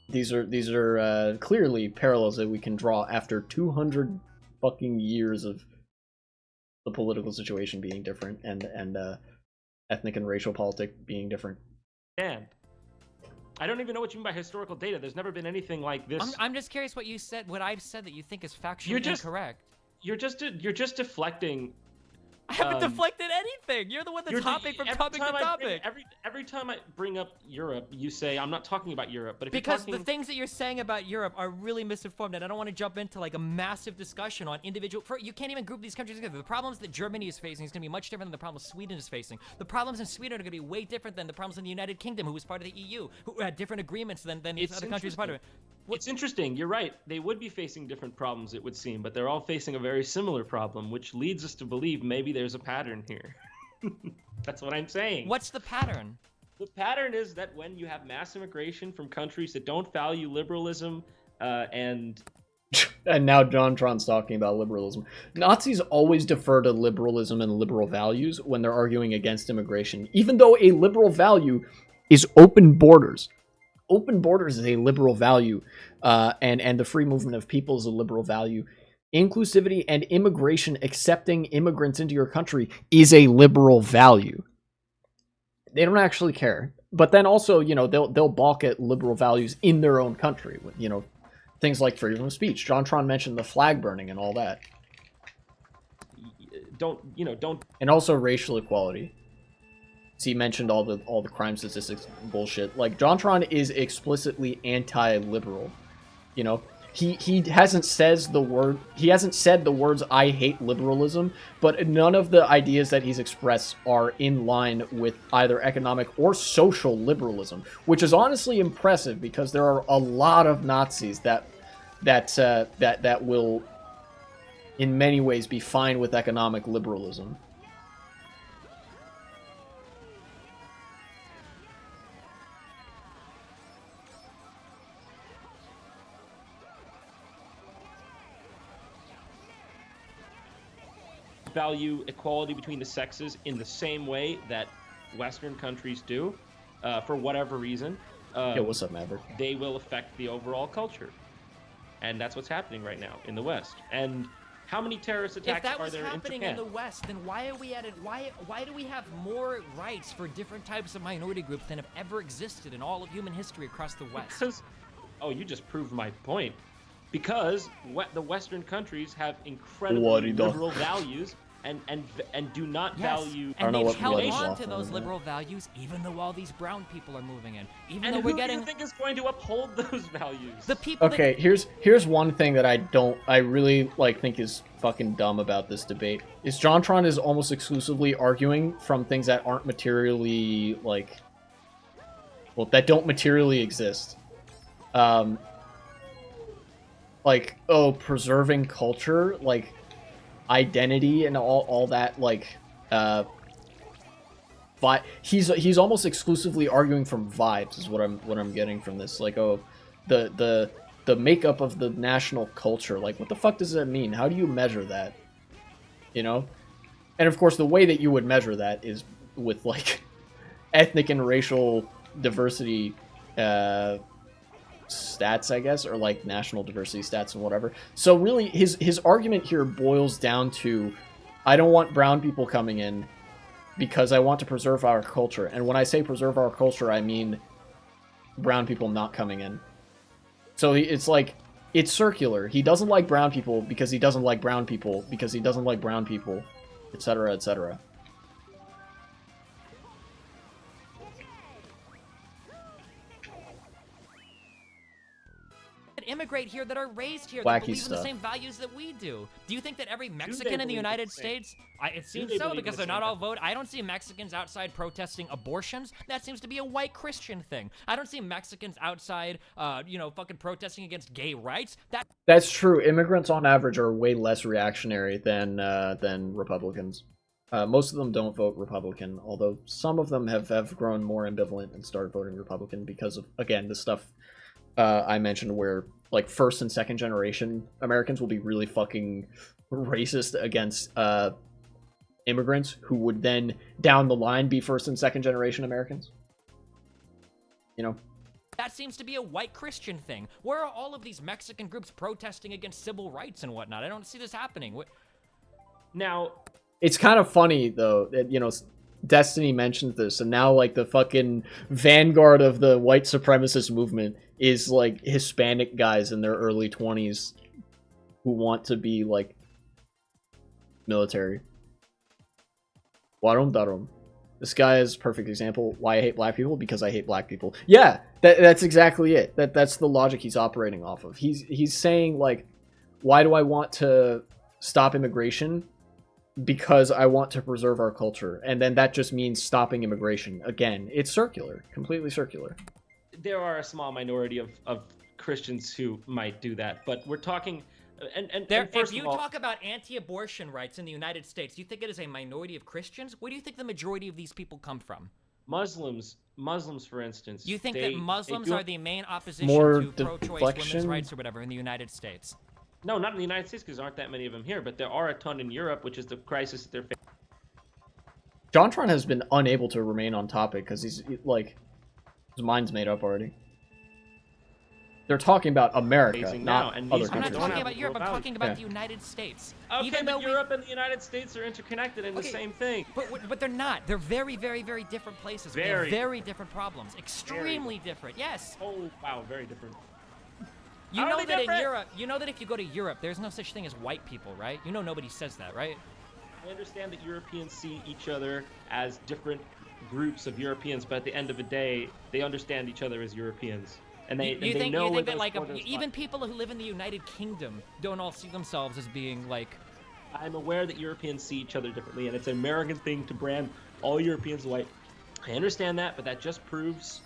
these are clearly parallels that we can draw after 200 fucking years of the political situation being different and ethnic and racial politics being different. I don't even know what you mean by historical data. There's never been anything like this. I'm just curious what you said, what I've said that you think is factually incorrect. You're just deflecting. I haven't deflected anything. You're the one that's hopping from topic to topic. Every time I bring up Europe, you say I'm not talking about Europe. But if because you're talking... the things that you're saying about Europe are really misinformed, and I don't want to jump into like a massive discussion on individual. You can't even group these countries together. The problems that Germany is facing is going to be much different than the problems Sweden is facing. The problems in Sweden are going to be way different than the problems in the United Kingdom, who was part of the EU, who had different agreements than these other countries part of it. It's interesting. You're right. They would be facing different problems, it would seem, but they're all facing a very similar problem, which leads us to believe maybe there's a pattern here. That's what I'm saying. What's the pattern? The pattern is that when you have mass immigration from countries that don't value liberalism and now JonTron's talking about liberalism. Nazis always defer to liberalism and liberal values when they're arguing against immigration, even though a liberal value is open borders. Open borders is a liberal value, and the free movement of people is a liberal value. Inclusivity and immigration, accepting immigrants into your country, is a liberal value. They don't actually care. But then also, you know, they'll balk at liberal values in their own country. You know, things like freedom of speech. JonTron mentioned the flag burning and all that. Don't. And also racial equality. So he mentioned all the crime statistics bullshit. Like, JonTron is explicitly anti-liberal. You know, he hasn't said the words "I hate liberalism," but none of the ideas that he's expressed are in line with either economic or social liberalism, which is honestly impressive because there are a lot of Nazis that will, in many ways, be fine with economic liberalism. Value equality between the sexes in the same way that Western countries do, for whatever reason. Yeah, what's up, Maverick? They will affect the overall culture, and that's what's happening right now in the West. And how many terrorist attacks are there in Japan? If that was happening in the West, then why are we at it? Why do we have more rights for different types of minority groups than have ever existed in all of human history across the West? Because, you just proved my point. Because the Western countries have incredibly liberal values and do not value. And they've held on to those liberal values, even though all these brown people are moving in. Even though we're getting. Who do you think is going to uphold those values? The people. Okay, here's one thing that I really think is fucking dumb about this debate. Is JonTron is almost exclusively arguing from things that aren't materially that don't materially exist. Preserving culture, identity and all that, he's almost exclusively arguing from vibes is what I'm getting from this. the makeup of the national culture. Like, what the fuck does that mean? How do you measure that? You know? And of course, the way that you would measure that is with, like, ethnic and racial diversity stats, I guess, or like national diversity stats and whatever. So really, his argument here boils down to, I don't want brown people coming in because I want to preserve our culture. And when I say preserve our culture, I mean brown people not coming in. So it's like, it's circular. He doesn't like brown people because he doesn't like brown people because he doesn't like brown people, etc., etc. Immigrate here that are raised here Wacky that believe in stuff. the same values that we do. Do you think that every Mexican in the United States, it seems they so believe because the they're not same all vote. I don't see Mexicans outside protesting abortions. That seems to be a white Christian thing. I don't see Mexicans outside, fucking protesting against gay rights. That's true. Immigrants on average are way less reactionary than Republicans. Most of them don't vote Republican, although some of them have grown more ambivalent and started voting Republican because of, again, the stuff I mentioned where, like, first and second generation Americans will be really fucking racist against immigrants who would then down the line be first and second generation Americans. You know? That seems to be a white Christian thing. Where are all of these Mexican groups protesting against civil rights and whatnot? I don't see this happening. Now, it's kind of funny, though, that, you know, Destiny mentioned this, and now, like, the fucking vanguard of the white supremacist movement is, like, Hispanic guys in their early 20s who want to be, like, military. Warum darum. This guy is a perfect example. Why I hate black people? Because I hate black people. Yeah, that's exactly it. That's the logic he's operating off of. He's saying, like, why do I want to stop immigration? Because I want to preserve our culture. And then that just means stopping immigration. Again, it's circular. Completely circular. there are a small minority of Christians who might do that, but we're talking... And first if you of all, talk about anti-abortion rights in the United States, do you think it is a minority of Christians? Where do you think the majority of these people come from? Muslims, for instance. You think that Muslims are the main opposition More to pro-choice deflection? women's rights or whatever in the United States? No, not in the United States, because there aren't that many of them here, but there are a ton in Europe, which is the crisis that they're facing. JonTron has been unable to remain on topic because he's, like, his mind's made up already. They're talking about America, Facing not now, and other these I'm not countries. talking about Europe, I'm talking about Yeah. the United States. Okay, Even though but Europe and the United States are interconnected in the Okay, same thing. But they're not. They're very, very, very different places. With Very. very different problems. Extremely different. Yes. Oh, wow, very different. You How are know they that in different? Europe, you know that if you go to Europe, there's no such thing as white people, right? You know nobody says that, right? I understand that Europeans see each other as different groups of Europeans, but at the end of the day, they understand each other as Europeans. And they, You they think know where that those like borders even lie. people who live in the United Kingdom don't all see themselves as being like I'm aware that Europeans see each other differently, and it's an American thing to brand all Europeans white. I understand that, but that just proves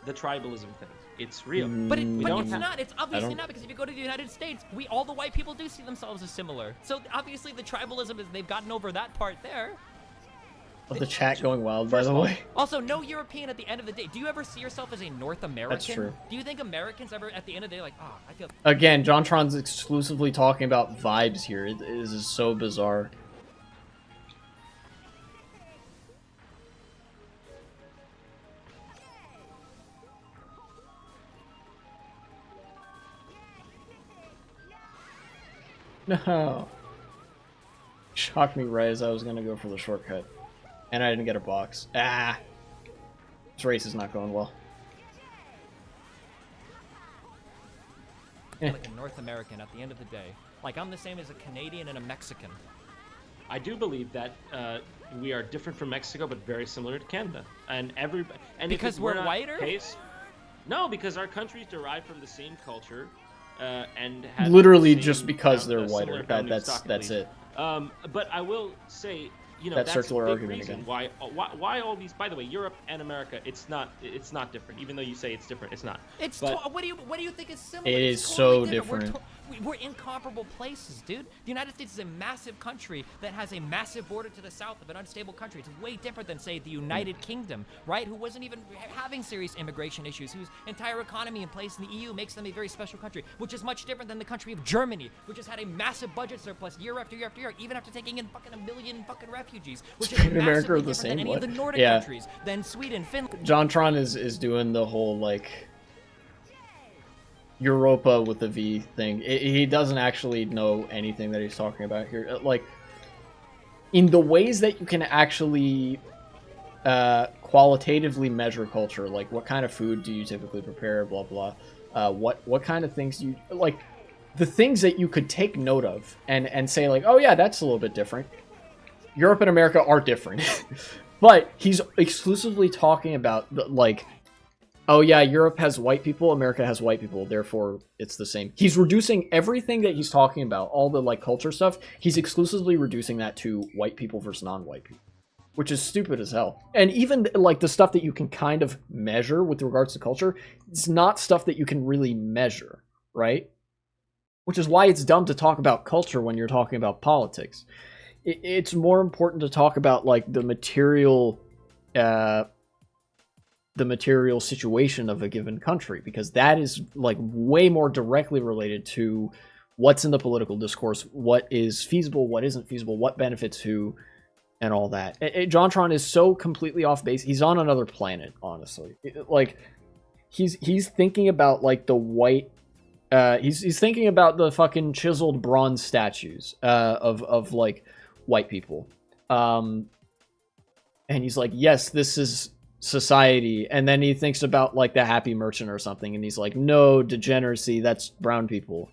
the tribalism thing. It's real. But, Mm, but don't it's have- not. It's obviously don't- not because if you go to the United States, all the white people do see themselves as similar. So obviously the tribalism is they've gotten over that part there. Of the chat going wild, by First the of all, way. Also, no European at the end of the day. Do you ever see yourself as a North American? true. Do you think Americans ever at the end of the day like, oh, I feel Again, JonTron's exclusively talking about vibes here. It is so bizarre. No. Shocked me right as I was gonna go for the shortcut. And I didn't get a box. Ah! This race is not going well. like a North American at the end of the day. Like I'm the same as a Canadian and a Mexican. I do believe that we are different from Mexico, but very similar to Canada. And Because if it we're were not the whiter? case- no, because our countries derive from the same culture, and have Literally the just same because they're similar whiter. founding That's stock, at that's least. it. But I will say, you know, That that's circular a big argument reason again. why all these. By the way, Europe and America, it's not different. Even though you say it's different, it's not. It's But- what do you think is similar? It It's is totally so different. different. We're incomparable places, dude. The United States is a massive country that has a massive border to the south of an unstable country. It's way different than, say, the United Kingdom, right? Who wasn't even having serious immigration issues, whose entire economy in place in the EU makes them a very special country, which is much different than the country of Germany, which has had a massive budget surplus year after year after year, even after taking in fucking 1 million fucking refugees, which is America massively are the different same than any way. of the Nordic Yeah. countries, than Sweden, Finland. JonTron is doing the whole like Europa with the V thing. He doesn't actually know anything that he's talking about here. Like, in the ways that you can actually qualitatively measure culture, like what kind of food do you typically prepare, blah blah. What kind of things you like, the things that you could take note of and say like, oh yeah, that's a little bit different. Europe and America are different, but he's exclusively talking about the, like, oh yeah, Europe has white people, America has white people, therefore it's the same. He's reducing everything that he's talking about, all the like culture stuff, he's exclusively reducing that to white people versus non-white people, which is stupid as hell. And even like the stuff that you can kind of measure with regards to culture, it's not stuff that you can really measure, right? Which is why it's dumb to talk about culture when you're talking about politics. It's more important to talk about like the material situation of a given country, because that is like way more directly related to what's in the political discourse, what is feasible, what isn't feasible, what benefits who, and all that. JonTron is so completely off base. He's on another planet, honestly. Like, he's thinking about like the white. He's thinking about the fucking chiseled bronze statues of like white people, and he's like, yes, this is society. And then he thinks about like the Happy Merchant or something, and he's like, no, degeneracy, that's brown people.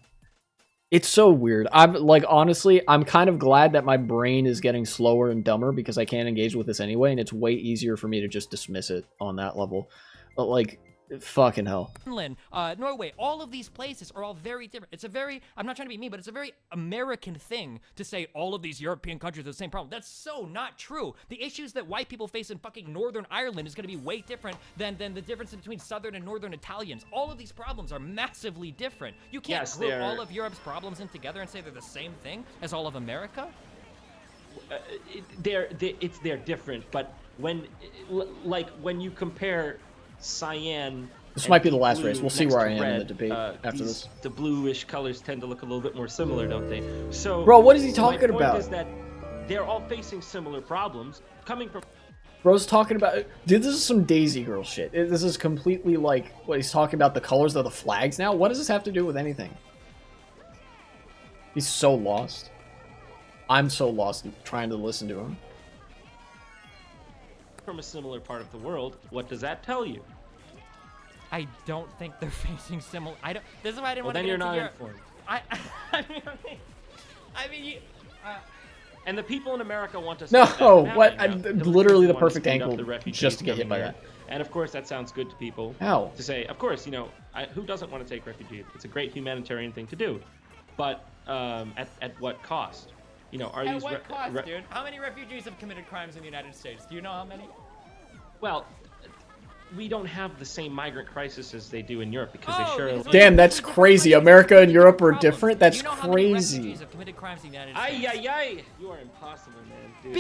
It's so weird. I'm like, honestly, I'm kind of glad that my brain is getting slower and dumber because I can't engage with this anyway, and it's way easier for me to just dismiss it on that level. But like, fucking hell. Finland, Norway, all of these places are all very different. It's a very, I'm not trying to be mean, but it's a very American thing to say all of these European countries have the same problem. That's so not true. The issues that white people face in fucking Northern Ireland is going to be way different than the difference between Southern and Northern Italians. All of these problems are massively different. You can't group all of Europe's problems in together and say they're the same thing as all of America. They're different, but when you compare cyan, this might be the last race. We'll see where I am in the debate after this. The bluish colors tend to look a little bit more similar, don't they? So, bro, what is he talking my point about? is that they're all facing similar problems coming from. Bro's talking about, dude, this is some Daisy Girl shit. This is completely like what he's talking about, the colors of the flags now. What does this have to do with anything? He's so lost. I'm so lost trying to listen to him. From a similar part of the world, what does that tell you? I don't think they're facing similar. I don't. This is why I didn't want to Then get you're into not Europe. informed. I mean, And the people in America want to. No, stop that from what? happening now. Literally the want to perfect speed up angle the refugees just to get hit coming by here. that. And of course, that sounds good to people. How? To say, of course, who doesn't want to take refugees? It's a great humanitarian thing to do, but at what cost? Are at these what cost, dude? How many refugees have committed crimes in the United States? Do you know how many? Well, we don't have the same migrant crisis as they do in Europe because they share. Damn, that's crazy. America and Europe are different. That's crazy. Do you know how many crazy. refugees have committed crimes in the United States? Ay. You are impossible, man. Dude,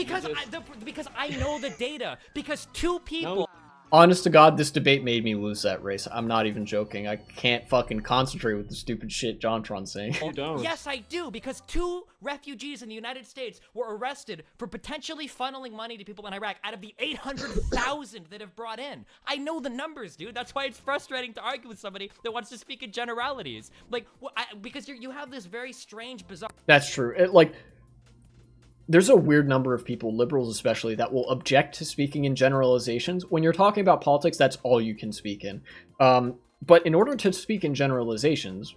Because I know the data. Because two people. No. Honest to God, this debate made me lose that race. I'm not even joking. I can't fucking concentrate with the stupid shit JonTron's saying. You don't. Yes, I do, because 2 refugees in the United States were arrested for potentially funneling money to people in Iraq out of the 800,000 that have brought in. I know the numbers, dude. That's why it's frustrating to argue with somebody that wants to speak in generalities. Like, because you have this very strange, bizarre... That's true. There's a weird number of people, liberals especially, that will object to speaking in generalizations. When you're talking about politics, that's all you can speak in. But in order to speak in generalizations,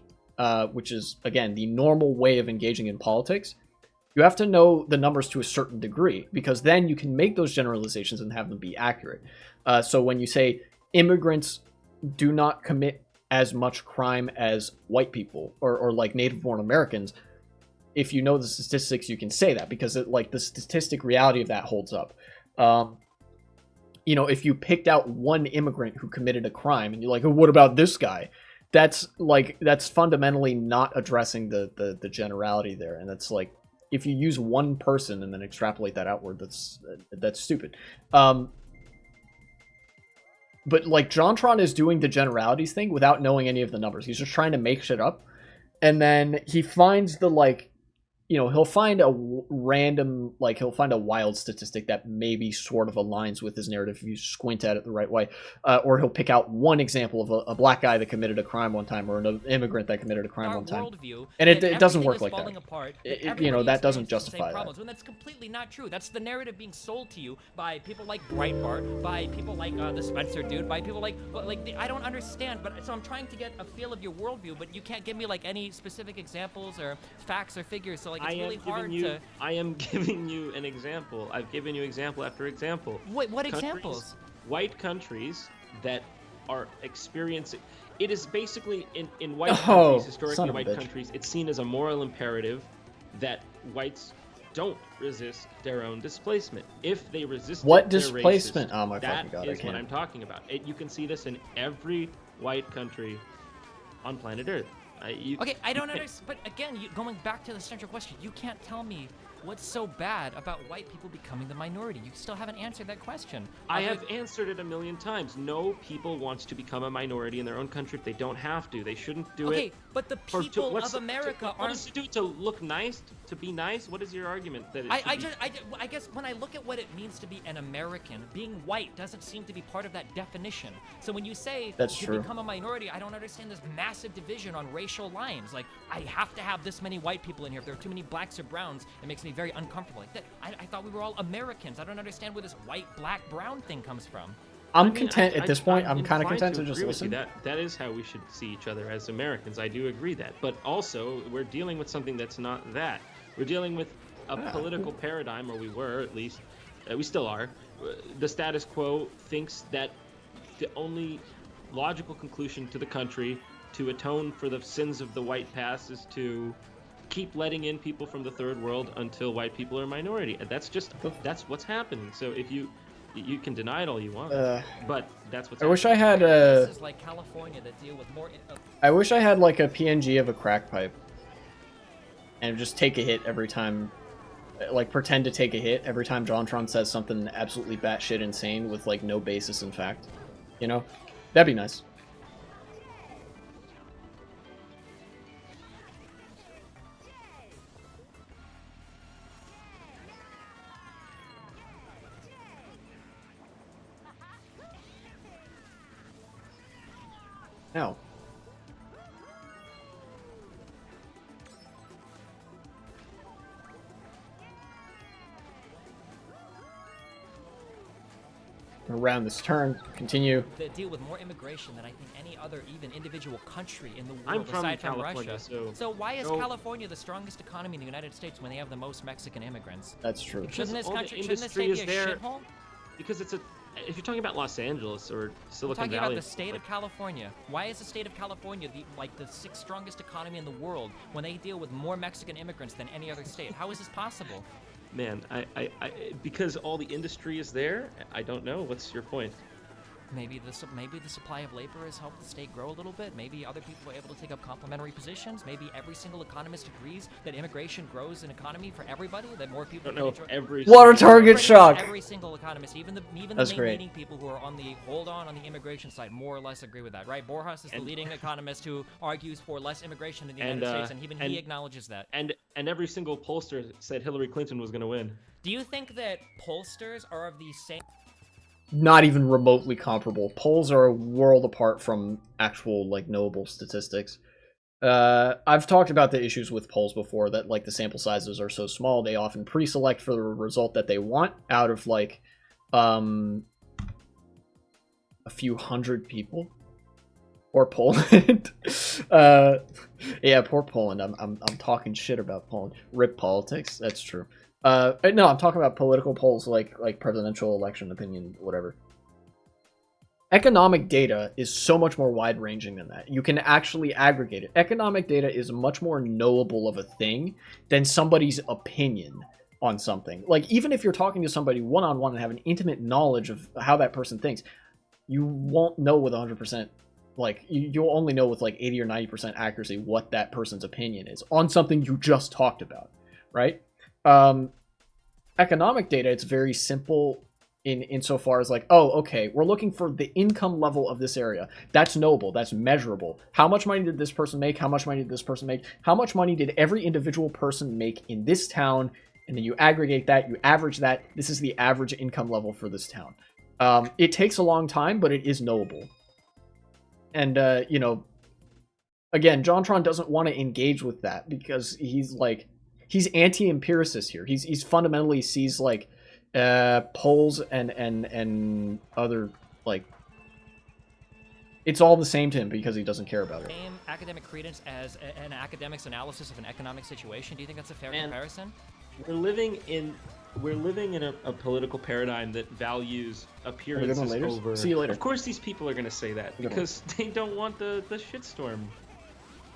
which is, again, the normal way of engaging in politics, you have to know the numbers to a certain degree, because then you can make those generalizations and have them be accurate. So when you say immigrants do not commit as much crime as white people or like native-born Americans, if you know the statistics, you can say that, because the statistic reality of that holds up. If you picked out one immigrant who committed a crime and you're like, oh, what about this guy? that's fundamentally not addressing the generality there, and that's like, if you use one person and then extrapolate that outward, that's stupid. But like JonTron is doing the generalities thing without knowing any of the numbers. He's just trying to make shit up, and then he finds the like, he'll find a random, like he'll find a wild statistic that maybe sort of aligns with his narrative if you squint at it the right way, or he'll pick out one example of a black guy that committed a crime one time, or an immigrant that committed a crime one time, and it doesn't work like that. That doesn't justify that. When that's completely not true. That's the narrative being sold to you by people like Breitbart, by people like the Spencer dude, by people like I don't understand. But so I'm trying to get a feel of your worldview, but you can't give me like any specific examples or facts or figures. So like it's really hard to. I am giving you an example. I've given you example after example. Wait, what examples? White countries that are experiencing. It is basically in white countries, historically white countries, it's seen as a moral imperative that whites don't resist their own displacement. If they resist what displacement? Oh my fucking god! That is what I'm talking about. You can see this in every white country on planet Earth. Okay, I don't understand. But again, going back to the central question, you can't tell me what's so bad about white people becoming the minority. You still haven't answered that question. I have answered it a million times. No people wants to become a minority in their own country if they don't have to. They shouldn't do it. Okay, but the people of America aren't. What does it do to look nice? To be nice? What is your argument? That I guess when I look at what it means to be an American, being white doesn't seem to be part of that definition. So when you say to become a minority, I don't understand this massive division on racial lines. Like, I have to have this many white people in here. If there are too many blacks or browns, it makes me very uncomfortable. Like that, I thought we were all Americans. I don't understand where this white, black, brown thing comes from. I'm content at this point. I'm kind of content to just listen. That is how we should see each other as Americans. I do agree that. But also, we're dealing with something that's not that. We're dealing with a political paradigm, or we were at least. We still are. The status quo thinks that the only logical conclusion to the country to atone for the sins of the white past is to keep letting in people from the third world until white people are a minority. And that's what's happening. So if you can deny it all you want, but that's what's happening. Wish I had this is like California that deal with more. I wish I had like a PNG of a crack pipe, and just take a hit every time, like pretend to take a hit every time JonTron says something absolutely batshit insane with like no basis in fact. That'd be nice. No. Around this turn, continue. They deal with more immigration than I think any other even individual country in the world I'm from aside from California, Russia. So why is California the strongest economy in the United States when they have the most Mexican immigrants? That's true. Shouldn't this state be a shithole? Because if you're talking about Los Angeles or Silicon Valley, I'm talking about the state of California. Why is the state of California the sixth strongest economy in the world when they deal with more Mexican immigrants than any other state? How is this possible? Man, I because all the industry is there. I don't know. What's your point? Maybe the supply of labor has helped the state grow a little bit. Maybe other people are able to take up complementary positions. Maybe every single economist agrees that immigration grows an economy for everybody. That more people. I don't know if every water target shock. Every single economist, even the leading people who are on the immigration side, more or less agree with that, right? Borjas is the leading economist who argues for less immigration in the United States, and even he acknowledges that. And every single pollster said Hillary Clinton was going to win. Do you think that pollsters are of the same? Not even remotely comparable. Polls are a world apart from actual like knowable statistics. I've talked about the issues with polls before, that like the sample sizes are so small they often pre-select for the result that they want out of like a few hundred people. Or Poland. Yeah, poor Poland. I'm talking shit about Poland. Rip politics. That's true. No, I'm talking about political polls like presidential election opinion, whatever. Economic data is so much more wide-ranging than that. You can actually aggregate it. Economic data is much more knowable of a thing than somebody's opinion on something. Like, even if you're talking to somebody one-on-one and have an intimate knowledge of how that person thinks, you won't know with 100% like you'll only know with like 80 or 90% accuracy what that person's opinion is on something you just talked about, right? Economic data, it's very simple insofar as like, oh, okay, we're looking for the income level of this area. That's knowable, that's measurable. How much money did this person make? How much money did this person make? How much money did every individual person make in this town? And then you aggregate that, you average that. This is the average income level for this town. It takes a long time, but it is knowable. And, you know, again, JonTron doesn't want to engage with that because he's anti-empiricist here. He's fundamentally sees like polls and other, like, it's all the same to him because he doesn't care about it. Same academic credence as an academic's analysis of an economic situation. Do you think that's a fair comparison? We're living in a political paradigm that values appearances over. See you later. Of course, these people are going to say that because they don't want the shitstorm.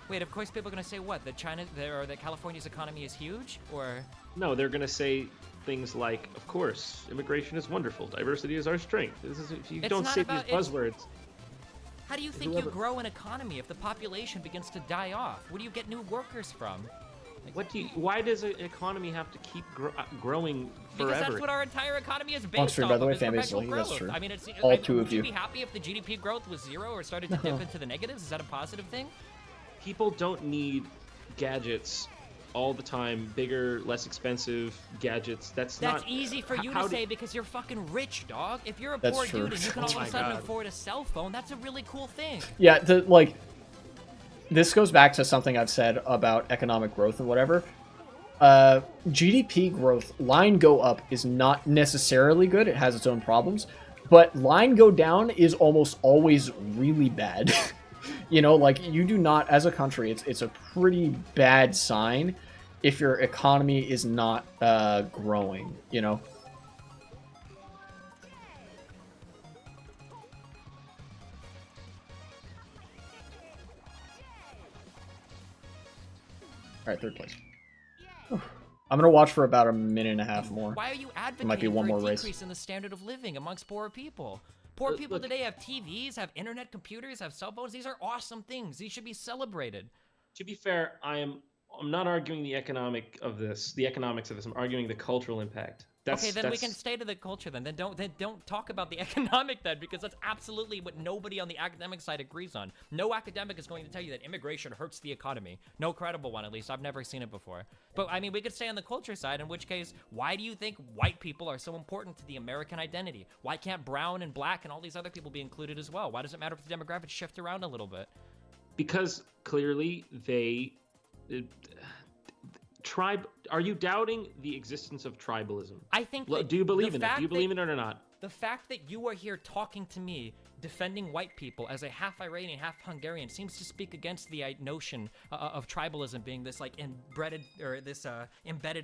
Wait, of course, people are going to say what? That that California's economy is huge, or no? They're going to say things like, "Of course, immigration is wonderful. Diversity is our strength." If you don't say these buzzwords. How do you think you grow an economy if the population begins to die off? Where do you get new workers from? Why does an economy have to keep growing forever? Because that's what our entire economy is based on. Stream, off by the way, of, famously, growth. that's true. I mean, all two of would you be happy if the GDP growth was 0 or started to dip into the negatives? Is that a positive thing? People don't need gadgets all the time, bigger, less expensive gadgets. That's easy for you to say because you're fucking rich, dog. If you're a that's poor true. dude and you can all of a sudden afford a cell phone, that's a really cool thing. Yeah, this goes back to something I've said about economic growth and whatever. GDP growth, line go up is not necessarily good. It has its own problems. But line go down is almost always really bad. You know, like, you do not, as a country, it's a pretty bad sign if your economy is not growing, you know? Alright, third place. I'm gonna watch for about a minute and a half more. Why are you advocating might be one for more a race. decrease in the standard of living amongst poor people? Poor people today have TVs, have internet computers, have cell phones. These are awesome things. These should be celebrated. To be fair, I'm not arguing the economics of this. I'm arguing the cultural impact. We can stay to the culture then. Then don't talk about the economic then, because that's absolutely what nobody on the academic side agrees on. No academic is going to tell you that immigration hurts the economy. No credible one, at least. I've never seen it before. But I mean, we could stay on the culture side, in which case, why do you think white people are so important to the American identity? Why can't brown and black and all these other people be included as well? Why does it matter if the demographics shift around a little bit? Because clearly they... Are you doubting the existence of tribalism? I think. Do you believe in it? Do you believe in it or not? The fact that you are here talking to me, defending white people as a half Iranian, half Hungarian, seems to speak against the notion of tribalism being this like embedded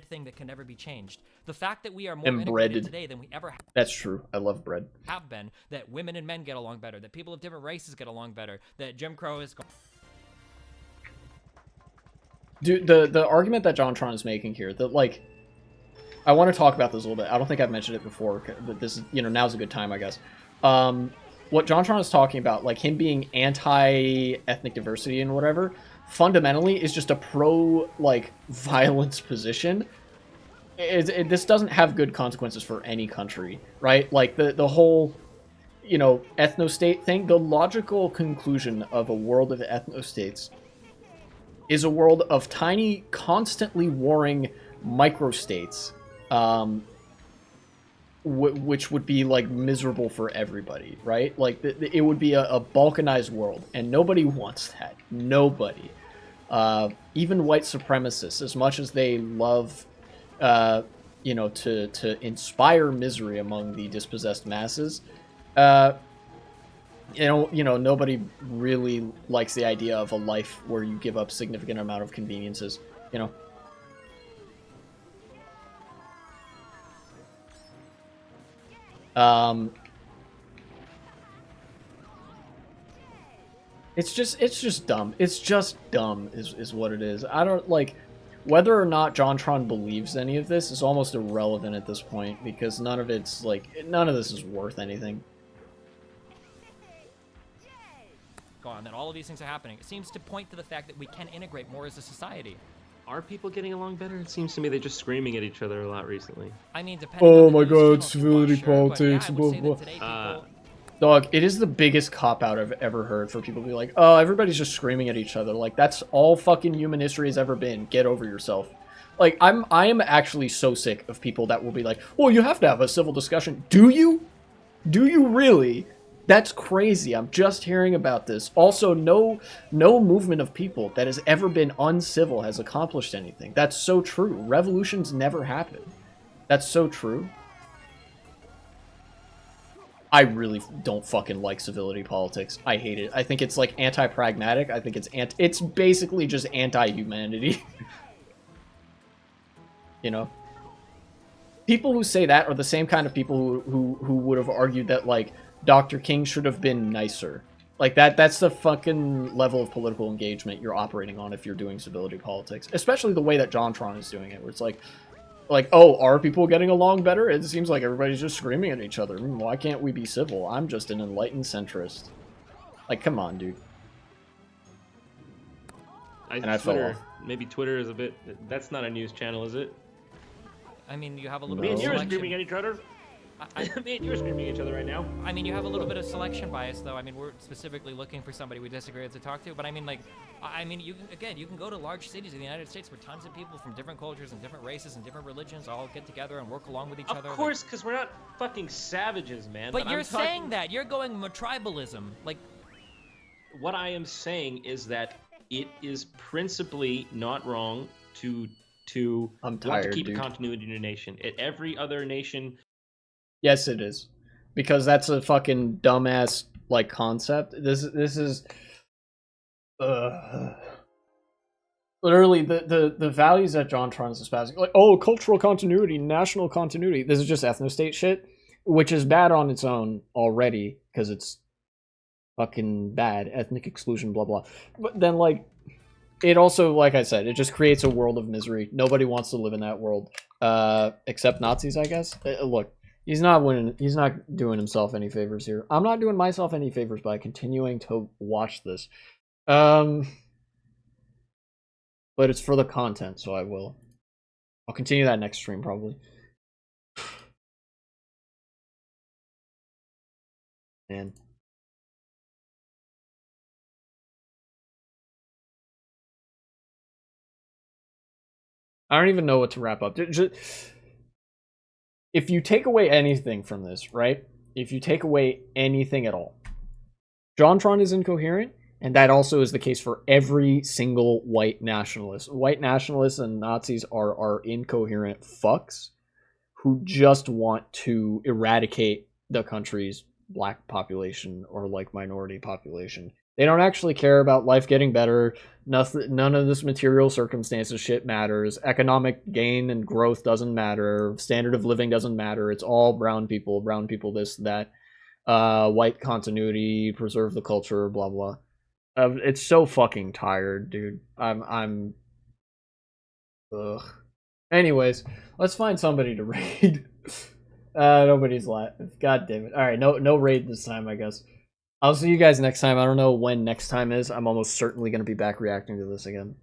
thing that can never be changed. The fact that we are more integrated today than we ever have. That's true. I love bread. Have been that women and men get along better, that people of different races get along better, that Jim Crow is. Dude, the argument that JonTron is making here, that, like, I want to talk about this a little bit. I don't think I've mentioned it before, but this is, you know, now's a good time, I guess. What JonTron is talking about, like him being anti-ethnic diversity and whatever, fundamentally is just a pro-violence position. This doesn't have good consequences for any country, right? Like, the whole, you know, ethno-state thing, the logical conclusion of a world of ethno-states is a world of tiny, constantly warring microstates, which would be, like, miserable for everybody, right? Like, it would be a balkanized world, and nobody wants that. Nobody. Even white supremacists, as much as they love, you know, to inspire misery among the dispossessed masses, you know, nobody really likes the idea of a life where you give up significant amount of conveniences, you know? It's just dumb. It's just dumb is what it is. I don't, like, whether or not JonTron believes any of this is almost irrelevant at this point, because none of this is worth anything. gone, that all of these things are happening. It seems to point to the fact that we can integrate more as a society. Are people getting along better? It seems to me they're just screaming at each other a lot recently. I mean, depending on the my news god, channels you civility watch, sure, but yeah, politics, I would blah, say blah. that today people... Dog, it is the biggest cop-out I've ever heard for people to be like, oh, everybody's just screaming at each other. Like, that's all fucking human history has ever been. Get over yourself. Like, I am actually so sick of people that will be like, well, you have to have a civil discussion. Do you? Do you really? That's crazy. I'm just hearing about this. Also, no movement of people that has ever been uncivil has accomplished anything. That's so true. Revolutions never happen. That's so true. I really don't fucking like civility politics. I hate it. I think it's like anti-pragmatic. I think it's basically just anti-humanity. You know? People who say that are the same kind of people who would have argued that, like, Dr. King should have been nicer. Like, that's the fucking level of political engagement you're operating on if you're doing civility politics. Especially the way that JonTron is doing it, where it's like, oh, are people getting along better? It seems like everybody's just screaming at each other. Why can't we be civil? I'm just an enlightened centrist. Like, come on, dude. I fell off. Maybe Twitter is a bit... That's not a news channel, is it? I mean, you have a little Me bit and of you are selection. screaming at each other. Me and you are screaming at each other right now. I mean, you have a little bit of selection bias, though. I mean, we're specifically looking for somebody we disagree with to talk to. But I mean, like, you can go to large cities in the United States where tons of people from different cultures and different races and different religions all get together and work along with each other. Of course, because we're not fucking savages, man. But you're saying that. You're going tribalism. Like, what I am saying is that it is principally not wrong to want to keep a continuity in your nation. At every other nation... Yes, it is. Because that's a fucking dumbass, like, concept. This is... Literally, the values that JonTron is espousing, like, oh, cultural continuity, national continuity. This is just ethnostate shit, which is bad on its own already, because it's fucking bad. Ethnic exclusion, blah, blah. But then, like... It also, like I said, it just creates a world of misery. Nobody wants to live in that world, except Nazis, I guess. Look, he's not winning. He's not doing himself any favors here. I'm not doing myself any favors by continuing to watch this. But it's for the content, so I will. I'll continue that next stream, probably. Man. I don't even know what to wrap up. If you take away anything from this, right? If you take away anything at all, JonTron is incoherent, and that also is the case for every single white nationalist. White nationalists and Nazis are incoherent fucks who just want to eradicate the country's black population or, like, minority population. They don't actually care about life getting better. None of this material circumstances shit matters. Economic gain and growth doesn't matter. Standard of living doesn't matter. It's all brown people this, that. White continuity, preserve the culture, blah, blah. It's so fucking tired, dude. I'm... Ugh. Anyways, let's find somebody to raid. Nobody's laughing. God damn it. Alright, no raid this time, I guess. I'll see you guys next time. I don't know when next time is. I'm almost certainly going to be back reacting to this again.